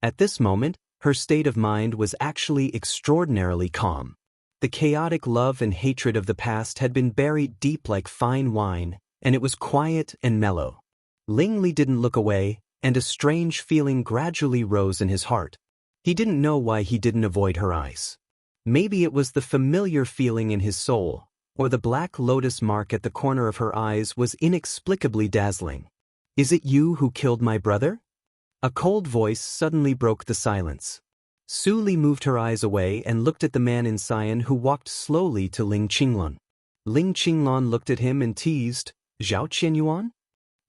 At this moment, her state of mind was actually extraordinarily calm. The chaotic love and hatred of the past had been buried deep like fine wine, and it was quiet and mellow. Ling Li didn't look away, and a strange feeling gradually rose in his heart. He didn't know why he didn't avoid her eyes. Maybe it was the familiar feeling in his soul, or the black lotus mark at the corner of her eyes was inexplicably dazzling. "Is it you who killed my brother?" A cold voice suddenly broke the silence. Su Li moved her eyes away and looked at the man in cyan who walked slowly to Ling Qinglun. Ling Qinglun looked at him and teased, "Zhao Qianyuan?"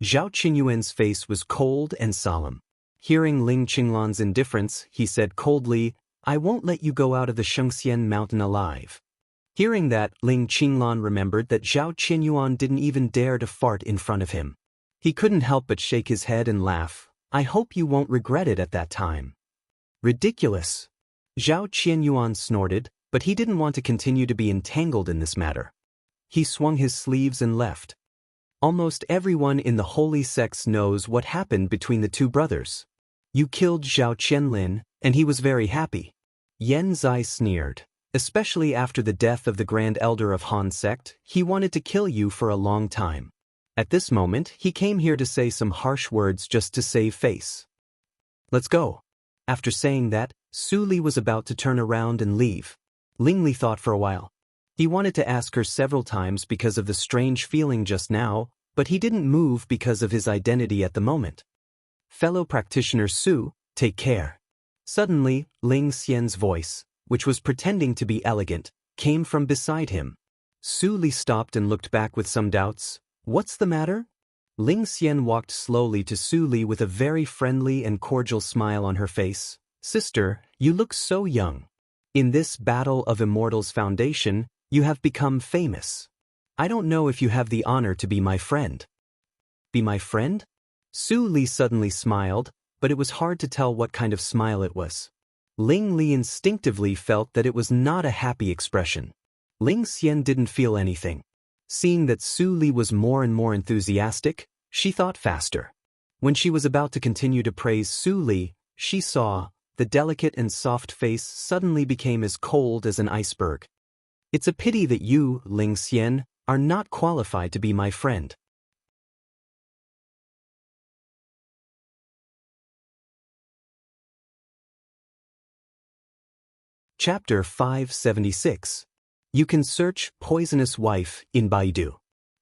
Zhao Qinyuan's face was cold and solemn. Hearing Ling Qinglun's indifference, he said coldly, "I won't let you go out of the Shengxian mountain alive." Hearing that, Ling Qinglun remembered that Zhao Qianyuan didn't even dare to fart in front of him. He couldn't help but shake his head and laugh. "I hope you won't regret it at that time." "Ridiculous." Zhao Qianyuan snorted, but he didn't want to continue to be entangled in this matter. He swung his sleeves and left. Almost everyone in the holy sects knows what happened between the two brothers. "You killed Zhao Qianlin, and he was very happy." Yan Zai sneered. "Especially after the death of the Grand Elder of Han sect, he wanted to kill you for a long time. At this moment, he came here to say some harsh words just to save face. Let's go." After saying that, Su Li was about to turn around and leave. Ling Li thought for a while. He wanted to ask her several times because of the strange feeling just now, but he didn't move because of his identity at the moment. "Fellow practitioner Su, take care." Suddenly, Ling Xian's voice, which was pretending to be elegant, came from beside him. Su Li stopped and looked back with some doubts. "What's the matter?" Ling Xian walked slowly to Su Li with a very friendly and cordial smile on her face. "Sister, you look so young. In this Battle of Immortals Foundation, you have become famous. I don't know if you have the honor to be my friend." "Be my friend?" Su Li suddenly smiled, but it was hard to tell what kind of smile it was. Ling Li instinctively felt that it was not a happy expression. Ling Xian didn't feel anything. Seeing that Su Li was more and more enthusiastic, she thought faster. When she was about to continue to praise Su Li, she saw the delicate and soft face suddenly became as cold as an iceberg. "It's a pity that you, Ling Xian, are not qualified to be my friend." Chapter 576. You can search Poisonous Wife in Baidu.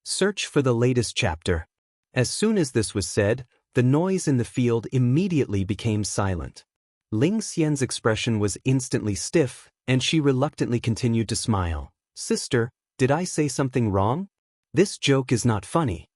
Search for the latest chapter. As soon as this was said, the noise in the field immediately became silent. Ling Xian's expression was instantly stiff, and she reluctantly continued to smile. "Sister, did I say something wrong? This joke is not funny."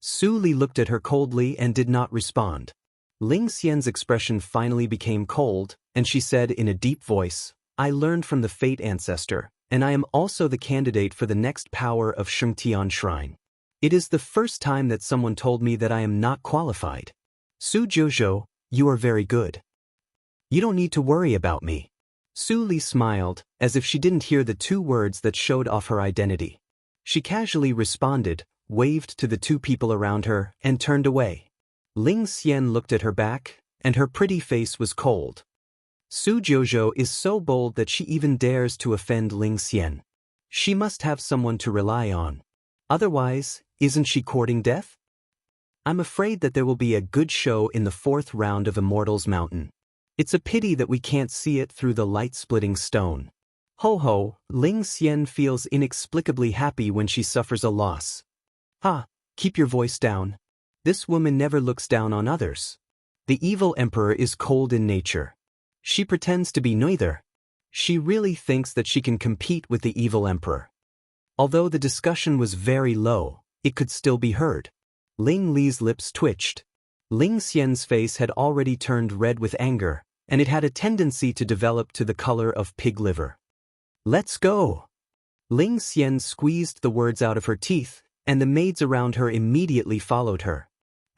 Su Li looked at her coldly and did not respond. Ling Xian's expression finally became cold, and she said in a deep voice, "I learned from the Fate Ancestor, and I am also the candidate for the next power of Shengtian Shrine. It is the first time that someone told me that I am not qualified. Su Jouzhou, you are very good. You don't need to worry about me." Su Li smiled, as if she didn't hear the two words that showed off her identity. She casually responded, waved to the two people around her, and turned away. Ling Xian looked at her back, and her pretty face was cold. Su Jiuzhou is so bold that she even dares to offend Ling Xian. She must have someone to rely on. Otherwise, isn't she courting death? I'm afraid that there will be a good show in the 4th round of Immortals Mountain. It's a pity that we can't see it through the light-splitting stone. Ho ho, Ling Xian feels inexplicably happy when she suffers a loss. Ha, keep your voice down. This woman never looks down on others. The evil emperor is cold in nature. She pretends to be neither. She really thinks that she can compete with the evil emperor. Although the discussion was very low, it could still be heard. Ling Li's lips twitched. Ling Xian's face had already turned red with anger, and it had a tendency to develop to the color of pig liver. Let's go! Ling Xian squeezed the words out of her teeth, and the maids around her immediately followed her.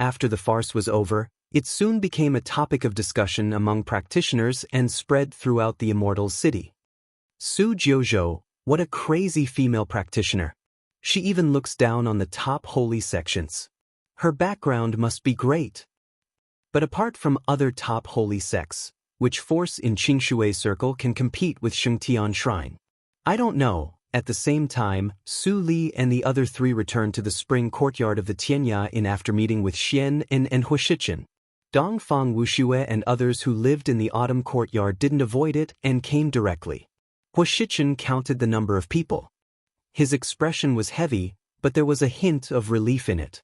After the farce was over, it soon became a topic of discussion among practitioners and spread throughout the Immortal City. Su Jiuzhou, what a crazy female practitioner. She even looks down on the top holy sections. Her background must be great. But apart from other top holy sects, which force in Qingshui Circle can compete with Shengtian Shrine? I don't know. At the same time, Su Li and the other 3 returned to the spring courtyard of the Tianya Inn after meeting with Xian and Huashichen. Dongfang Wuxue and others who lived in the autumn courtyard didn't avoid it and came directly. Huashichen counted the number of people. His expression was heavy, but there was a hint of relief in it.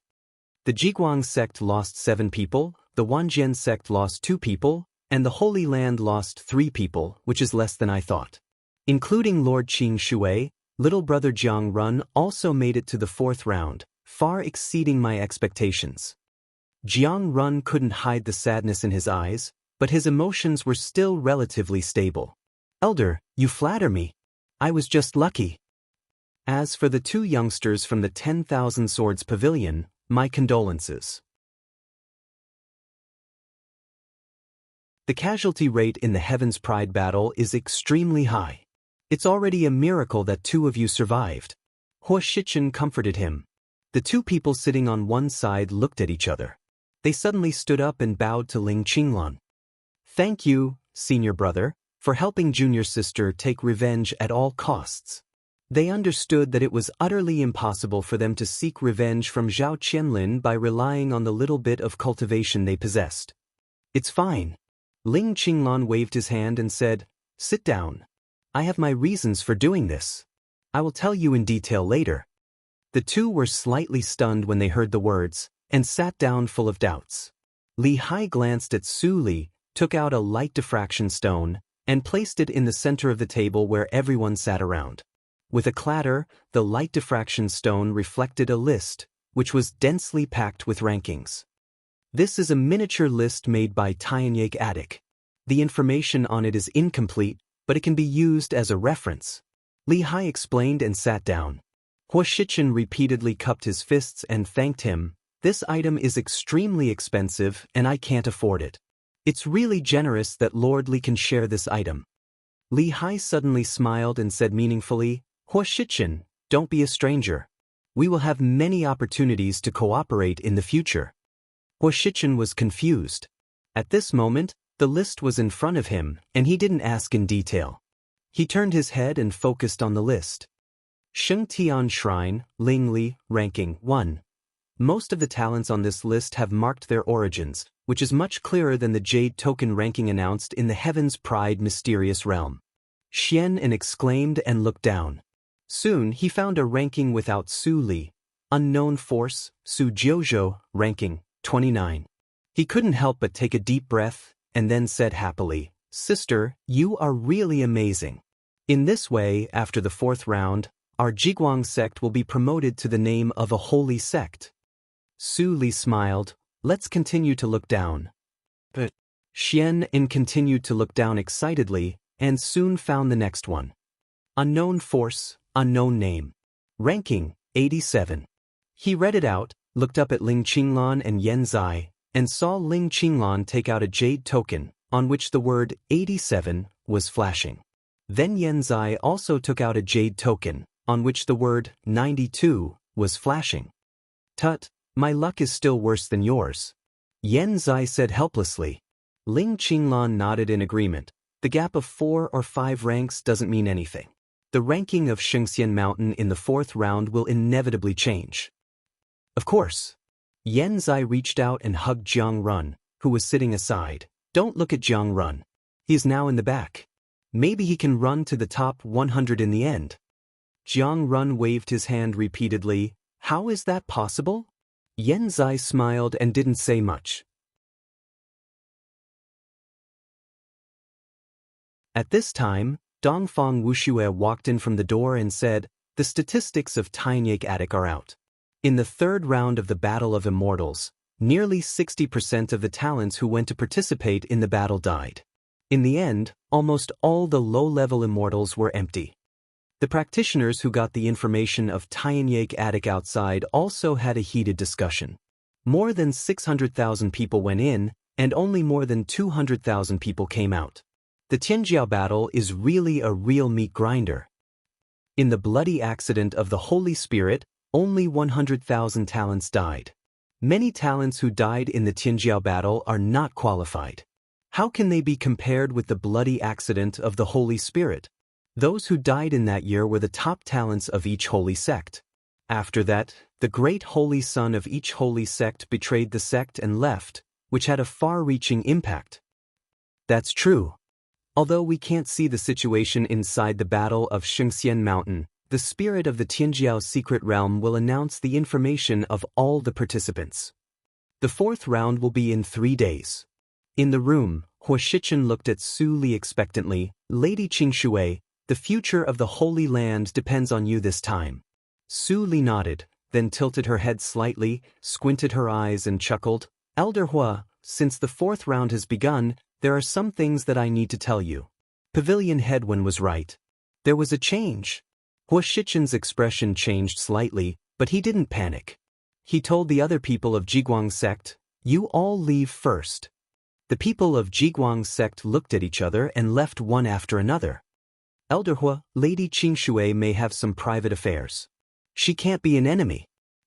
The Jiguang sect lost 7 people, the Wanjian sect lost 2 people, and the Holy Land lost 3 people, which is less than I thought. Including Lord Qing Shui, little brother Jiang Run also made it to the 4th round, far exceeding my expectations. Jiang Run couldn't hide the sadness in his eyes, but his emotions were still relatively stable. Elder, you flatter me. I was just lucky. As for the 2 youngsters from the 10,000 Swords Pavilion, my condolences. The casualty rate in the Heaven's Pride battle is extremely high. It's already a miracle that 2 of you survived. Huashichen comforted him. The 2 people sitting on one side looked at each other. They suddenly stood up and bowed to Ling Qinglan. Thank you, senior brother, for helping junior sister take revenge at all costs. They understood that it was utterly impossible for them to seek revenge from Zhao Qianlin by relying on the little bit of cultivation they possessed. It's fine. Ling Qinglan waved his hand and said, sit down. I have my reasons for doing this. I will tell you in detail later. The 2 were slightly stunned when they heard the words, and sat down full of doubts. Li Hai glanced at Su Li, took out a light diffraction stone, and placed it in the center of the table where everyone sat around. With a clatter, the light diffraction stone reflected a list, which was densely packed with rankings. This is a miniature list made by Tianyake Attic. The information on it is incomplete, but it can be used as a reference. Li Hai explained and sat down. Huashichen repeatedly cupped his fists and thanked him. This item is extremely expensive and I can't afford it. It's really generous that Lord Li can share this item. Li Hai suddenly smiled and said meaningfully, Huashichen, don't be a stranger. We will have many opportunities to cooperate in the future. Huashichen was confused. At this moment, the list was in front of him, and he didn't ask in detail. He turned his head and focused on the list. Shengtian Shrine, Ling Li, ranking 1. Most of the talents on this list have marked their origins, which is much clearer than the Jade Token ranking announced in the Heaven's Pride mysterious realm. Xian exclaimed and looked down. Soon he found a ranking without Su Li. Unknown Force, Su Jiuzhou, ranking 29. He couldn't help but take a deep breath, and then said happily, Sister, you are really amazing. In this way, after the 4th round, our Jiguang sect will be promoted to the name of a holy sect. Su Li smiled, let's continue to look down. But Xian continued to look down excitedly, and soon found the next one. Unknown Force, unknown name. Ranking, 87. He read it out, looked up at Ling Qinglan and Yan Zai, and saw Ling Qinglan take out a jade token, on which the word 87 was flashing. Then Yan Zai also took out a jade token, on which the word 92 was flashing. Tut, my luck is still worse than yours. Yan Zai said helplessly. Ling Qinglan nodded in agreement. The gap of 4 or 5 ranks doesn't mean anything. The ranking of Shengxian Mountain in the 4th round will inevitably change. Of course. Yan Zai reached out and hugged Jiang Run, who was sitting aside. Don't look at Jiang Run. He is now in the back. Maybe he can run to the top 100 in the end. Jiang Run waved his hand repeatedly. How is that possible? Yan Zai smiled and didn't say much. At this time, Dongfang Wuxue walked in from the door and said, the statistics of Tainyake Attic are out. In the 3rd round of the Battle of Immortals, nearly 60% of the talents who went to participate in the battle died. In the end, almost all the low-level immortals were empty. The practitioners who got the information of Tainyake Attic outside also had a heated discussion. More than 600,000 people went in, and only more than 200,000 people came out. The Tianjiao battle is really a real meat grinder. In the bloody accident of the Holy Spirit, only 100,000 talents died. Many talents who died in the Tianjiao battle are not qualified. How can they be compared with the bloody accident of the Holy Spirit? Those who died in that year were the top talents of each holy sect. After that, the great holy son of each holy sect betrayed the sect and left, which had a far-reaching impact. That's true. Although we can't see the situation inside the Battle of Shengxian Mountain, the spirit of the Tianjiao secret realm will announce the information of all the participants. The 4th round will be in 3 days. In the room, Huo Shichen looked at Su Li expectantly. Lady Qingshui, the future of the Holy Land depends on you this time. Su Li nodded, then tilted her head slightly, squinted her eyes and chuckled. Elder Hua, since the 4th round has begun, there are some things that I need to tell you. Pavilion Headwind was right. There was a change. Huo Shichen's expression changed slightly, but he didn't panic. He told the other people of Jiguang sect, you all leave first. The people of Jiguang sect looked at each other and left one after another. Elder Hua, Lady Qingshui may have some private affairs. She can't be an enemy.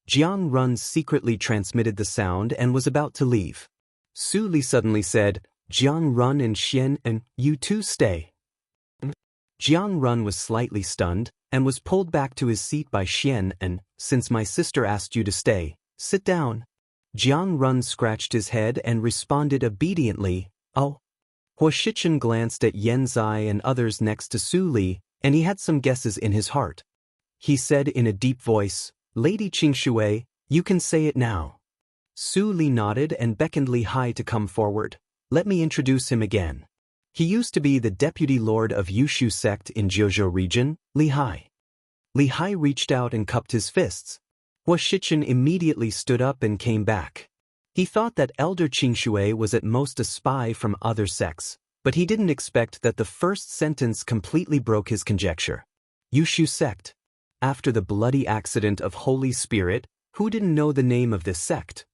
Jiang Run secretly transmitted the sound and was about to leave. Su Li suddenly said, Jiang Run and Xian and you two stay. Jiang Run was slightly stunned and was pulled back to his seat by Xian and, since my sister asked you to stay, sit down. Jiang Run scratched his head and responded obediently, oh. Huo Shichen glanced at Yan Zai and others next to Su Li, and he had some guesses in his heart. He said in a deep voice, Lady Qingshui, you can say it now. Su Li nodded and beckoned Li Hai to come forward. Let me introduce him again. He used to be the deputy lord of Yushu sect in Jiuzhou region, Li Hai. Li Hai reached out and cupped his fists. Huo Shichen immediately stood up and came back. He thought that Elder Qingshui was at most a spy from other sects, but he didn't expect that the first sentence completely broke his conjecture. Yushu sect. After the bloody accident of Holy Spirit, who didn't know the name of this sect?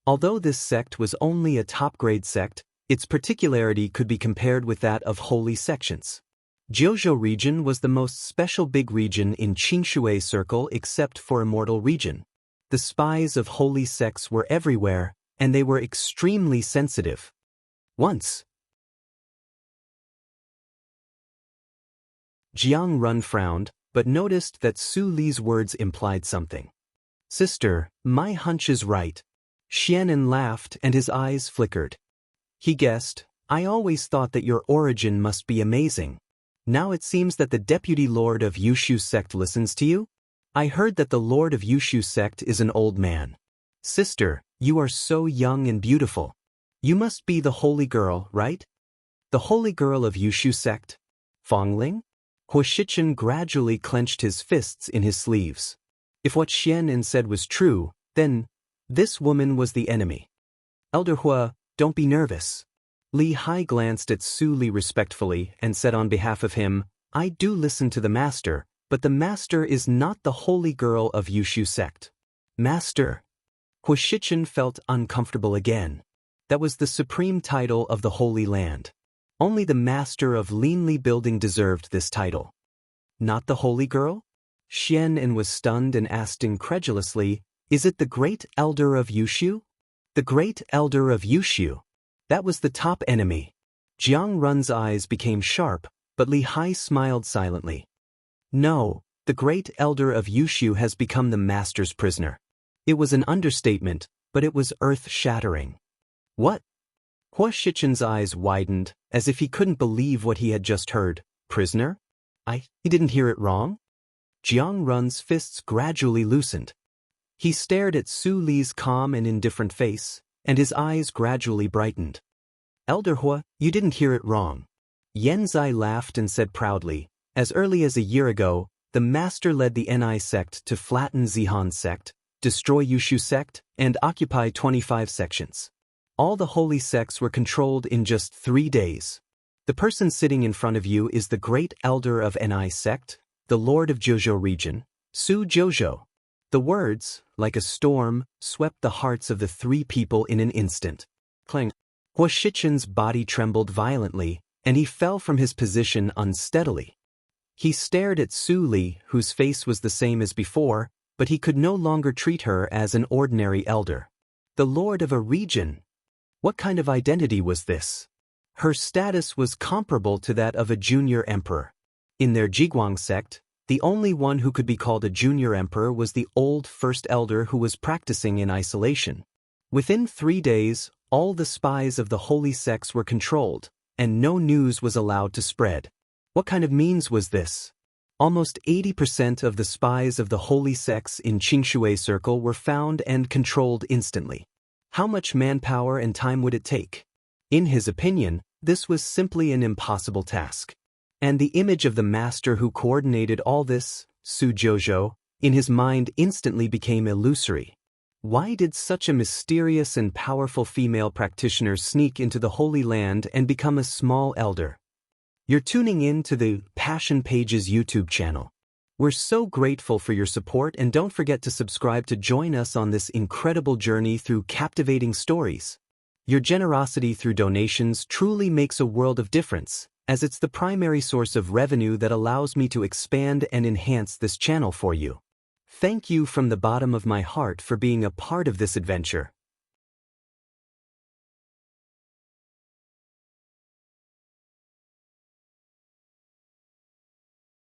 Although this sect was only a top-grade sect, its particularity could be compared with that of holy sections. Jiuzhou region was the most special big region in Qingshui Circle except for Immortal region. The spies of holy sects were everywhere, and they were extremely sensitive. Once, Jiang Run frowned, but noticed that Su Li's words implied something. Sister, my hunch is right. Xianan laughed and his eyes flickered. He guessed, I always thought that your origin must be amazing. Now it seems that the deputy lord of Yushu sect listens to you? I heard that the lord of Yushu sect is an old man. Sister, you are so young and beautiful. You must be the holy girl, right? The holy girl of Yushu sect? Fongling? Huo Shichen gradually clenched his fists in his sleeves. If what Xianan said was true, then this woman was the enemy. Elder Hua, don't be nervous. Li Hai glanced at Su Li respectfully and said on behalf of him, I do listen to the master, but the master is not the holy girl of Yushu sect. Master. Huo Shichen felt uncomfortable again. That was the supreme title of the Holy Land. Only the master of Linli building deserved this title. Not the holy girl? Xianan was stunned and asked incredulously, is it the great elder of Yushu? The great elder of Yushu. That was the top enemy. Jiang Run's eyes became sharp, but Li Hai smiled silently. No, the great elder of Yushu has become the master's prisoner. It was an understatement, but it was earth-shattering. What? Hua Shichen's eyes widened, as if he couldn't believe what he had just heard. Prisoner? He didn't hear it wrong? Jiang Run's fists gradually loosened. He stared at Su Li's calm and indifferent face, and his eyes gradually brightened. Elder Hua, you didn't hear it wrong. Yan Zai laughed and said proudly, as early as a year ago, the master led the Ni sect to flatten Zihan sect, destroy Yushu sect, and occupy 25 sections. All the holy sects were controlled in just 3 days. The person sitting in front of you is the great elder of Ni sect, the lord of Jojo region, Su Jojo. The words, like a storm, swept the hearts of the 3 people in an instant. Clang. Hua Shichen's body trembled violently, and he fell from his position unsteadily. He stared at Su Li, whose face was the same as before, but he could no longer treat her as an ordinary elder. The lord of a region. What kind of identity was this? Her status was comparable to that of a junior emperor. In their Jiguang sect, the only one who could be called a junior emperor was the old first elder who was practicing in isolation. Within 3 days, all the spies of the holy sects were controlled, and no news was allowed to spread. What kind of means was this? Almost 80% of the spies of the holy sects in Qingshui Circle were found and controlled instantly. How much manpower and time would it take? In his opinion, this was simply an impossible task. And the image of the master who coordinated all this, Su Jojo, in his mind instantly became illusory. Why did such a mysterious and powerful female practitioner sneak into the Holy Land and become a small elder? You're tuning in to the Passion Pages YouTube channel. We're so grateful for your support, and don't forget to subscribe to join us on this incredible journey through captivating stories. Your generosity through donations truly makes a world of difference, as it's the primary source of revenue that allows me to expand and enhance this channel for you. Thank you from the bottom of my heart for being a part of this adventure.